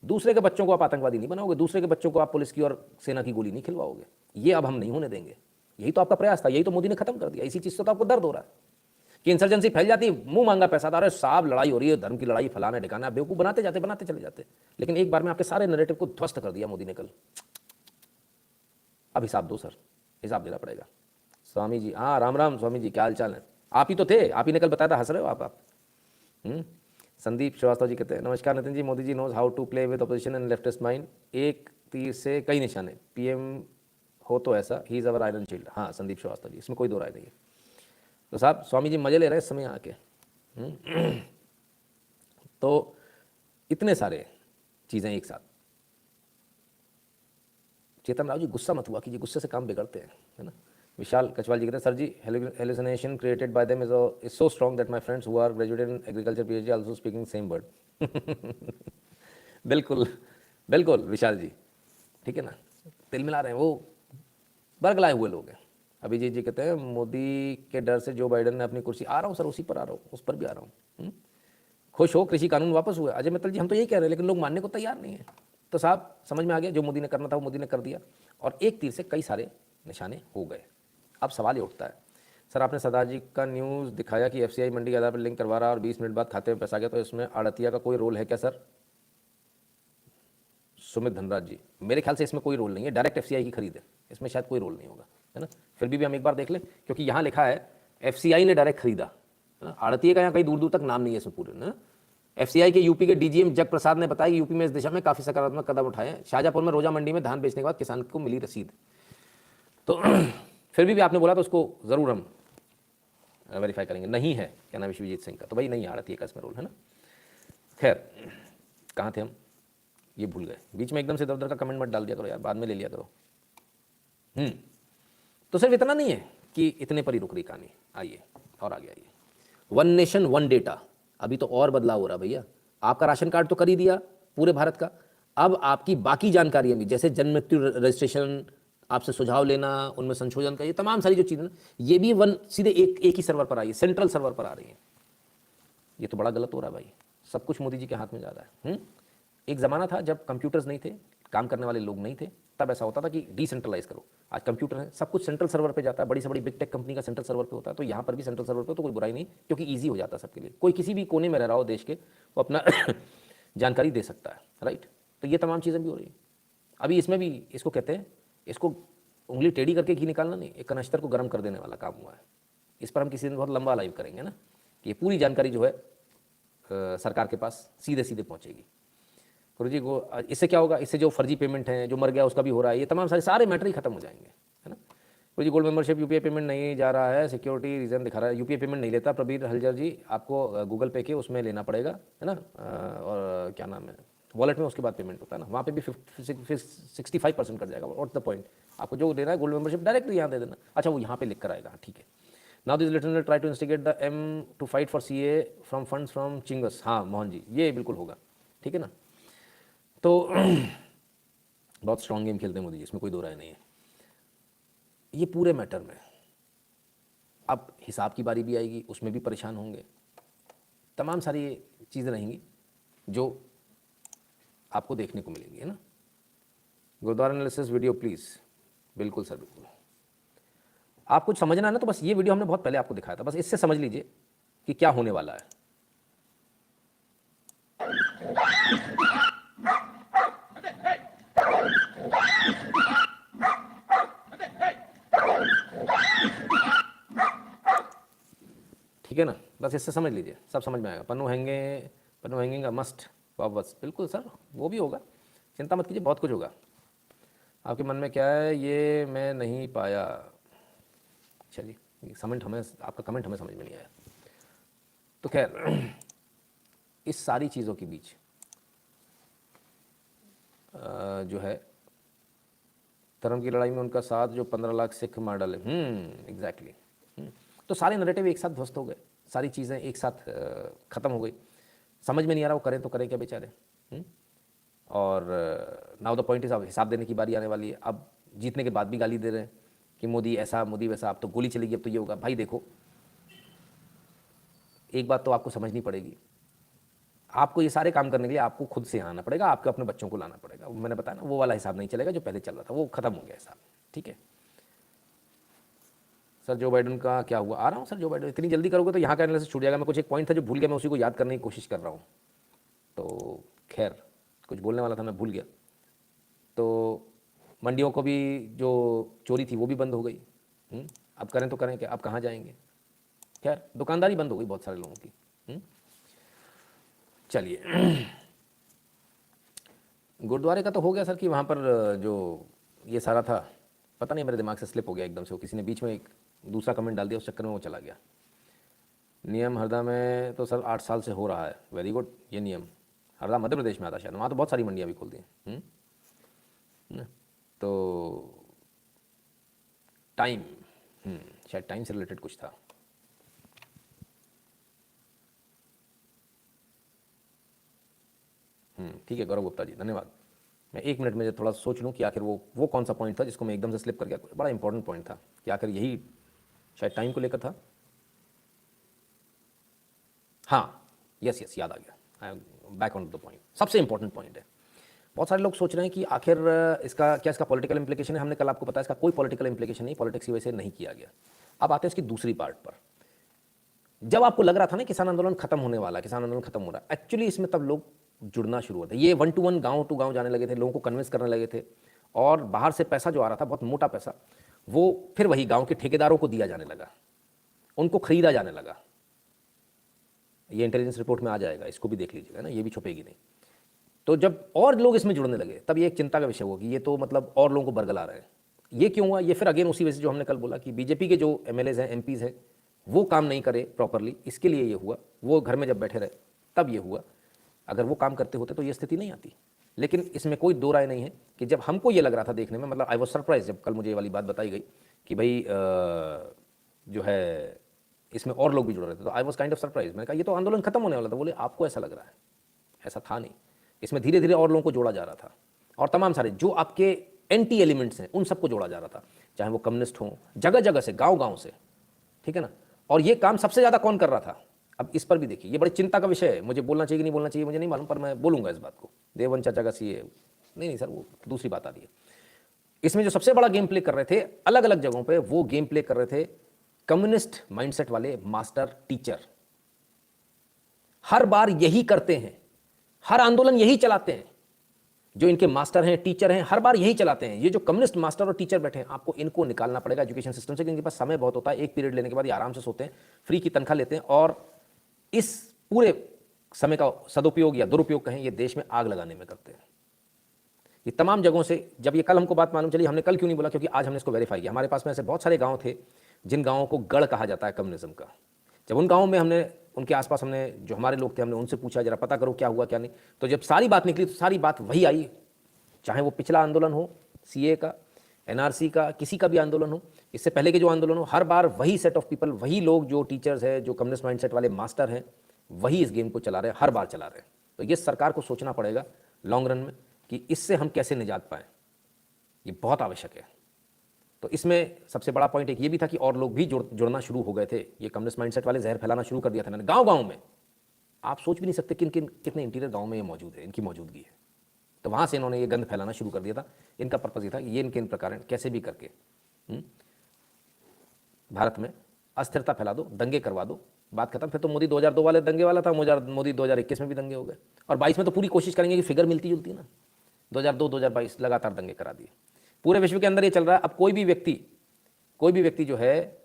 दूसरे के बच्चों को आप आतंकवादी नहीं बनाओगे, दूसरे के बच्चों को आप पुलिस की और सेना की गोली नहीं खिलवाओगे, ये अब हम नहीं होने देंगे। यही तो आपका प्रयास था, यही तो मोदी ने खत्म कर दिया। इसी चीज़ से तो आपको दर्द हो रहा है कि इंसर्जेंसी फैल जाती, मुंह मांगा पैसा था, अरे साहब लड़ाई हो रही है, धर्म की लड़ाई, फलाना ठिकाना, बेवकूफ़ बनाते चले जाते। लेकिन एक बार में आपके सारे नैरेटिव को ध्वस्त कर दिया मोदी ने कल। अब हिसाब दो सर, हिसाब देना पड़ेगा। स्वामी जी, हाँ राम राम स्वामी जी, क्या हाल चाल है? आप ही तो थे, आप ही ने कल बताया था, हंस रहे हो आप। संदीप श्रीवास्तव जी कहते हैं, नमस्कार Nitin ji, Modi ji knows how to play with opposition and leftist mind, एक तीर से कई निशाने, पीएम हो तो ऐसा, he is our iron shield. हाँ संदीप श्रीवास्तव जी, इसमें कोई दो राय नहीं है। तो साहब स्वामी जी मजे ले रहे हैं इस समय आके। तो इतने सारे चीज़ें एक साथ। चेतन राव जी गुस्सा मत हुआ कीजिए, गुस्से से काम बिगड़ते हैं, है ना। विशाल कचवाल जी कहते हैं, sir ji hallucination created by them is so strong that my friends who are graduated in agriculture PhD also speaking same word. बिल्कुल बिल्कुल विशाल जी, ठीक है ना, तिल मिला रहे हैं, वो बरगलाए हुए लोग हैं। अभिजीत जी कहते हैं, मोदी के डर से जो बाइडन ने अपनी कुर्सी, आ रहा हूँ सर, उसी पर आ रहा हूँ, उस पर भी आ रहा हूँ। खुश हो कृषि कानून वापस हुआ। अजय मित्तल जी, हम तो यही कह रहे हैं, लेकिन लोग मानने को तैयार नहीं है। तो साहब समझ में आ गया, जो मोदी ने करना था वो मोदी ने कर दिया, और एक तीर से कई सारे निशाने हो गए। अब सवाल ये उठता है, सर आपने सरदार जी का न्यूज़ दिखाया कि एफसीआई मंडी के आधार पर लिंक करवा रहा और 20 मिनट बाद खाते में पैसा आ गया, तो इसमें आड़तिया का कोई रोल है क्या सर? सुमित धनराज जी, मेरे ख्याल से इसमें कोई रोल नहीं है, डायरेक्ट एफसीआई की खरीद है, इसमें शायद कोई रोल नहीं होगा, है ना। फिर भी हम एक बार देख लें, क्योंकि यहाँ लिखा है एफसीआई ने डायरेक्ट खरीदा, आड़तिया का यहाँ कहीं दूर दूर तक नाम नहीं है इसमें पूरे ना। एफसीआई के यूपी के डीजीएम जग प्रसाद ने बताया कि यूपी में इस दिशा में काफ़ी सकारात्मक कदम उठाए हैं। शाहजहाँपुर में रोजा मंडी में धान बेचने के बाद किसान को मिली रसीद। तो फिर भी आपने बोला तो उसको ज़रूर हम वेरीफाई करेंगे। नहीं है, क्या नाम, विश्वजीत सिंह का, तो भाई नहीं आ रहा थी, इसमें रोल है ना। खैर, कहाँ थे हम, ये भूल गए। बीच में एकदम से इधर-उधर का कमेंट मत डाल दिया करो यार, बाद में ले लिया करो। तो सिर्फ इतना नहीं है कि इतने पर ही रुक रही कहानी, आइए और आगे आइए। वन नेशन वन डेटा, अभी तो और बदलाव हो रहा भैया। आपका राशन कार्ड तो कर ही दिया पूरे भारत का, अब आपकी बाकी जानकारियां भी, जैसे जन्म मृत्यु रजिस्ट्रेशन, आपसे सुझाव लेना, उनमें संशोधन का, ये तमाम सारी जो चीज़ें ना, ये भी सीधे एक ही सर्वर पर आई है, सेंट्रल सर्वर पर आ रही है। ये तो बड़ा गलत हो रहा है भाई, सब कुछ मोदी जी के हाथ में जा रहा है। एक ज़माना था जब कंप्यूटर्स नहीं थे, काम करने वाले लोग नहीं थे, तब ऐसा होता था कि डिसेंट्रलाइज करो। आज कंप्यूटर है, सब कुछ सेंट्रल सर्वर पे जाता है, बड़ी से बड़ी बिग टेक कंपनी का सेंट्रल सर्वर पे होता है, तो यहाँ पर भी सेंट्रल सर्वर पे तो कोई बुराई नहीं, क्योंकि ईजी हो जाता है सबके लिए। कोई किसी भी कोने में रह रहा हो देश के, वो अपना जानकारी दे सकता है, राइट। तो ये तमाम चीज़ें भी हो रही हैं। अभी इसमें भी, इसको कहते हैं, इसको उंगली टेढ़ी करके घी निकालना नहीं, एक कनस्तर को गर्म कर देने वाला काम हुआ है। इस पर हम किसी दिन बहुत लंबा लाइव करेंगे ना, कि ये पूरी जानकारी जो है सरकार के पास सीधे सीधे पहुँचेगी। गुरु जी को इससे क्या होगा, इससे जो फर्जी पेमेंट है, जो मर गया उसका भी हो रहा है, ये तमाम सारे मैटर ही खत्म हो जाएंगे, है ना। गुरु जी, गोल्ड मेंबरशिप यूपीआई पेमेंट नहीं जा रहा है, सिक्योरिटी रीजन दिखा रहा है, यूपीआई पेमेंट नहीं लेता प्रबीर हलजर जी, आपको गूगल पे के उसमें लेना पड़ेगा, है ना, और क्या नाम है, वॉलेट में उसके बाद पेमेंट होता है ना, वहाँ पे भी 65% कट जाएगा। व्हाट्स द पॉइंट, आपको जो लेना है गोल्ड मेंबरशिप डायरेक्ट यहाँ दे देना। अच्छा, वो यहाँ पे लिख कर आएगा, ठीक है। Now this little try to instigate them to fight for CA from funds from चिंगस। हाँ मोहन जी, ये बिल्कुल होगा, ठीक है ना। तो बहुत स्ट्रॉन्ग गेम खेलते हैं मोदी जी, इसमें कोई दो राय नहीं है। ये पूरे मैटर में अब हिसाब की बारी भी आएगी, उसमें भी परेशान होंगे, तमाम सारी चीज़ें रहेंगी जो आपको देखने को मिलेंगी, है ना। गुरुद्वारा एनालिसिस वीडियो प्लीज़, बिल्कुल सर बिल्कुल। आप कुछ समझना है ना, तो बस ये वीडियो हमने बहुत पहले आपको दिखाया था, बस इससे समझ लीजिए कि क्या होने वाला है। ठीक है ना, बस इससे समझ लीजिए, सब समझ में आएगा। पन्नू हैंगिंग का मस्ट, बस बिल्कुल सर, वो भी होगा, चिंता मत कीजिए, बहुत कुछ होगा। आपके मन में क्या है ये मैं नहीं पाया। चलिए, आपका कमेंट हमें समझ में नहीं आया। तो खैर, इस सारी चीज़ों के बीच जो है, धर्म की लड़ाई में उनका साथ जो 15 लाख सिख मार डाले, एग्जैक्टली। तो सारे नैरेटिव एक साथ ध्वस्त हो गए, सारी चीज़ें एक साथ ख़त्म हो गई। समझ में नहीं आ रहा वो करें तो करें क्या बेचारे। और नाउ द पॉइंट इज, अब हिसाब देने की बारी आने वाली है। अब जीतने के बाद भी गाली दे रहे हैं कि मोदी ऐसा, मोदी वैसा, अब तो गोली चलेगी, अब तो ये होगा। भाई देखो, एक बात तो आपको समझनी पड़ेगी, आपको ये सारे काम करने के लिए आपको खुद से आना पड़ेगा, आपको अपने बच्चों को लाना पड़ेगा। मैंने बताया ना, वो वाला हिसाब नहीं चलेगा जो पहले चल रहा था, वो खत्म हो गया हिसाब, ठीक है। सर जो बाइडेन का क्या हुआ, आ रहा हूँ सर। जो बाइडेन, इतनी जल्दी करोगे तो यहाँ का एनालिसिस छूट जाएगा। मैं कुछ एक पॉइंट था जो भूल गया, मैं उसी को याद करने की कोशिश कर रहा हूँ। तो खैर, कुछ बोलने वाला था, मैं भूल गया। तो मंडियों को भी जो चोरी थी वो भी बंद हो गई। अब करें तो करें क्या, अब कहाँ जाएंगे। खैर, दुकानदारी बंद हो गई बहुत सारे लोगों की। चलिए, गुरुद्वारे का तो हो गया सर, कि वहाँ पर जो ये सारा था, पता नहीं मेरे दिमाग से स्लिप हो गया एकदम से, वो किसी ने बीच में एक दूसरा कमेंट डाल दिया, उस चक्कर में वो चला गया। नियम हरदा में तो सर 8 साल से हो रहा है, वेरी गुड। ये नियम हरदा मध्य प्रदेश में आता शायद, वहाँ तो बहुत सारी मंडियाँ भी खोल दी हैं। तो टाइम, शायद टाइम से रिलेटेड कुछ था। ठीक है गौरव गुप्ता जी, धन्यवाद। मैं 1 मिनट में थोड़ा सोच लूँ कि आखिर वो कौन सा पॉइंट था जिसको मैं एकदम से स्लिप कर गया। बड़ा इंपॉर्टेंट पॉइंट था कि आखिर यही शायद टाइम को लेकर था। हाँ, यस, याद आ गया, I am back on the point. सबसे इंपॉर्टेंट पॉइंट है। बहुत सारे लोग सोच रहे हैं कि आखिर इसका पॉलिटिकल इंप्लीकेशन है। हमने कल आपको बताया इसका कोई पॉलिटिकल इंप्लीकेशन नहीं, पॉलिटिक्स की वजह से नहीं किया गया। अब आते हैं इसकी दूसरी पार्ट पर। जब आपको लग रहा था ना किसान आंदोलन खत्म होने वाला, किसान आंदोलन खत्म हो रहा है, एक्चुअली इसमें तब लोग जुड़ना शुरू होते, ये 1 to 1 गाँव टू गाँव जाने लगे थे, लोगों को कन्विंस करने लगे थे, और बाहर से पैसा जो आ रहा था, बहुत मोटा पैसा, वो फिर वही गाँव के ठेकेदारों को दिया जाने लगा, उनको खरीदा जाने लगा। ये इंटेलिजेंस रिपोर्ट में आ जाएगा, इसको भी देख लीजिएगा ना, ये भी छुपेगी नहीं। तो जब और लोग इसमें जुड़ने लगे, तब ये एक चिंता का विषय हुआ कि ये तो मतलब और लोगों को बरगला रहे हैं। ये क्यों हुआ? ये फिर अगेन उसी वजह से जो हमने कल बोला कि बीजेपी के जो एमएलएज हैं, एमपीज हैं, वो काम नहीं करे प्रॉपरली, इसके लिए ये हुआ। वो घर में जब बैठे रहे तब ये हुआ। अगर वो काम करते होते तो ये स्थिति नहीं आती। लेकिन इसमें कोई दो राय नहीं है कि जब हमको ये लग रहा था देखने में, मतलब आई वॉज सरप्राइज जब कल मुझे ये वाली बात बताई गई कि भाई जो है इसमें और लोग भी जुड़ रहे थे, तो I was kind of surprise. मैंने कहा ये तो आंदोलन खत्म होने वाला था। बोले आपको ऐसा लग रहा है, ऐसा था नहीं। इसमें धीरे धीरे और लोगों को जोड़ा जा रहा था, और तमाम सारे जो आपके एंटी एलिमेंट्स हैं उन सबको जोड़ा जा रहा था, चाहे वो कम्युनिस्ट हों, जगह जगह से, गांव गांव से, ठीक है ना। और ये काम सबसे ज़्यादा कौन कर रहा था? अब इस पर भी देखिए, ये बड़ी चिंता का विषय है। मुझे बोलना चाहिए कि नहीं बोलना चाहिए मुझे नहीं मालूम, पर मैं बोलूंगा इस बात को। देववन चाचा का सीए नहीं सर, वो दूसरी बात आ रही है। इसमें जो सबसे बड़ा गेम प्ले कर रहे थे अलग अलग जगहों पे, वो गेम प्ले कर रहे थे कम्युनिस्ट माइंडसेट वाले मास्टर टीचर। हर बार यही करते हैं, हर आंदोलन यही चलाते हैं। जो इनके मास्टर हैं, टीचर हैं, हर बार यही चलाते हैं। ये जो कम्युनिस्ट मास्टर और टीचर बैठे हैं, आपको इनको निकालना पड़ेगा एजुकेशन सिस्टम से, क्योंकि इनके पास समय बहुत होता है। एक पीरियड लेने के बाद ये आराम से सोते हैं, फ्री की तनख्वाह लेते हैं, और इस पूरे समय का सदुपयोग या दुरुपयोग कहें, ये देश में आग लगाने में करते हैं। ये तमाम जगहों से, जब ये कल हमको बात मालूम चली, हमने कल क्यों नहीं बोला? क्योंकि आज हमने इसको वेरीफाई किया। हमारे पास में ऐसे बहुत सारे गांव थे जिन गांवों को गढ़ कहा जाता है कम्युनिज्म का। जब उन गांवों में हमने, उनके आसपास हमने, जो हमारे लोग थे, हमने उनसे पूछा जरा पता करो क्या हुआ क्या नहीं, तो जब सारी बात निकली तो सारी बात वही आई। चाहे वो पिछला आंदोलन हो, सीए का, एनआरसी का, किसी का भी आंदोलन हो, इससे पहले के जो आंदोलन हो, हर बार वही सेट ऑफ पीपल, वही लोग जो टीचर्स हैं, जो कम्युनिस्ट माइंडसेट वाले मास्टर हैं, वही इस गेम को चला रहे हैं, हर बार चला रहे हैं। तो ये सरकार को सोचना पड़ेगा लॉन्ग रन में कि इससे हम कैसे निजात पाएं। ये बहुत आवश्यक है। तो इसमें सबसे बड़ा पॉइंट एक ये भी था कि और लोग भी जुड़ना शुरू हो गए थे। ये कम्युनिस्ट माइंडसेट वाले जहर फैलाना शुरू कर दिया था मैंने गांव गांव में। आप सोच भी नहीं सकते कितने इंटीरियर गांव में ये मौजूद है, इनकी मौजूदगी है। तो वहाँ से इन्होंने ये गंद फैलाना शुरू कर दिया था। इनका पर्पज़ ये था कि ये इनके इन प्रकार कैसे भी करके भारत में अस्थिरता फैला दो, दंगे करवा दो, बात खत्म। फिर तो मोदी 2002 वाले दंगे वाला था, मोदी 2021 में भी दंगे हो गए, और 22 में तो पूरी कोशिश करेंगे कि फिगर मिलती जुलती ना। 2002-2022 लगातार दंगे करा दिए। पूरे विश्व के अंदर ये चल रहा है। अब कोई भी व्यक्ति जो है,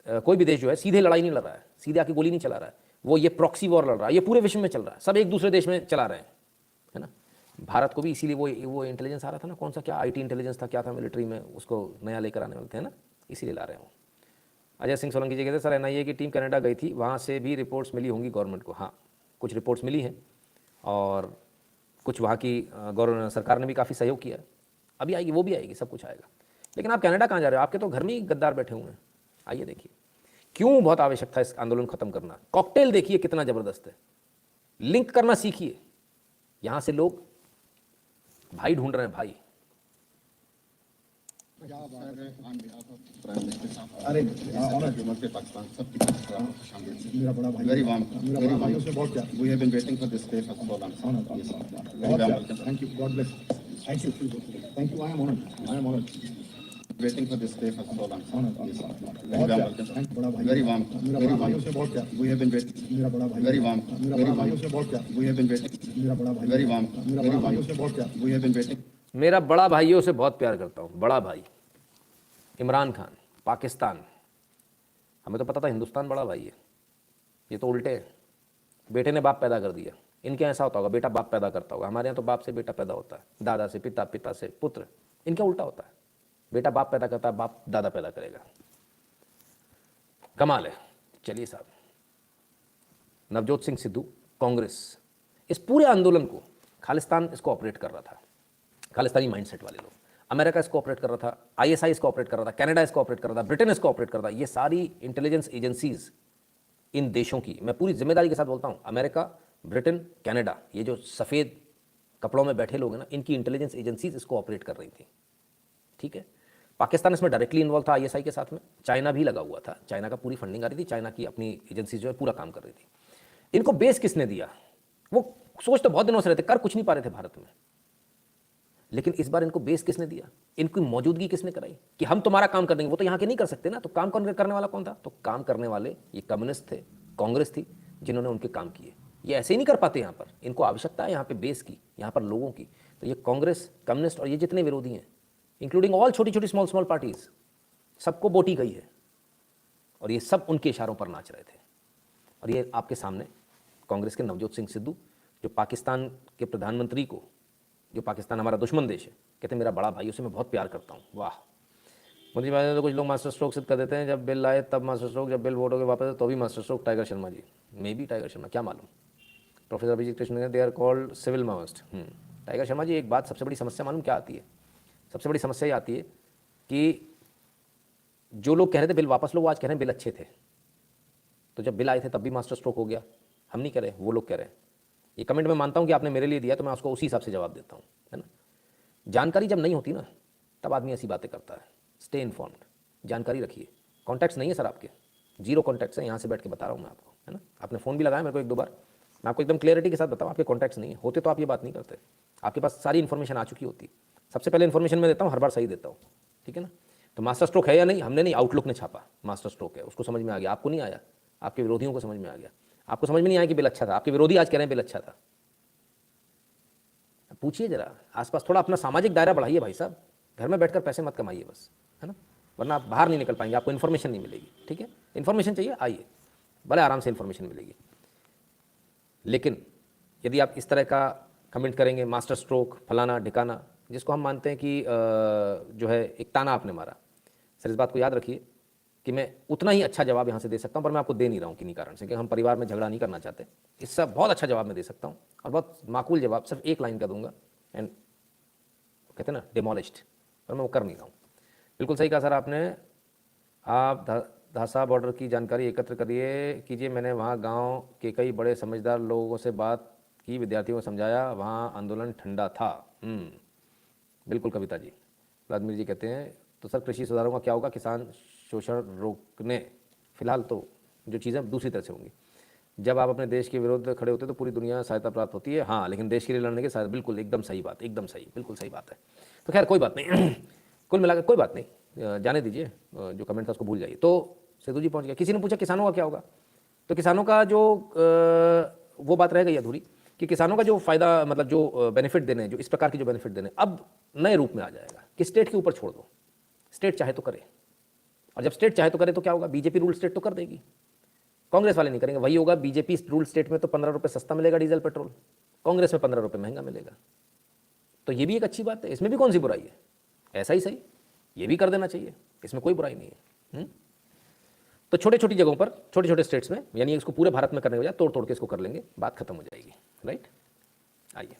कोई भी देश जो है सीधे लड़ाई नहीं लड़ रहा है, सीधे आके गोली नहीं चला रहा है, वो ये प्रॉक्सी वॉर लड़ रहा है। ये पूरे विश्व में चल रहा है, सब एक दूसरे देश में चला रहे हैं, है ना। भारत को भी इसीलिए वो इंटेलिजेंस आ रहा था ना, कौन सा, क्या आईटी इंटेलिजेंस था, क्या था मिलिट्री में, उसको नया लेकर आने वाले थे ना, इसीलिए ला रहे हो। अजय सिंह सोलंकी जी कहते सर एनआईए की टीम कनाडा गई थी, वहाँ से भी रिपोर्ट्स मिली होंगी गवर्नमेंट को। हाँ, कुछ रिपोर्ट्स मिली हैं, और कुछ वहाँ की गवर्नमेंट सरकार ने भी काफ़ी सहयोग किया। अभी आएगी, वो भी आएगी, सब कुछ आएगा। लेकिन आप कनाडा कहाँ जा रहे हो? आपके तो घर में ही गद्दार बैठे हुए हैं। आइए देखिए क्यों बहुत आवश्यक था इस आंदोलन खत्म करना। कॉकटेल देखिए कितना ज़बरदस्त है, लिंक करना सीखिए। यहाँ से लोग भाई ढूंढ रहे हैं, भाई। अरे मेरा बड़ा भाई, very warm, very warm. We have been waiting for this day for so long. Thank you. God bless. Thank you. Thank you. I am honored. Waiting for this day for so long. Very warm. मेरा भाइयों से बहुत प्यार. We have been waiting. मेरा बड़ा भाई. Very warm. मेरा भाइयों से बहुत प्यार. We have been waiting. मेरा बड़ा भाई. Very warm. मेरा भाइयों से बहुत प्यार. We have been waiting. मेरा बड़ा भाइयों से बहुत प्यार करता हूँ। बड़ा भाई इमरान खान, पाकिस्तान। हमें तो पता था हिंदुस्तान बड़ा भाई है, ये तो उल्टे है। बेटे ने बाप पैदा कर दिया। इनके यहाँ ऐसा होता होगा, बेटा बाप पैदा करता होगा। हमारे यहाँ तो बाप से बेटा पैदा होता है, दादा से पिता, पिता से पुत्र। इनका उल्टा होता है, बेटा बाप पैदा करता है, बाप दादा पैदा करेगा। कमाल है। चलिए साहब, नवजोत सिंह सिद्धू, कांग्रेस, इस पूरे आंदोलन को खालिस्तान इसको ऑपरेट कर रहा था, खालिस्तानी माइंडसेट वाले लोग। अमेरिका इसको ऑपरेट कर रहा था, आईएसआई इसको ऑपरेट कर रहा था, कनाडा इसको ऑपरेट कर रहा था, ब्रिटेन इसको ऑपरेट कर रहा था। ये सारी इंटेलिजेंस एजेंसीज इन देशों की, मैं पूरी जिम्मेदारी के साथ बोलता हूँ, अमेरिका, ब्रिटेन, कनाडा, ये जो सफ़ेद कपड़ों में बैठे लोग हैं ना, इनकी इंटेलिजेंस एजेंसीज इसको ऑपरेट कर रही थी। ठीक है, पाकिस्तान इसमें डायरेक्टली इन्वॉल्व था आईएसआई के साथ में। चाइना भी लगा हुआ था, चाइना का पूरी फंडिंग आ रही थी, चाइना की अपनी एजेंसी जो है पूरा काम कर रही थी। इनको बेस किसने दिया? वो सोच तो बहुत दिनों से रहते, कर कुछ नहीं पा रहे थे भारत में, लेकिन इस बार इनको बेस किसने दिया? इनकी मौजूदगी किसने कराई कि हम तुम्हारा काम कर देंगे? वो तो यहाँ के नहीं कर सकते ना, तो काम करने वाला कौन था? तो काम करने वाले ये कम्युनिस्ट थे, कांग्रेस थी, जिन्होंने उनके काम किए। ये ऐसे ही नहीं कर पाते यहाँ पर, इनको आवश्यकता है यहाँ पे बेस की, यहाँ पर लोगों की। तो ये कांग्रेस, कम्युनिस्ट और ये जितने विरोधी हैं, इंक्लूडिंग ऑल छोटी छोटी स्मॉल पार्टीज, सबको बोटी गई है, और ये सब उनके इशारों पर नाच रहे थे। और ये आपके सामने कांग्रेस के नवजोत सिंह सिद्धू, जो पाकिस्तान के प्रधानमंत्री को जो पाकिस्तान हमारा दुश्मन देश है, कहते हैं मेरा बड़ा भाई, उसे मैं बहुत प्यार करता हूँ। वाह। मोदी भाई ने तो कुछ लोग मास्टर स्ट्रोक सिद्ध कर देते हैं, जब बिल आए तब मास्टर स्ट्रोक, जब बिल वोट हो गए वापस तो भी master stroke. Tiger Sharma ji, may be Tiger Sharma, क्या मालूम। Professor Abhijeet Krishna, they are called civil Maoist. Tiger Sharma ji, एक बात सबसे बड़ी समस्या मालूम क्या आती है? सबसे बड़ी समस्या ये आती है कि जो लोग कह रहे थे बिल वापस लो, वो आज कह रहे हैं बिल अच्छे थे। तो जब बिल आए थे तब भी मास्टर स्ट्रोक हो गया, हम नहीं कह रहे, वो लोग कह रहे हैं। ये कमेंट मैं मानता हूँ कि आपने मेरे लिए दिया, तो मैं उसको उसी हिसाब से जवाब देता हूँ, है ना। जानकारी जब नहीं होती ना, तब आदमी ऐसी बातें करता है। स्टे इन्फॉर्म्ड, जानकारी रखिए। कॉन्टैक्ट्स नहीं है सर आपके, 0 कॉन्टैक्ट्स हैं, यहाँ से बैठ के बता रहा हूँ मैं आपको, है ना। आपने फ़ोन भी लगाया मेरे को 1-2 बार, मैं आपको एकदम क्लियरिटी के साथ बताऊँ, आपके कॉन्टैक्ट्स नहीं है। होते तो आप ये बात नहीं करते, आपके पास सारी इन्फॉर्मेशन आ चुकी होती। सबसे पहले इन्फॉर्मेशन मैं देता हूँ, हर बार सही देता हूँ, ठीक है ना। तो मास्टर स्ट्रोक है या नहीं, हमने नहीं, आउटलुक ने छापा मास्टर स्ट्रोक है, उसको समझ में आ गया। आपको नहीं आया, आपके विरोधियों को समझ में आ गया। आपको समझ में नहीं आया कि बिल अच्छा था, आपके विरोधी आज कह रहे हैं बिल अच्छा था। पूछिए जरा आसपास, थोड़ा अपना सामाजिक दायरा बढ़ाइए भाई साहब। घर में बैठकर पैसे मत कमाइए बस, है ना, वरना आप बाहर नहीं निकल पाएंगे, आपको इन्फॉर्मेशन नहीं मिलेगी। ठीक है, इन्फॉर्मेशन चाहिए, आइए, भले आराम से इन्फॉर्मेशन मिलेगी। लेकिन यदि आप इस तरह का कमेंट करेंगे, मास्टर स्ट्रोक, फलाना ढिकाना, जिसको हम मानते हैं कि जो है एक ताना आपने मारा, सर इस बात को याद रखिए कि मैं उतना ही अच्छा जवाब यहाँ से दे सकता हूँ, पर मैं आपको दे नहीं रहा हूँ किन्हीं कारण से, कि हम परिवार में झगड़ा नहीं करना चाहते। इससे बहुत अच्छा जवाब मैं दे सकता हूँ, और बहुत माकूल जवाब, सिर्फ 1 लाइन का दूंगा, एंड कहते हैं ना डिमोलिश्ड, पर मैं वो कर नहीं रहा हूँ। बिल्कुल सही कहा सर आपने। आप धासा बॉर्डर की जानकारी एकत्र करिए कीजिए। मैंने वहाँ गांव के कई बड़े समझदार लोगों से बात की, विद्यार्थियों को समझाया, वहाँ आंदोलन ठंडा था। बिल्कुल कविता जी। व्लादिमीर जी कहते हैं तो सर कृषि सुधारों का क्या होगा, किसान शोषण रोकने, फिलहाल तो जो चीज़ें दूसरी तरह से होंगी। जब आप अपने देश के विरुद्ध खड़े होते हैं तो पूरी दुनिया सहायता प्राप्त होती है। हाँ, लेकिन देश के लिए लड़ने के साथ, बिल्कुल एकदम सही बात, एकदम सही, बिल्कुल सही बात है। तो खैर कोई बात नहीं कुल मिलाकर कोई बात नहीं, जाने दीजिए, जो कमेंट था उसको भूल जाइए। तो सेतु जी पहुंच गया। किसी ने पूछा किसानों का क्या होगा, तो किसानों का जो वो बात रह गई अधूरी कि किसानों का जो फ़ायदा, मतलब जो बेनिफिट देने, जो इस प्रकार की जो बेनिफिट देने, अब नए रूप में आ जाएगा कि स्टेट के ऊपर छोड़ दो, स्टेट चाहे तो करे। और जब स्टेट चाहे तो करे तो क्या होगा, बीजेपी रूल स्टेट तो कर देगी, कांग्रेस वाले नहीं करेंगे। वही होगा, बीजेपी रूल स्टेट में तो 15 रुपये सस्ता मिलेगा डीजल पेट्रोल, कांग्रेस में 15 रुपये महंगा मिलेगा। तो ये भी एक अच्छी बात है, इसमें भी कौन सी बुराई है, ऐसा ही सही, ये भी कर देना चाहिए, इसमें कोई बुराई नहीं है। तो छोटे छोटी जगहों पर, छोटे छोटे स्टेट्स में, यानी इसको पूरे भारत में करने के बजाय तोड़ तोड़ के इसको कर लेंगे, बात खत्म हो जाएगी। राइट, आइए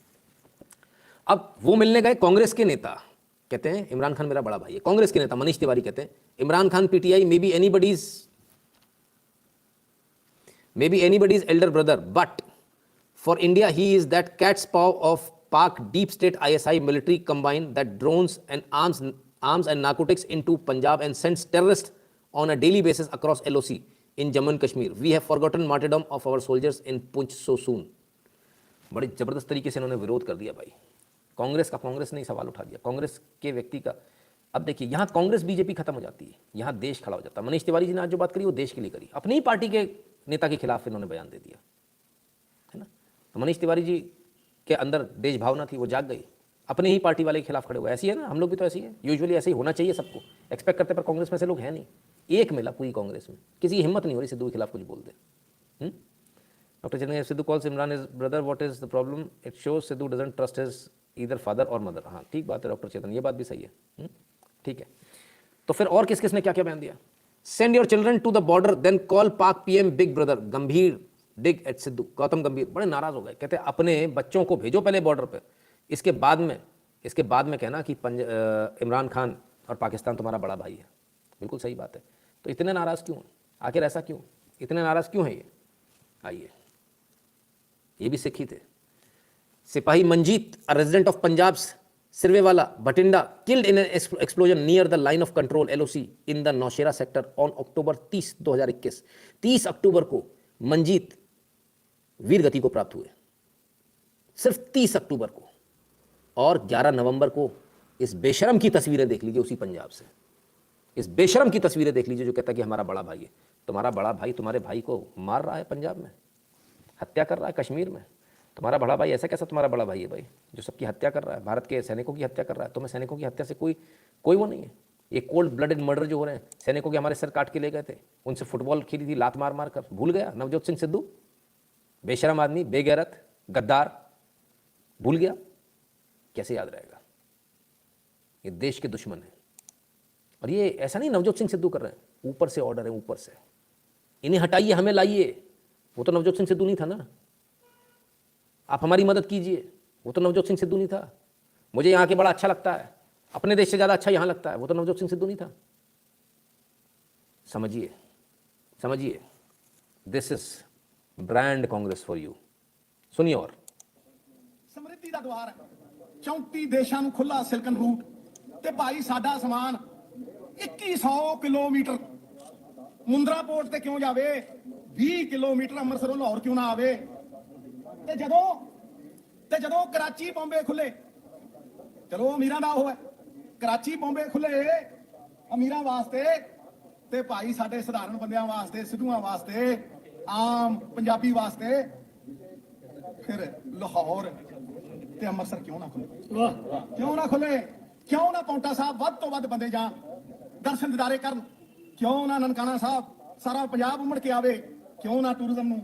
अब वो मिलने गए कांग्रेस के नेता, कहते हैं इमरान खान मेरा बड़ा भाई है। कांग्रेस के नेता मनीष तिवारी कहते हैं Imran Khan PTI may be anybody's elder brother, but for India he is that cat's paw of Pak deep state ISI military combine that drones and arms and narcotics into Punjab and sends terrorists on a daily basis across LOC in Jammu and Kashmir. We have forgotten martyrdom of our soldiers in Punch so soon. बड़ी ज़बरदस्त तरीके से इन्होंने विरोध कर दिया भाई, कांग्रेस का। कांग्रेस ने सवाल उठा दिया, कांग्रेस के व्यक्ति का। अब देखिए, यहाँ कांग्रेस बीजेपी खत्म हो जाती है, यहाँ देश खड़ा हो जाता है। मनीष तिवारी जी ने आज जो बात करी वो देश के लिए करी, अपनी ही पार्टी के नेता के खिलाफ इन्होंने बयान दे दिया, है ना। तो मनीष तिवारी जी के अंदर देश भावना थी, वो जाग गई, अपने ही पार्टी वाले के खिलाफ खड़े हुए। ऐसी है ना, हम लोग भी तो ऐसी है, यूजुअली ऐसे ही होना चाहिए, सबको एक्सपेक्ट करते, पर कांग्रेस में से लोग हैं नहीं। एक मिला पूरी कांग्रेस में, किसी की हिम्मत नहीं हो रही सिद्धू के खिलाफ कुछ बोल दे। Doctor Chandra, Sidhu calls Imran is brother, what is the problem, it shows Sidhu doesn't trust his either father or mother. हाँ ठीक बात है डॉक्टर चेतन, ये बात भी सही है। ठीक है, तो फिर और किस किस ने क्या क्या बयान दिया। Send your children to the border then call Pak PM big brother, Gambhir dig eight Sidhu. Gautam गंभीर बड़े नाराज हो गए, कहते अपने बच्चों को भेजो पहले बॉर्डर पे, इसके बाद में कहना कि इमरान खान और पाकिस्तान तुम्हारा बड़ा भाई है। बिल्कुल सही बात है। तो इतने नाराज क्यों, आखिर ऐसा क्यों, इतने नाराज क्यों है ये, आइए, ये भी सिख ही थे। सिपाही Manjeet, a resident of Punjab's Sirwewala, Bhatinda, killed in an explosion near the line of control LOC in the Naushera sector on October 30, 2021। 30 अक्टूबर को मंजीत वीर गति को प्राप्त हुए, सिर्फ 30 अक्टूबर को। और 11 नवंबर को इस बेशरम की तस्वीरें देख लीजिए, उसी पंजाब से इस बेशरम की तस्वीरें देख लीजिए, जो कहता है कि हमारा बड़ा भाई है। तुम्हारा बड़ा भाई तुम्हारे भाई को मार रहा है पंजाब में, हत्या कर रहा है कश्मीर में। तुम्हारा बड़ा भाई ऐसा कैसा तुम्हारा बड़ा भाई है भाई, जो सबकी हत्या कर रहा है, भारत के सैनिकों की हत्या कर रहा है। तुम्हें सैनिकों की हत्या से कोई वो नहीं है। ये कोल्ड ब्लडेड मर्डर जो हो रहे हैं, सैनिकों के हमारे सर काट के ले गए थे, उनसे फुटबॉल खेली थी लात मार मार कर, भूल गया नवजोत सिंह सिद्धू, बेशरम आदमी, बेगैरत, गद्दार, भूल गया। कैसे याद रहेगा? ये देश के दुश्मन हैं। और ये ऐसा नहीं नवजोत सिंह सिद्धू कर रहे हैं, ऊपर से ऑर्डर है, ऊपर से इन्हें हटाइए, हमें लाइए। वो तो नवजोत सिंह सिद्धू नहीं था ना। आप हमारी मदद कीजिए, वो तो नवजोत सिंह सिद्धू नहीं था। मुझे यहाँ के बड़ा अच्छा लगता है, अपने देश से ज़्यादा अच्छा यहाँ लगता है, वो तो नवजोत सिंह सिद्धू नहीं था। समझिए, समझिए, this is brand Congress for you. सुनिए और ਸਮਰਿੱਧੀ ਦਾ ਦੁਆਰ ਹੈ 34 ਦੇਸ਼ਾਂ ਨੂੰ ਖੁੱਲਾ ਸਿਲਕਨ ਰੂਟ ਤੇ ਭਾਈ ਸਾਡਾ ਸਮਾਨ 2100 ਕਿਲੋਮੀਟਰ ਮੁੰਦਰਾ ਪੋਰਟ ਤੇ ਕਿਉਂ ਜਾਵੇ 20 ਕਿਲੋਮੀਟਰ ਅੰਮ੍ਰਿਤਸਰੋਂ ਲਾਹੌਰ ਕਿਉਂ ਨਾ ਆਵੇ ਤੇ ਜਦੋਂ ਕਰਾਚੀ ਬੰਬੇ ਖੁੱਲੇ ਚਲੋ ਅਮੀਰਾਂ ਦਾ ਉਹ ਹੈ ਕਰਾਚੀ ਬੰਬੇ ਖੁੱਲੇ ਅਮੀਰਾਂ ਵਾਸਤੇ ਤੇ ਭਾਈ ਸਾਡੇ ਸਧਾਰਨ ਬੰਦਿਆਂ ਵਾਸਤੇ ਸਿੱਧੂਆਂ ਵਾਸਤੇ ਆਮ ਪੰਜਾਬੀ ਵਾਸਤੇ ਫਿਰ ਲਾਹੌਰ ਤੇ ਅੰਮ੍ਰਿਤਸਰ ਕਿਉਂ ਨਾ ਖੁੱਲੇ ਕਿਉਂ ਨਾ ਪੌਂਟਾ ਸਾਹਿਬ ਵੱਧ ਤੋਂ ਵੱਧ ਬੰਦੇ ਜਾਣ ਦਰਸ਼ਨ ਦਿਦਾਰੇ ਕਰਨ ਕਿਉਂ ਨਾ ਨਨਕਾਣਾ ਸਾਹਿਬ ਸਾਰਾ ਪੰਜਾਬ ਉਮੜ ਕੇ ਆਵੇ ਕਿਉਂ ਨਾ ਟੂਰਿਜ਼ਮ ਨੂੰ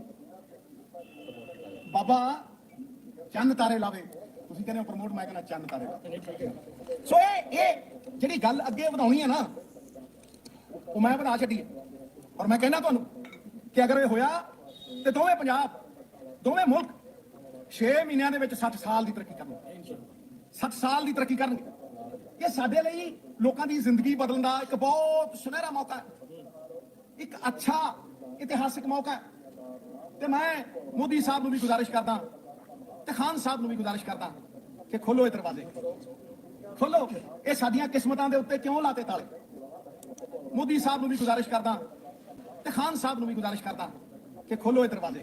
ਬਾਬਾ ਚੰਨ ਤਾਰੇ ਲਾਵੇ ਤੁਸੀਂ ਕਹਿੰਦੇ ਹੋ ਪ੍ਰਮੋਟ ਮੈਂ ਕਹਿੰਦਾ ਚੰਨ ਤਾਰੇ ਲਾਵੇ ਸੋ ਇਹ ਜਿਹੜੀ ਗੱਲ ਅੱਗੇ ਵਧਾਉਣੀ ਹੈ ਨਾ ਉਹ ਮੈਂ ਵਧਾ ਛੱਡੀ ਹੈ ਔਰ ਮੈਂ ਕਹਿੰਦਾ ਤੁਹਾਨੂੰ ਕਿ ਅਗਰ ਇਹ ਹੋਇਆ ਤੇ ਦੋਵੇਂ ਪੰਜਾਬ ਦੋਵੇਂ ਮੁਲਕ 6 ਮਹੀਨਿਆਂ ਦੇ ਵਿੱਚ 60 ਸਾਲ ਦੀ ਤਰੱਕੀ ਕਰਨਗੇ 60 ਸਾਲ ਦੀ ਤਰੱਕੀ ਕਰਨਗੇ ਇਹ ਸਾਡੇ ਲਈ ਲੋਕਾਂ ਦੀ ਜ਼ਿੰਦਗੀ ਬਦਲਣ ਦਾ ਇੱਕ ਬਹੁਤ ਸੁਨਹਿਰਾ ਮੌਕਾ ਹੈ ਇੱਕ ਅੱਛਾ ਇਤਿਹਾਸਿਕ ਮੌਕਾ ਹੈ ਤੇ ਮੈਂ ਮੋਦੀ ਸਾਹਿਬ ਨੂੰ ਵੀ ਗੁਜ਼ਾਰਿਸ਼ ਕਰਦਾ ਤੇ ਖਾਨ ਸਾਹਿਬ ਨੂੰ ਵੀ ਗੁਜ਼ਾਰਿਸ਼ ਕਰਦਾ ਕਿ ਖੋਲੋ ਇਹ ਦਰਵਾਜ਼ੇ ਖੋਲੋ ਇਹ ਸਾਡੀਆਂ ਕਿਸਮਤਾਂ ਦੇ ਉੱਤੇ ਕਿਉਂ ਲਾਤੇ ਤਾਲੇ ਮੋਦੀ ਸਾਹਿਬ ਨੂੰ ਵੀ ਗੁਜ਼ਾਰਿਸ਼ ਕਰਦਾ ਤੇ ਖਾਨ ਸਾਹਿਬ ਨੂੰ ਵੀ ਗੁਜ਼ਾਰਿਸ਼ ਕਰਦਾ ਕਿ ਖੋਲੋ ਇਹ ਦਰਵਾਜ਼ੇ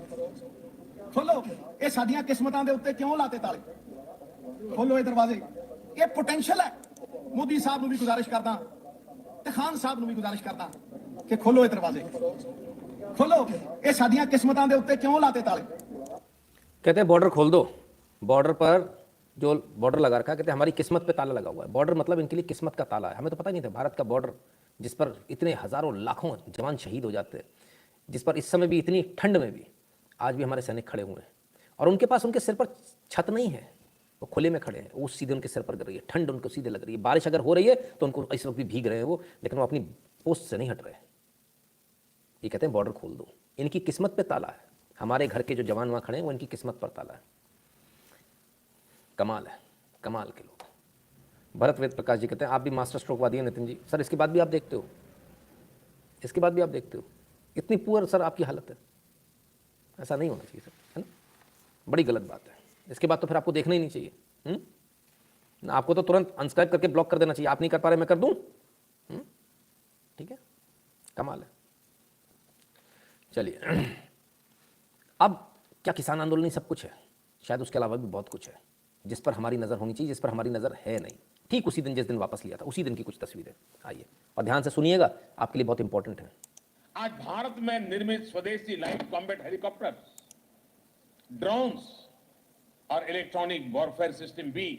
ਖੋਲੋ ਇਹ ਸਾਡੀਆਂ ਕਿਸਮਤਾਂ ਦੇ ਉੱਤੇ ਕਿਉਂ ਲਾਤੇ ਤਾਲੇ ਖੋਲੋ ਇਹ ਦਰਵਾਜ਼ੇ ਇਹ ਪੋਟੈਂਸ਼ੀਅਲ ਹੈ ਮੋਦੀ ਸਾਹਿਬ ਨੂੰ ਵੀ ਗੁਜ਼ਾਰਿਸ਼ ਕਰਦਾ ਤੇ ਖਾਨ ਸਾਹਿਬ ਨੂੰ ਵੀ ਗੁਜ਼ਾਰਿਸ਼ ਕਰਦਾ ਕਿ ਖੋਲੋ ਇਹ ਦਰਵਾਜ਼ੇ ਖੋਲੋ ਇਹ ਸਾਡੀਆਂ ਕਿਸਮਤਾਂ ਦੇ ਉੱਤੇ ਕਿਉਂ ਲਾਤੇ ਤਾਲੇ कहते हैं बॉर्डर खोल दो। बॉर्डर पर जो बॉर्डर लगा रखा है, कहते हैं हमारी किस्मत पे ताला लगा हुआ है। बॉर्डर मतलब इनके लिए किस्मत का ताला है। हमें तो पता नहीं था भारत का बॉर्डर जिस पर इतने हजारों लाखों जवान शहीद हो जाते हैं, जिस पर इस समय भी इतनी ठंड में भी आज भी हमारे सैनिक खड़े हुए हैं और उनके पास उनके सिर पर छत नहीं है, वो खुले में खड़े हैं। वो सीधे उनके सिर पर गिर रही है, ठंड उनको सीधे लग रही है। बारिश अगर हो रही है तो उनको इस वक्त भी भीग रहे हैं वो, लेकिन वो अपनी पोस्ट से नहीं हट रहे। ये कहते हैं बॉर्डर खोल दो, इनकी किस्मत पे ताला है। हमारे घर के जो जवान वहाँ खड़े हैं वो इनकी किस्मत पर ताला है। कमाल है, कमाल के लोग। भरत वेद प्रकाश जी कहते हैं आप भी मास्टर स्ट्रोक वादी हैं नितिन जी। सर इसके बाद भी आप देखते हो, इसके बाद भी आप देखते हो, इतनी पुअर सर आपकी हालत है। ऐसा नहीं होना चाहिए सर, है ना, बड़ी गलत बात है। इसके बाद तो फिर आपको देखना ही नहीं चाहिए। ना आपको तो तुरंत अनसब्सक्राइब करके ब्लॉक कर देना चाहिए। आप नहीं कर पा रहे, मैं कर दूं। ठीक है, कमाल है। चलिए, अब क्या किसान आंदोलन ही सब कुछ है? शायद उसके अलावा भी बहुत कुछ है जिस पर हमारी नज़र होनी चाहिए, जिस पर हमारी नज़र है नहीं। ठीक उसी दिन जिस दिन वापस लिया था, उसी दिन की कुछ तस्वीरें आइए और ध्यान से सुनिएगा, आपके लिए बहुत इंपॉर्टेंट है। आज भारत में निर्मित स्वदेशी लाइट कॉम्बैट हेलीकॉप्टर, ड्रोन्स और इलेक्ट्रॉनिक वॉरफेयर सिस्टम भी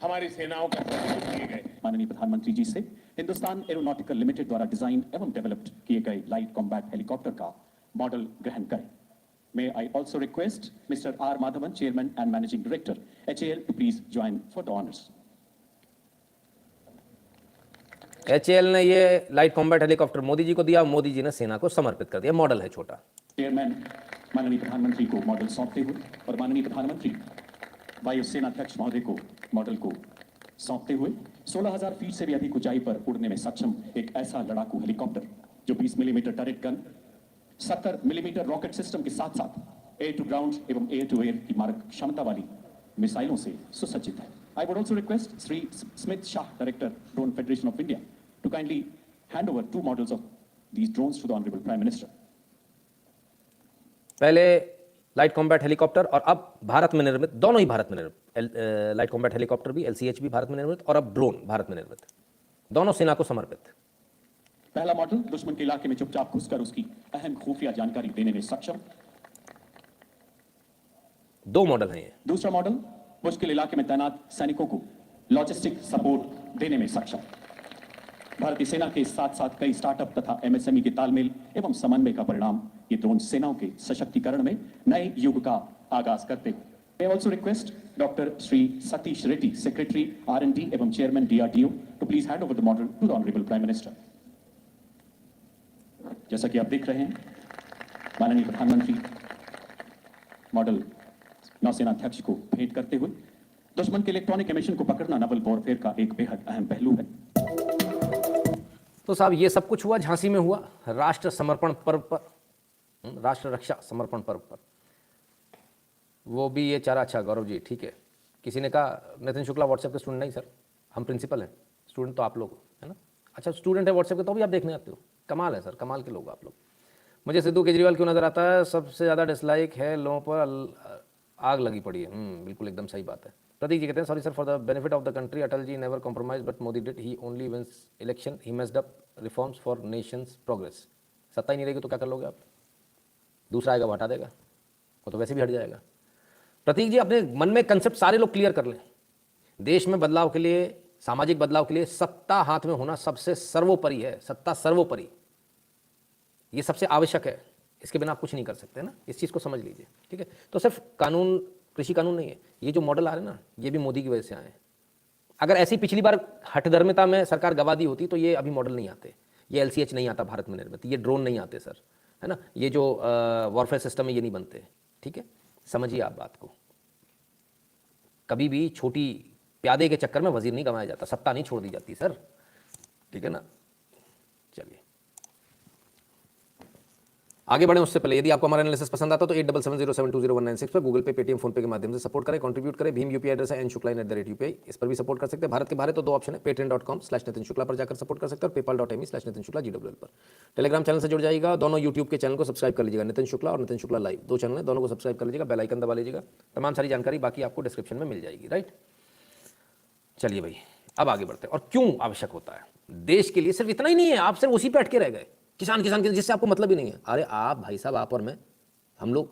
हमारी सेनाओं का सहयोग किए गए। माननीय प्रधानमंत्री जी से हिंदुस्तान एरोनॉटिकल लिमिटेड द्वारा डिजाइन एवं डेवलप्ड किए गए लाइट कॉम्बैट हेलीकॉप्टर का मॉडल ग्रहण करें। May I also request Mr. R. Madhavan, Chairman and Managing Director, HAL, to please join for the honors. HAL ने ये light combat helicopter Modi ji को दिया, मोदी जी ने सेना को समर्पित कर दिया। मॉडल है छोटा। चेयरमैन माननीय प्रधानमंत्री को मॉडल सौंपते हुए और माननीय प्रधानमंत्री वायुसेना अध्यक्ष महोदय को मॉडल को सौंपते हुए 16,000 फीट से भी अधिक ऊंचाई पर उड़ने में सक्षम एक ऐसा लड़ाकू हेलीकॉप्टर जो 20 millimeter turret gun, 70 millimeter rocket system के साथ साथ एयर टू ग्राउंड एवं एयर टू एयर की मारक क्षमता वाली मिसाइलों से सुसज्जित है। I would also request Shri Smit Shah, director drone federation of India, to kindly hand over 2 models of these drones to the honourable prime minister. पहले लाइट कॉम्बैट हेलीकॉप्टर और अब भारत में निर्मित, दोनों ही भारत में निर्मित, लाइट कॉम्बैट हेलीकॉप्टर भी, LCH भी भारत में निर्मित और अब ड्रोन भारत में निर्मित, दोनों सेना को समर्पित। पहला मॉडल दुश्मन के इलाके में चुपचाप घुसकर उसकी अहम खुफिया जानकारी देने में सक्षम। 2 मॉडल हैं ये। दूसरा मॉडल मुश्किल इलाके में तैनात सैनिकों को लॉजिस्टिक सपोर्ट देने में सक्षम। भारतीय सेना के साथ साथ कई स्टार्टअप तथा MSME के तालमेल एवं समन्वय का परिणाम ये ड्रोन सेनाओं के सशक्तिकरण में नए युग का आगाज करते हुए। मैं also request doctor Shri Satish Reddy, secretary R&D एवं chairman DRDO, to please hand over the model to the honourable prime minister. जैसा कि आप देख रहे हैं, माननीय प्रधानमंत्री मॉडल नौसेना अध्यक्ष को भेंट करते हुए, दुश्मन के इलेक्ट्रॉनिक एमिशन को पकड़ना नवल वॉरफेयर का एक बेहद अहम पहलू है। तो साहब ये सब कुछ हुआ झांसी में, हुआ राष्ट्र समर्पण पर्व पर, राष्ट्र रक्षा समर्पण पर्व पर। वो भी ये चारा, अच्छा गौरव जी ठीक है। किसी ने कहा नितिन शुक्ला व्हाट्सएप के स्टूडेंट, नहीं सर हम प्रिंसिपल हैं, स्टूडेंट तो आप लोग है ना। अच्छा स्टूडेंट है व्हाट्सएप के तो भी आप देखने आते हो, कमाल है सर, कमाल के लोग आप लोग। मुझे सिद्धू केजरीवाल क्यों नजर आता है, सबसे ज़्यादा डिसलाइक है लोगों पर, आग लगी पड़ी है। बिल्कुल एकदम सही बात है। प्रतीक जी कहते हैं sorry sir, for the benefit of the country Atal ji never compromise but Modi did, he only wins election, he messed up reforms for nations progress. सत्ता ही नहीं रहेगी तो क्या कर लोगे आप, दूसरा आएगा वो हटा देगा, वो तो वैसे भी हट जाएगा। प्रतीक जी अपने मन में कंसेप्ट सारे लोग क्लियर कर लें। देश में बदलाव के लिए, सामाजिक बदलाव के लिए सत्ता हाथ में होना सबसे सर्वोपरि है, सत्ता सर्वोपरि, ये सबसे आवश्यक है, इसके बिना आप कुछ नहीं कर सकते ना, इस चीज़ को समझ लीजिए ठीक है। तो सिर्फ कानून, कृषि कानून नहीं है, ये जो मॉडल आ रहे हैं ना, ये भी मोदी की वजह से आए हैं। अगर ऐसी पिछली बार हठधर्मिता में सरकार गवा दी होती तो ये अभी मॉडल नहीं आते, ये LCH नहीं आता भारत में निर्मित, ये ड्रोन नहीं आते सर, है ना, ये जो वॉरफेयर सिस्टम है ये नहीं बनते, ठीक है। समझिए आप बात को, कभी भी छोटी प्यादे के चक्कर में वजीर नहीं गंवाया जाता, सत्ता नहीं छोड़ दी जाती सर, ठीक है ना। चलिए आगे बढ़े उससे पहले यदि आपको हमारा एनालिसिस पसंद आता तो 8770720196 पर गूगल पे, पेटीएम, फोन पे के माध्यम से सपोर्ट करें, कंट्रीब्यूट करें। भीम UPI एड्रेस है nshukla@UPI, इस पर भी सपोर्ट कर सकते हैं। भारत के बाहर तो दो ऑप्शन है, patreon.com/नितिन शुक्ला पर जाकर सपोर्ट कर सकते हैं और paypal.me/नितिन शुक्ला GWL पर। टेलीग्राम चैनल से जुड़ जाइएगा, दोनों यूट्यूब के चैनल को सब्सक्राइब कर लीजिएगा, नितिन शुक्ला और नितिन शुक्ला लाइव, दो चैनल है, दोनों को सब्सक्राइब कर लीजिएगा, बेल आइकन दबा लीजिएगा, तमाम सारी जानकारी बाकी आपको डिस्क्रिप्शन में मिल जाएगी, राइट। चलिए भाई अब आगे बढ़ते हैं, और क्यों आवश्यक होता है देश के लिए। सिर्फ इतना ही नहीं है, आप सिर्फ उसी पे अटके रह गए, किसान किसान किसान, जिससे आपको मतलब ही नहीं है। अरे आप भाई साहब, आप और मैं, हम लोग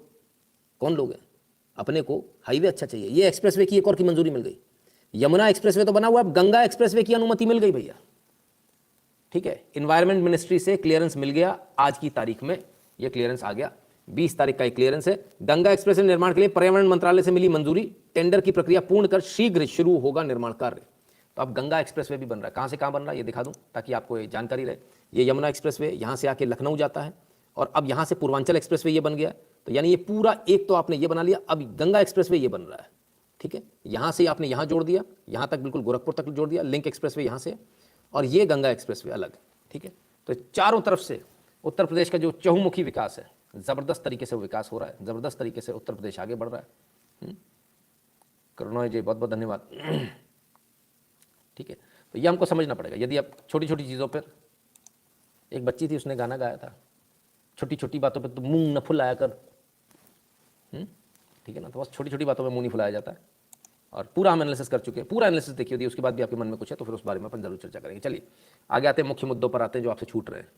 कौन लोग हैं, अपने को हाईवे अच्छा चाहिए। ये एक्सप्रेसवे की एक और की मंजूरी मिल गई, यमुना एक्सप्रेसवे तो बना हुआ, अब गंगा एक्सप्रेसवे की अनुमति मिल गई भैया, ठीक है। एनवायरमेंट मिनिस्ट्री से क्लियरेंस मिल गया, आज की तारीख में ये क्लियरेंस आ गया, 20 तारीख का एक क्लियरेंस है। गंगा एक्सप्रेसवे निर्माण के लिए पर्यावरण मंत्रालय से मिली मंजूरी, टेंडर की प्रक्रिया पूर्ण कर शीघ्र शुरू होगा निर्माण कार्य। तो अब गंगा एक्सप्रेसवे भी बन रहा है, कहाँ से कहाँ बन रहा है ये दिखा दूं ताकि आपको ये जानकारी रहे। ये यमुना एक्सप्रेसवे यहाँ से आके लखनऊ जाता है, और अब यहाँ से पूर्वांचल एक्सप्रेसवे ये बन गया, तो यानी ये पूरा एक तो आपने ये बना लिया, अब गंगा एक्सप्रेसवे ये बन रहा है, ठीक है। यहाँ से आपने यहाँ जोड़ दिया, यहाँ तक बिल्कुल गोरखपुर तक जोड़ दिया, लिंक एक्सप्रेसवे यहाँ से, और ये गंगा एक्सप्रेसवे अलग, ठीक है। तो चारों तरफ से उत्तर प्रदेश का जो चहुमुखी विकास है, ज़बरदस्त तरीके से विकास हो रहा है, ज़बरदस्त तरीके से उत्तर प्रदेश आगे बढ़ रहा है। करुणा जी बहुत बहुत धन्यवाद, ठीक है। तो ये हमको समझना पड़ेगा। यदि आप छोटी छोटी चीज़ों पर, एक बच्ची थी उसने गाना गाया था, छोटी छोटी बातों पे तो मुंह न फुलाया कर, ठीक है ना। तो बस छोटी छोटी बातों में मुंह नहीं फुलाया जाता है, और पूरा हम एनालिसिस कर चुके हैं, पूरा एनालिसिस देखिए, यदि उसके बाद भी आपके मन में कुछ है तो फिर उस बारे में अपन जरूर चर्चा करेंगे। चलिए आगे आते हैं, मुख्य मुद्दों पर आते हैं जो आपसे छूट रहे हैं।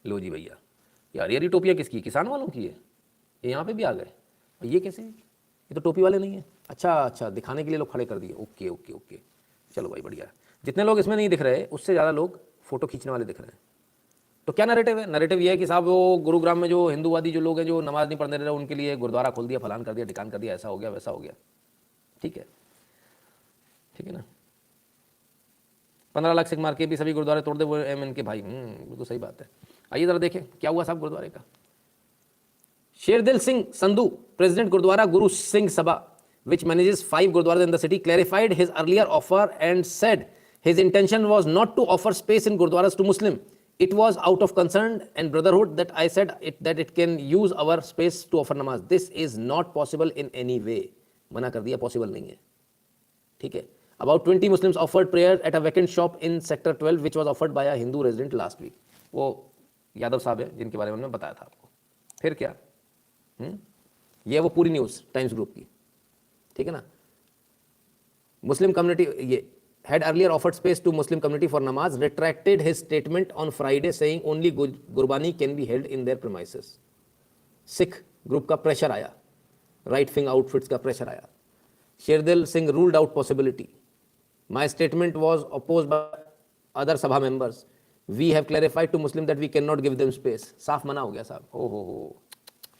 लो जी भैया, यार ये टोपियाँ किसकी, किसान वालों की है, ये यहाँ पे भी आ गए, ये कैसे, ये तो टोपी वाले नहीं है। अच्छा दिखाने के लिए लोग खड़े कर दिए, ओके ओके ओके, चलो भाई बढ़िया। जितने लोग इसमें नहीं दिख रहे उससे ज़्यादा लोग फोटो खींचने वाले दिख रहे हैं। तो क्या नैरेटिव है, नैरेटिव ये है कि साहब वो गुरुग्राम में जो हिंदूवादी जो लोग हैं जो नमाज नहीं पढ़ने रहे, उनके लिए गुरुद्वारा खोल दिया, फलान कर दिया, ढिकान कर दिया, ऐसा हो गया वैसा हो गया, ठीक है ना। 15 लाख सिख मार के भी सभी गुरुद्वारे तोड़ दे वो MN के भाई, बिल्कुल सही बात है। आइए जरा देखें क्या हुआ साहब गुरुद्वारे का। शेरदिल Singh Sandhu, president gurdwara Guru Singh Sabha which manages 5 gurudwaras in the city, clarified his earlier offer and said his intention was not to offer space in gurudwaras to Muslim. It was out of concern and brotherhood that I said that it can use our space to offer namaz. This is not possible in any way. मना कर दिया, possible नहीं है, ठीक है। About 20 Muslims offered prayer at a vacant shop in sector 12 which was offered by a Hindu resident last week. वो यादव साहब है जिनके बारे में हमने बताया था आपको। फिर क्या, ये वो पूरी न्यूज़ टाइम्स ग्रुप की, ठीक है ना। मुस्लिम कम्युनिटी ये had earlier offered space to Muslim community for namaz, retracted his statement on Friday saying only Gurbani can be held in their premises. Sikh group का प्रेशर आया, राइट विंग आउटफिट्स का pressure आया। Sherdil Singh ruled out possibility, my statement was opposed by other sabha members, we have clarified to Muslim that we can not give them space. साफ मना हो गया साहब, हो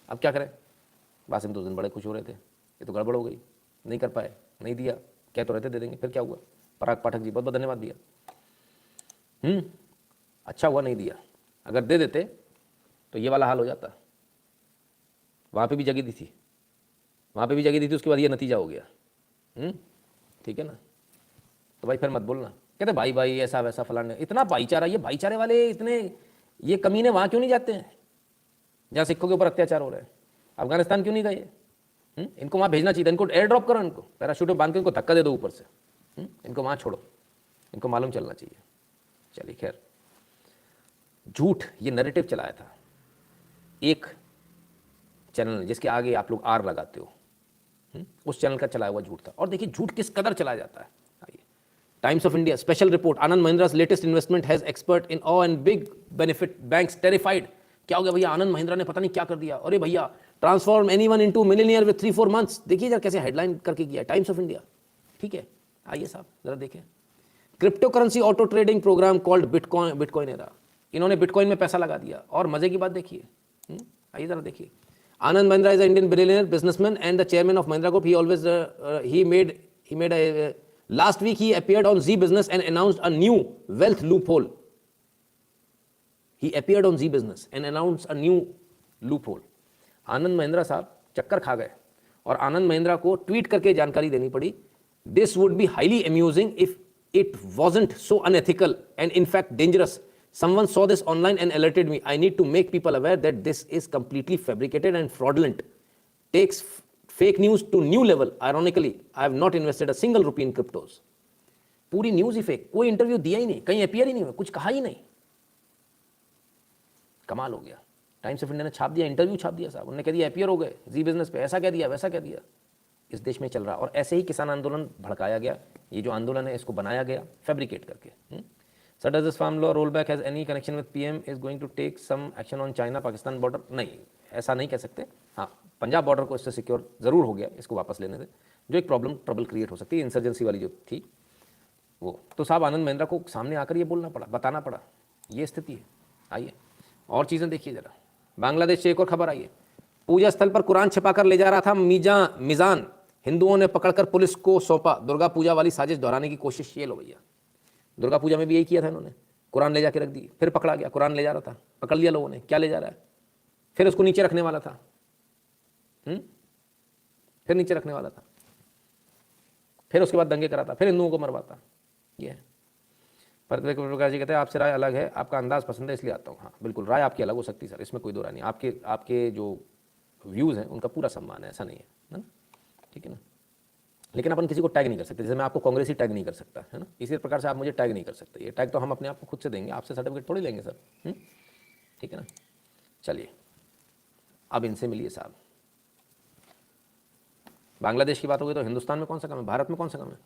अब क्या करें। वासिम तो उस दिन बड़े खुश हो रहे थे, ये तो गड़बड़ हो गई, नहीं कर पाए, नहीं दिया, कह तो रहते दे देंगे, फिर क्या हुआ? पराग पाठक जी बहुत बहुत धन्यवाद भैया। अच्छा हुआ नहीं दिया, अगर दे देते तो ये वाला हाल हो जाता। वहाँ पे भी जगह दी थी, वहाँ पे भी जगह दी थी, उसके बाद ये नतीजा हो गया। ठीक है ना? तो भाई फिर मत बोलना, कहते भाई भाई ऐसा वैसा फलाने, इतना भाईचारा, ये भाईचारे वाले इतने ये कमीने वहाँ क्यों नहीं जाते हैं जहाँ सिखों के ऊपर अत्याचार हो रहे हैं? अफगानिस्तान क्यों नहीं गए? इनको वहाँ भेजना चाहिए, इनको एयर ड्रॉप करो, इनको पैराशूट में बांध के इनको धक्का दे दो ऊपर से, इनको वहाँ छोड़ो, इनको मालूम चलना चाहिए। चलिए खैर, झूठ ये नैरेटिव चलाया था एक चैनल ने, जिसके आगे आप लोग आर लगाते हो, उस चैनल का चलाया हुआ झूठ था। और देखिए झूठ किस कदर चलाया जाता है। आइए, Times of India special report, Anand Mahindra's latest investment has expert in awe and big benefit banks terrified. क्या हो गया भैया, आनंद महिंद्रा ने पता नहीं क्या कर दिया, अरे भैया transform anyone into millionaire with 3-4 months. देखिए जरा कैसे हेडलाइन करके किया, टाइम्स ऑफ इंडिया। ठीक है, आइए साहब जरा देखें, crypto currency auto trading program called Bitcoin Era, इन्होंने बिटकॉइन में पैसा लगा दिया। और मजे की बात देखिए, आइए जरा देखिए, Anand Mahindra is Indian billionaire businessman and the chairman of Mahindra group. He always he made a last week he appeared on Zee Business and announced a new wealth loophole. He appeared on Zee Business and announced a new loophole. Anand Mahindra साहब चक्कर खा गए और आनंद महिंद्रा को tweet करके जानकारी देनी पड़ी, this would be highly amusing if it wasn't so unethical and in fact dangerous. Someone saw this online and alerted me. I need to make people aware that this is completely fabricated and fraudulent. Takes fake news to new level. Ironically, I have not invested a single rupee in cryptos. पूरी news ही fake, कोई interview दिया ही नहीं, कहीं appear ही नहीं हुआ, कुछ कहा ही नहीं। कमाल हो गया। टाइम्स ऑफ इंडिया ने छाप दिया, इंटरव्यू छाप दिया साहब, उन्होंने कह दिया अपीयर हो गए जी बिजनेस पे, ऐसा कह दिया वैसा कह दिया। इस देश में चल रहा, और ऐसे ही किसान आंदोलन भड़काया गया। ये जो आंदोलन है इसको बनाया गया फैब्रिकेट करके। Sir does this farm law roll back has any connection with PM is going to take some action on China Pakistan border? नहीं, ऐसा नहीं कह सकते। हाँ, पंजाब बॉर्डर को इससे सिक्योर जरूर हो गया, इसको वापस लेने से जो एक ट्रबल क्रिएट हो सकती है, इंसर्जेंसी वाली जो थी वो। तो साहब आनंद महिंद्रा को सामने आकर ये बोलना पड़ा, बताना पड़ा, ये स्थिति है। आइए और चीज़ें देखिए जरा। बांग्लादेश से एक और खबर आई है, पूजा स्थल पर कुरान छिपाकर ले जा रहा था मिजान, हिंदुओं ने पकड़कर पुलिस को सौंपा। दुर्गा पूजा वाली साजिश दोहराने की कोशिश। ये लो भैया, दुर्गा पूजा में भी यही किया था इन्होंने, कुरान ले जाके रख दी, फिर पकड़ा गया, कुरान ले जा रहा था, पकड़ लिया लोगों ने, क्या ले जा रहा है, फिर उसको नीचे रखने वाला था, फिर नीचे रखने वाला था, फिर उसके बाद दंगे कराता, फिर हिंदुओं को मरवाता। ये है। प्रतिवेक प्रकाश जी कहते हैं आपसे राय अलग है, आपका अंदाज पसंद है इसलिए आता हूँ। हाँ बिल्कुल, राय आपकी अलग हो सकती है सर, इसमें कोई दो राय नहीं। आपके जो व्यूज़ हैं उनका पूरा सम्मान है, ऐसा नहीं है ना, ठीक है ना। लेकिन अपन किसी को टैग नहीं कर सकते, जैसे मैं आपको कांग्रेसी टैग नहीं कर सकता, है ना, इसी प्रकार से आप मुझे टैग नहीं कर सकते। ये टैग तो हम अपने आप को खुद से देंगे, आपसे सर्टिफिकेट थोड़ी लेंगे सर, ठीक है ना। चलिए अब इनसे मिलिए साहब। बांग्लादेश की बात हो गई तो हिंदुस्तान में कौन सा कम है, भारत में कौन सा कम है?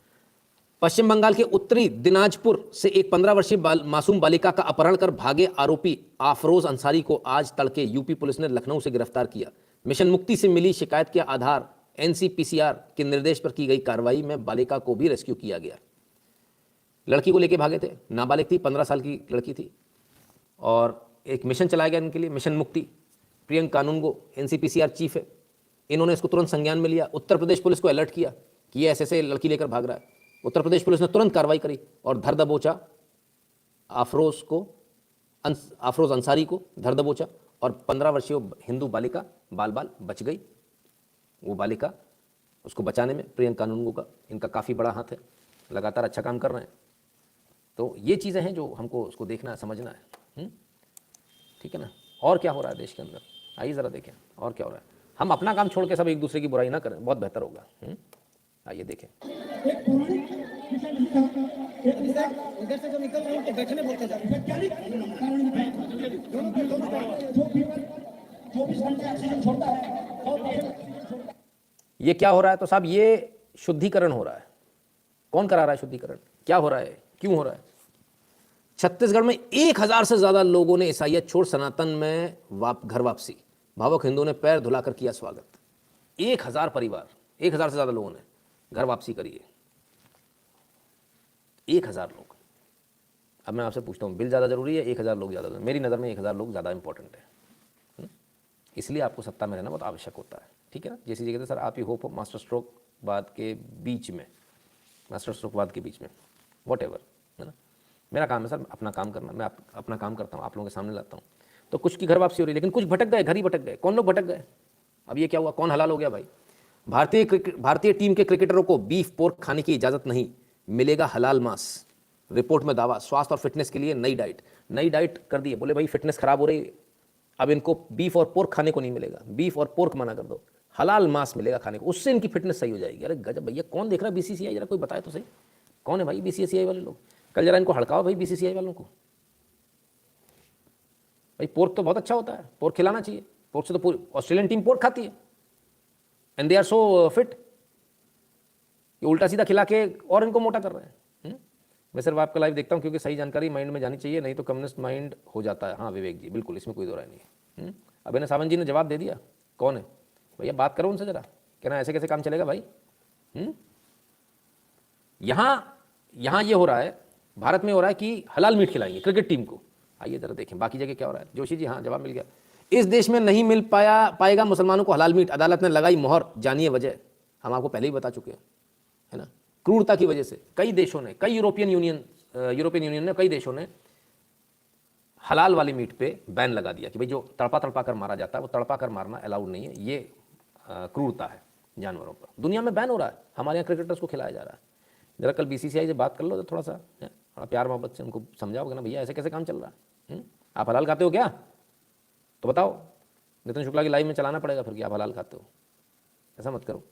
पश्चिम बंगाल के उत्तरी दिनाजपुर से एक 15 वर्षीय मासूम बालिका का अपहरण कर भागे आरोपी आफरोज अंसारी को आज तड़के यूपी पुलिस ने लखनऊ से गिरफ्तार किया। मिशन मुक्ति से मिली शिकायत के आधार एनसीपीसीआर के निर्देश पर की गई कार्रवाई में बालिका को भी रेस्क्यू किया गया। लड़की को लेके भागे थे, नाबालिग थी, 15 साल की लड़की थी, और एक मिशन चलाया गया इनके लिए, मिशन मुक्ति। प्रियंका कानूनगो एनसीपीसीआर चीफ है, इन्होंने इसको तुरंत संज्ञान में लिया। उत्तर प्रदेश पुलिस को अलर्ट किया कि ये ऐसे लड़की लेकर भाग रहा है। उत्तर प्रदेश पुलिस ने तुरंत कार्रवाई करी और धर दबोचा आफरोज अंसारी को, धर दबोचा, और 15 वर्षीय हिंदू बालिका बाल बच गई। वो बालिका, उसको बचाने में प्रियंका कानूनगो का इनका काफ़ी बड़ा हाथ है, लगातार अच्छा काम कर रहे हैं। तो ये चीज़ें हैं जो हमको उसको देखना है, समझना है, ठीक है ना। और क्या हो रहा है देश के अंदर, आइए ज़रा देखें और क्या हो रहा है। हम अपना काम छोड़ के सब एक दूसरे की बुराई ना करें, बहुत बेहतर होगा। आइए देखें। इधर से जो निकल रहे हैं तो बैठने बोलते जा ये क्या हो रहा है? तो साहब ये शुद्धिकरण हो रहा है। कौन करा रहा है शुद्धिकरण? क्या हो रहा है, क्यों हो रहा है? छत्तीसगढ़ में 1000 से ज्यादा लोगों ने ईसाइयत छोड़ सनातन में घर वापसी। भावुक हिंदुओं ने पैर धुलाकर किया स्वागत। 1000 परिवार, 1000 से ज्यादा लोगों ने घर वापसी करी है। 1000 लोग। अब मैं आपसे पूछता हूँ, बिल ज़्यादा जरूरी है, 1000 लोग ज़्यादा? मेरी नज़र में 1000 लोग ज़्यादा इंपॉर्टेंट है। इसलिए आपको सत्ता में रहना बहुत आवश्यक होता है, ठीक है ना। जैसी जगह सर आप ही होप हो, मास्टर स्ट्रोक स्ट्रोकवाद के बीच में, मास्टर स्ट्रोकवाद के बीच में, वॉट एवर, है ना। मेरा काम है सर अपना काम करना, मैं अपना काम करता हूँ, आप लोगों के सामने लाता हूँ। तो कुछ की घर वापसी हो रही है, लेकिन कुछ भटक गए, घर ही भटक गए। कौन लोग भटक गए? अब ये क्या हुआ, कौन हलाल हो गया भाई? भारतीय टीम के क्रिकेटरों को बीफ पोर्क खाने की इजाजत नहीं, मिलेगा हलाल मांस। रिपोर्ट में दावा, स्वास्थ्य और फिटनेस के लिए नई डाइट कर दी है। बोले भाई फिटनेस खराब हो रही है, अब इनको बीफ और पोर्क खाने को नहीं मिलेगा, बीफ और पोर्क मना कर दो, हलाल मांस मिलेगा खाने को, उससे इनकी फिटनेस सही हो जाएगी। अरे गजब भैया, कौन देख रहा है बीसीसीआई? जरा कोई बताए तो सही, कौन है भाई बीसीसीआई वाले लोग? कल जरा इनको हड़काओ भाई बीसीसीआई वालों को। भाई पोर्क तो बहुत अच्छा होता है, पोर्क खिलाना चाहिए, पोर्क से तो पूरी ऑस्ट्रेलियन टीम पोर्क खाती है and they are so fit. ये उल्टा सीधा खिला के और इनको मोटा कर रहे हैं। मैं सिर्फ आपका लाइव देखता हूँ क्योंकि सही जानकारी माइंड में जानी चाहिए, नहीं तो कम्युनिस्ट माइंड हो जाता है। हाँ विवेक जी, बिल्कुल, इसमें कोई दो राय नहीं है। अब इन्हें सावंत जी ने जवाब दे दिया, कौन है भैया? बात करो उनसे जरा, कहना ऐसे कैसे काम चलेगा भाई? यहाँ ये हो रहा है, भारत में हो रहा है कि हलाल मीट खिलाएंगे क्रिकेट टीम को। आइए जरा देखें बाकी जगह क्या हो रहा है। जोशी जी, हाँ जवाब मिल गया। इस देश में नहीं मिल पाएगा मुसलमानों को हलाल मीट, अदालत ने लगाई मोहर, जानिए वजह। हम आपको पहले ही बता चुके हैं, है ना। क्रूरता की वजह से कई देशों ने, कई यूरोपियन यूनियन ने, कई देशों ने हलाल वाली मीट पे बैन लगा दिया कि भाई जो तड़पा कर मारा जाता है वो तड़पा कर मारना अलाउड नहीं है, ये क्रूरता है जानवरों पर। दुनिया में बैन हो रहा है, हमारे यहाँ क्रिकेटर्स को खिलाया जा रहा है। जरा कल बीसीसीआई से बात कर लो तो थोड़ा प्यार मोहब्बत से उनको समझाओगे ना, भैया ऐसे कैसे काम चल रहा है? आप हलाल खाते हो क्या? तो बताओ, नितिन शुक्ला की लाइव में चलाना पड़ेगा फिर कि आप हलाल खाते हो। ऐसा मत करो,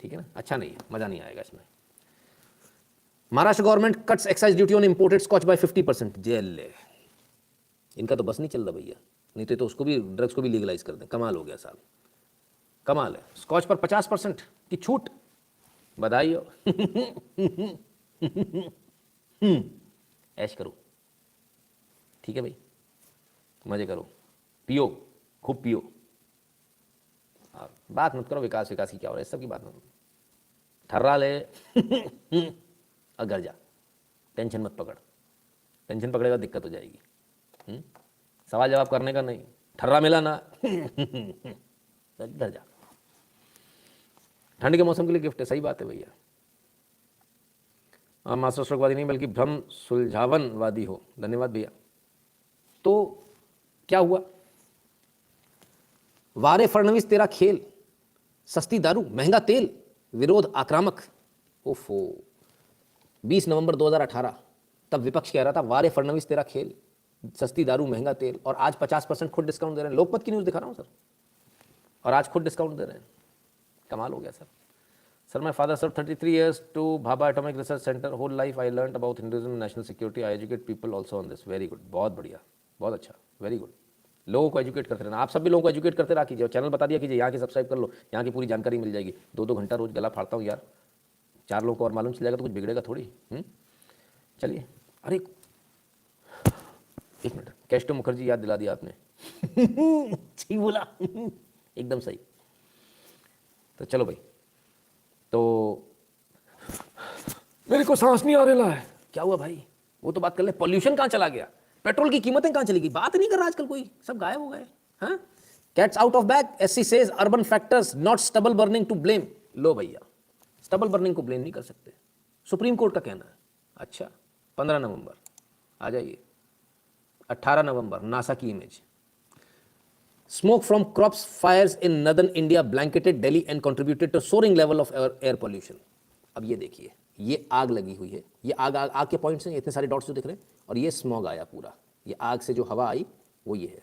ठीक है ना, अच्छा नहीं है, मज़ा नहीं आएगा इसमें। Maharashtra government cuts excise duty on imported scotch by 50%। Jail, इनका तो बस नहीं चल रहा भैया, नहीं तो उसको भी, ड्रग्स को भी लीगलाइज कर दें। कमाल हो गया साहब, कमाल है। स्कॉच पर 50% की छूट, बधाई हो। ऐश करो, ठीक है भाई, मजे करो, पियो, खूब पियो, बात मत करो विकास की क्या हो रहा है, इस सब की बात मत, ठर्रा ले और घर जा, टेंशन मत पकड़, टेंशन पकड़ेगा दिक्कत हो जाएगी। सवाल जवाब करने का नहीं, ठर्रा मिला ना घर जा। ठंड के मौसम के लिए गिफ्ट है, सही बात है भैया। आप मास्टर स्ट्रोकवादी नहीं बल्कि भ्रम सुलझावनवादी हो, धन्यवाद भैया। तो क्या हुआ? वारे फडणवीस तेरा खेल, सस्ती दारू महंगा तेल, विरोध आक्रामक। ओफो, 20 नवंबर 2018, तब विपक्ष कह रहा था वारे फडणवीस तेरा खेल, सस्ती दारू महंगा तेल, और आज 50% खुद डिस्काउंट दे रहे हैं। लोकमत की न्यूज़ दिखा रहा हूँ सर, और आज खुद डिस्काउंट दे रहे हैं। कमाल हो गया sir. Sir my father serve 33 years to Bhabha atomic research centre, whole life I learn about Hinduism, national security, I educate people also on this. Very good, बहुत बढ़िया, बहुत अच्छा, वेरी गुड। लोगों को एजुकेट करते रहना, आप सब भी लोगों को एजुकेट करते रहा कीजिए। चैनल बता दिया कीजिए, यहाँ की सब्सक्राइब कर लो, यहाँ की पूरी जानकारी मिल जाएगी। 2-2 घंटा रोज गला फाड़ता हूँ यार, 4 लोगों को और मालूम चल जाएगा तो कुछ बिगड़ेगा थोड़ी। चलिए, अरे एक मिनट, कैस्टो मुखर्जी याद दिला दिया आपने। सही बोला, एकदम सही। तो चलो भाई, तो मेरे को सांस नहीं आ रहा है। क्या हुआ भाई? वो तो बात कर ले, पॉल्यूशन कहाँ चला गया, पेट्रोल की कीमतें कहाँ चली गई, बात नहीं कर रहा आजकल कोई, सब गायब हो गए। हाँ, cat's out of bag, SC says urban factors not stubble burning to blame. लो भैया, स्टबल बर्निंग को ब्लेम नहीं कर सकते, सुप्रीम कोर्ट का कहना है। अच्छा, 15 नवंबर आ जाइए, 18 नवंबर नासा की image, smoke from crops fires in northern India blanketed Delhi and contributed to soaring level of air pollution. अब ये देखिए, ये आग लगी हुई है, ये आग के पॉइंट्स हैं, इतने सारे डॉट्स जो दिख रहे हैं, और ये स्मॉग आया पूरा, ये आग से जो हवा आई वो ये है।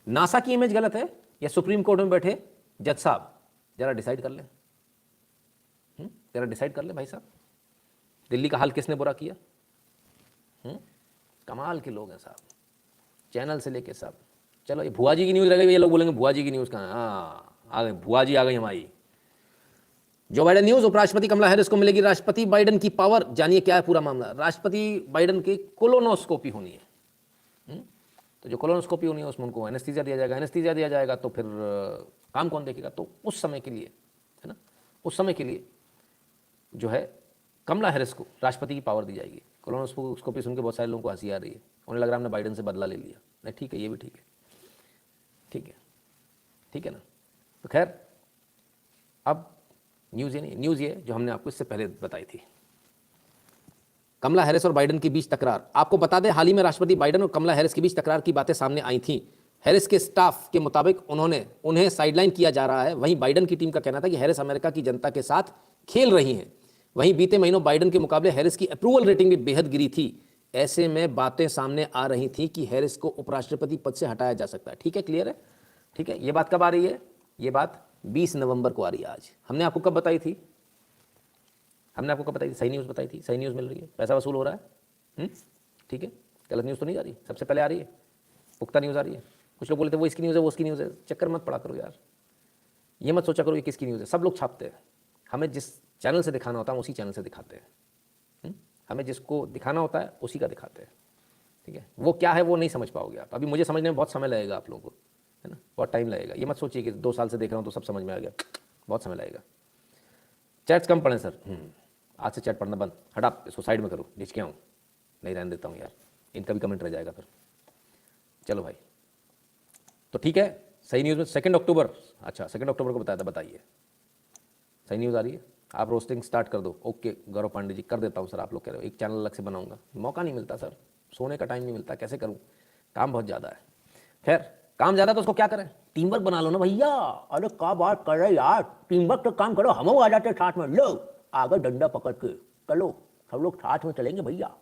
नासा की इमेज गलत है या सुप्रीम कोर्ट में बैठे जज साहब? जरा डिसाइड कर ले, जरा डिसाइड कर ले भाई साहब, दिल्ली का हाल किसने बुरा किया? कमाल के लोग हैं साहब, चैनल से लेके सब। चलो, ये भुआ जी की न्यूज़ रह गई, ये लोग बोलेंगे भुआ जी की न्यूज़ कहाँ है? हाँ, आ गए, भुआ जी आ गई हमारी। जो बाइडन न्यूज, उपराष्ट्रपति कमला हैरिस को मिलेगी राष्ट्रपति बाइडन की पावर। जानिए क्या है पूरा मामला। राष्ट्रपति बाइडन की कोलोनोस्कोपी होनी है, तो जो कोलोनोस्कोपी होनी है उसमें उनको एनेस्थीसिया दिया जाएगा। एनेस्थीसिया दिया जाएगा तो फिर काम कौन देखेगा? तो उस समय के लिए, है ना, उस समय के लिए जो है कमला हैरिस को राष्ट्रपति की पावर दी जाएगी। कोलोनोस्कोपी सुन के बहुत सारे लोगों को हंसी आ रही है, उन्हें लग रहा है हमने बाइडन से बदला ले लिया। नहीं, ठीक है, ये भी ठीक है, ठीक है, ठीक है ना। तो खैर, अब न्यूज़ ये नहीं, न्यूज़ ये जो हमने आपको इससे पहले बताई थी। कमला हैरिस और बाइडेन के बीच तकरार। आपको बता दें, हाल ही में राष्ट्रपति बाइडेन और कमला हैरिस के बीच तकरार की बातें सामने आई थी। हैरिस के स्टाफ के मुताबिक उन्हें साइडलाइन किया जा रहा है। वहीं बाइडेन की टीम का कहना था कि हैरिस अमेरिका की जनता के साथ खेल रही हैं। वहीं बीते महीनों बाइडेन के मुकाबले हैरिस की अप्रूवल रेटिंग भी बेहद गिरी थी। ऐसे में बातें सामने आ रही थी कि हैरिस को उपराष्ट्रपति पद से हटाया जा सकता है। ठीक है, क्लियर है? ठीक है, ये बात कब आ रही है? ये बात 20 नवंबर को आ रही है। आज हमने आपको कब बताई थी? हमने आपको कब बताई थी? सही न्यूज़ बताई थी। सही न्यूज़ मिल रही है, पैसा वसूल हो रहा है। ठीक है, गलत न्यूज़ तो नहीं आ रही, सबसे पहले आ रही है, पुख्ता न्यूज़ आ रही है। कुछ लोग बोलते हैं वो इसकी न्यूज़ है, वो उसकी न्यूज़ है। चक्कर मत पड़ा करो यार, ये मत सोचा करो ये किसकी न्यूज़ है। सब लोग छापते हैं, हमें जिस चैनल से दिखाना होता है हम उसी चैनल से दिखाते हैं। हमें जिसको दिखाना होता है उसी का दिखाते हैं। ठीक है, वो क्या है वो नहीं समझ पाओगे आप। अभी मुझे समझने में बहुत समय लगेगा आप लोगों को, है ना, बहुत टाइम लगेगा। ये मत सोचिए कि 2 साल से देख रहा हूँ तो सब समझ में आ गया, बहुत समय लगेगा। चैट्स कम पढ़ें सर। आज से चैट पढ़ना बंद, हटा इसको साइड में करो, नीचे हूँ, नहीं रहने देता हूँ यार, इनका भी कमेंट रह जाएगा फिर। चलो भाई, तो ठीक है, सही न्यूज़ में 2 अक्टूबर, अच्छा 2 अक्टूबर को बताया था, बताइए सही न्यूज़ आ रही है। आप रोस्टिंग स्टार्ट कर दो। ओके गौरव पांडे जी, कर देता हूँ सर। आप लोग कह रहे हो एक चैनल अलग से बनाऊंगा, मौका नहीं मिलता सर, सोने का टाइम नहीं मिलता, कैसे करूँ, काम बहुत ज़्यादा है। खैर, काम ज़्यादा तो उसको क्या करें, टीम वर्क बना लो ना भैया। अरे क्या बात कर रहे यार, टीम वर्क तो काम करो, हम आ जाते साथ में, लो आगे डंडा पकड़ के चलो, सब लोग साथ में चलेंगे भैया।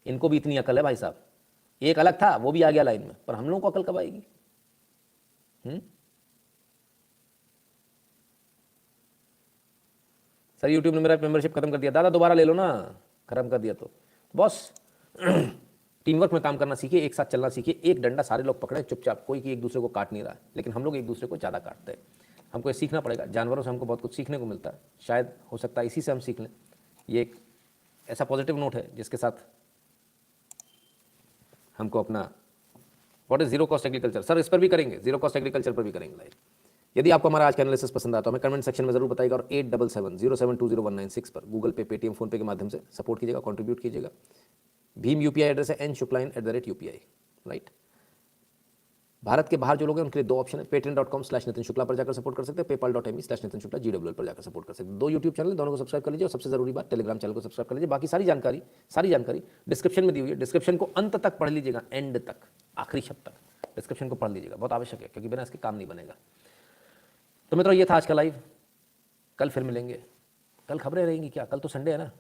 इनको भी इतनी अकल है भाई साहब, एक अलग था वो भी आ गया लाइन में, पर हम लोगों को अकल कब आएगी? सर यूट्यूब ने मेरा मेंबरशिप खत्म कर दिया। दादा दोबारा ले लो ना, खत्म कर दिया तो बॉस। टीम वर्क में काम करना सीखिए, एक साथ चलना सीखिए। एक डंडा सारे लोग पकड़े चुपचाप, कोई कि एक दूसरे को काट नहीं रहा है, लेकिन हम लोग एक दूसरे को ज़्यादा काटते हैं। हमको ये सीखना पड़ेगा, जानवरों से हमको बहुत कुछ सीखने को मिलता है, शायद हो सकता है इसी से हम सीख लें। ये एक ऐसा पॉजिटिव नोट है जिसके साथ हमको अपना what is zero cost agriculture, sir इस पर भी करेंगे, जीरो कॉस्ट एग्रीकल्चर पर भी करेंगे लाइव। यदि आपको हमारा आज का एनालिसिस पसंद आता है हमें कमेंट सेक्शन में जरूर बताइएगा, और 8770720196 पर गूगल पे, पेटीएम, फोन पे के माध्यम से सपोर्ट कीजिएगा, कंट्रीब्यूट कीजिएगा। भीम यूपीआई एड्रेस है n.shukla@UPI, राइट। भारत के बाहर जो लोग हैं उनके लिए 2 ऑप्शन है, patreon.com/नितिन शुक्ला पर जाकर सपोर्ट कर सकते हैं, paypal.me/नितिन शुक्ला GWL पर जाकर सपोर्ट कर सकते हैं। 2 यूट्यूब चैनल, दोनों को सब्सक्राइब कर लीजिए, और सबसे जरूरी बात टेलीग्राम चैनल को सब्सक्राइब कर लीजिए। बाकी सारी जानकारी डिस्क्रिप्शन में दी हुई है, डिस्क्रिप्शन को अंत तक पढ़ लीजिएगा, एंड तक, आखिरी शब्द तक डिस्क्रिप्शन को पढ़ लीजिएगा, बहुत आवश्यक है, क्योंकि बिना इसके काम नहीं बनेगा। तो मित्रों ये था आज का लाइव, कल फिर मिलेंगे। कल खबरें रहेंगी क्या? कल तो संडे है ना,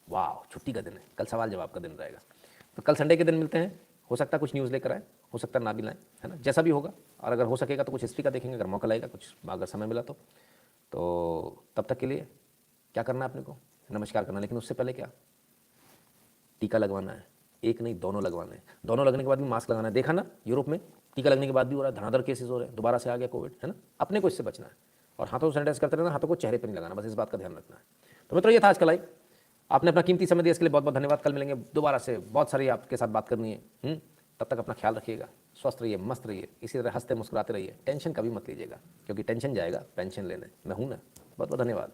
वाह छुट्टी का दिन है, कल सवाल जवाब का दिन रहेगा। तो कल संडे के दिन मिलते हैं, हो सकता है कुछ न्यूज़ लेकर आए, हो सकता है ना भी लाएं, है ना, जैसा भी होगा। और अगर हो सकेगा तो कुछ हिस्ट्री का देखेंगे, अगर मौका लगेगा, कुछ अगर समय मिला तो तब तक के लिए क्या करना है अपने को, नमस्कार करना। लेकिन उससे पहले क्या, टीका लगवाना है, एक नहीं दोनों लगवाना है। दोनों लगने के बाद भी मास्क लगाना है। देखा ना यूरोप में टीका लगने के बाद भी हो रहा है, धनाधर केसेस हो रहे हैं, दोबारा से आ गया कोविड, है ना। अपने को इससे बचना है, और हाथों को सैनिटाइज करते रहना, हाथों को चेहरे पर नहीं लगाना, बस इस बात का ध्यान रखना है। तो मित्रों ये था आज का लाइव, आपने अपना कीमती समय दिया, इसके लिए बहुत बहुत धन्यवाद। कल मिलेंगे दोबारा से, बहुत सारी आपके साथ बात करनी है। तब तक अपना ख्याल रखिएगा, स्वस्थ रहिए, मस्त रहिए, इसी तरह हंसते मुस्कुराते रहिए, टेंशन कभी मत लीजिएगा, क्योंकि टेंशन जाएगा पेंशन लेने, मैं हूं ना। बहुत बहुत धन्यवाद।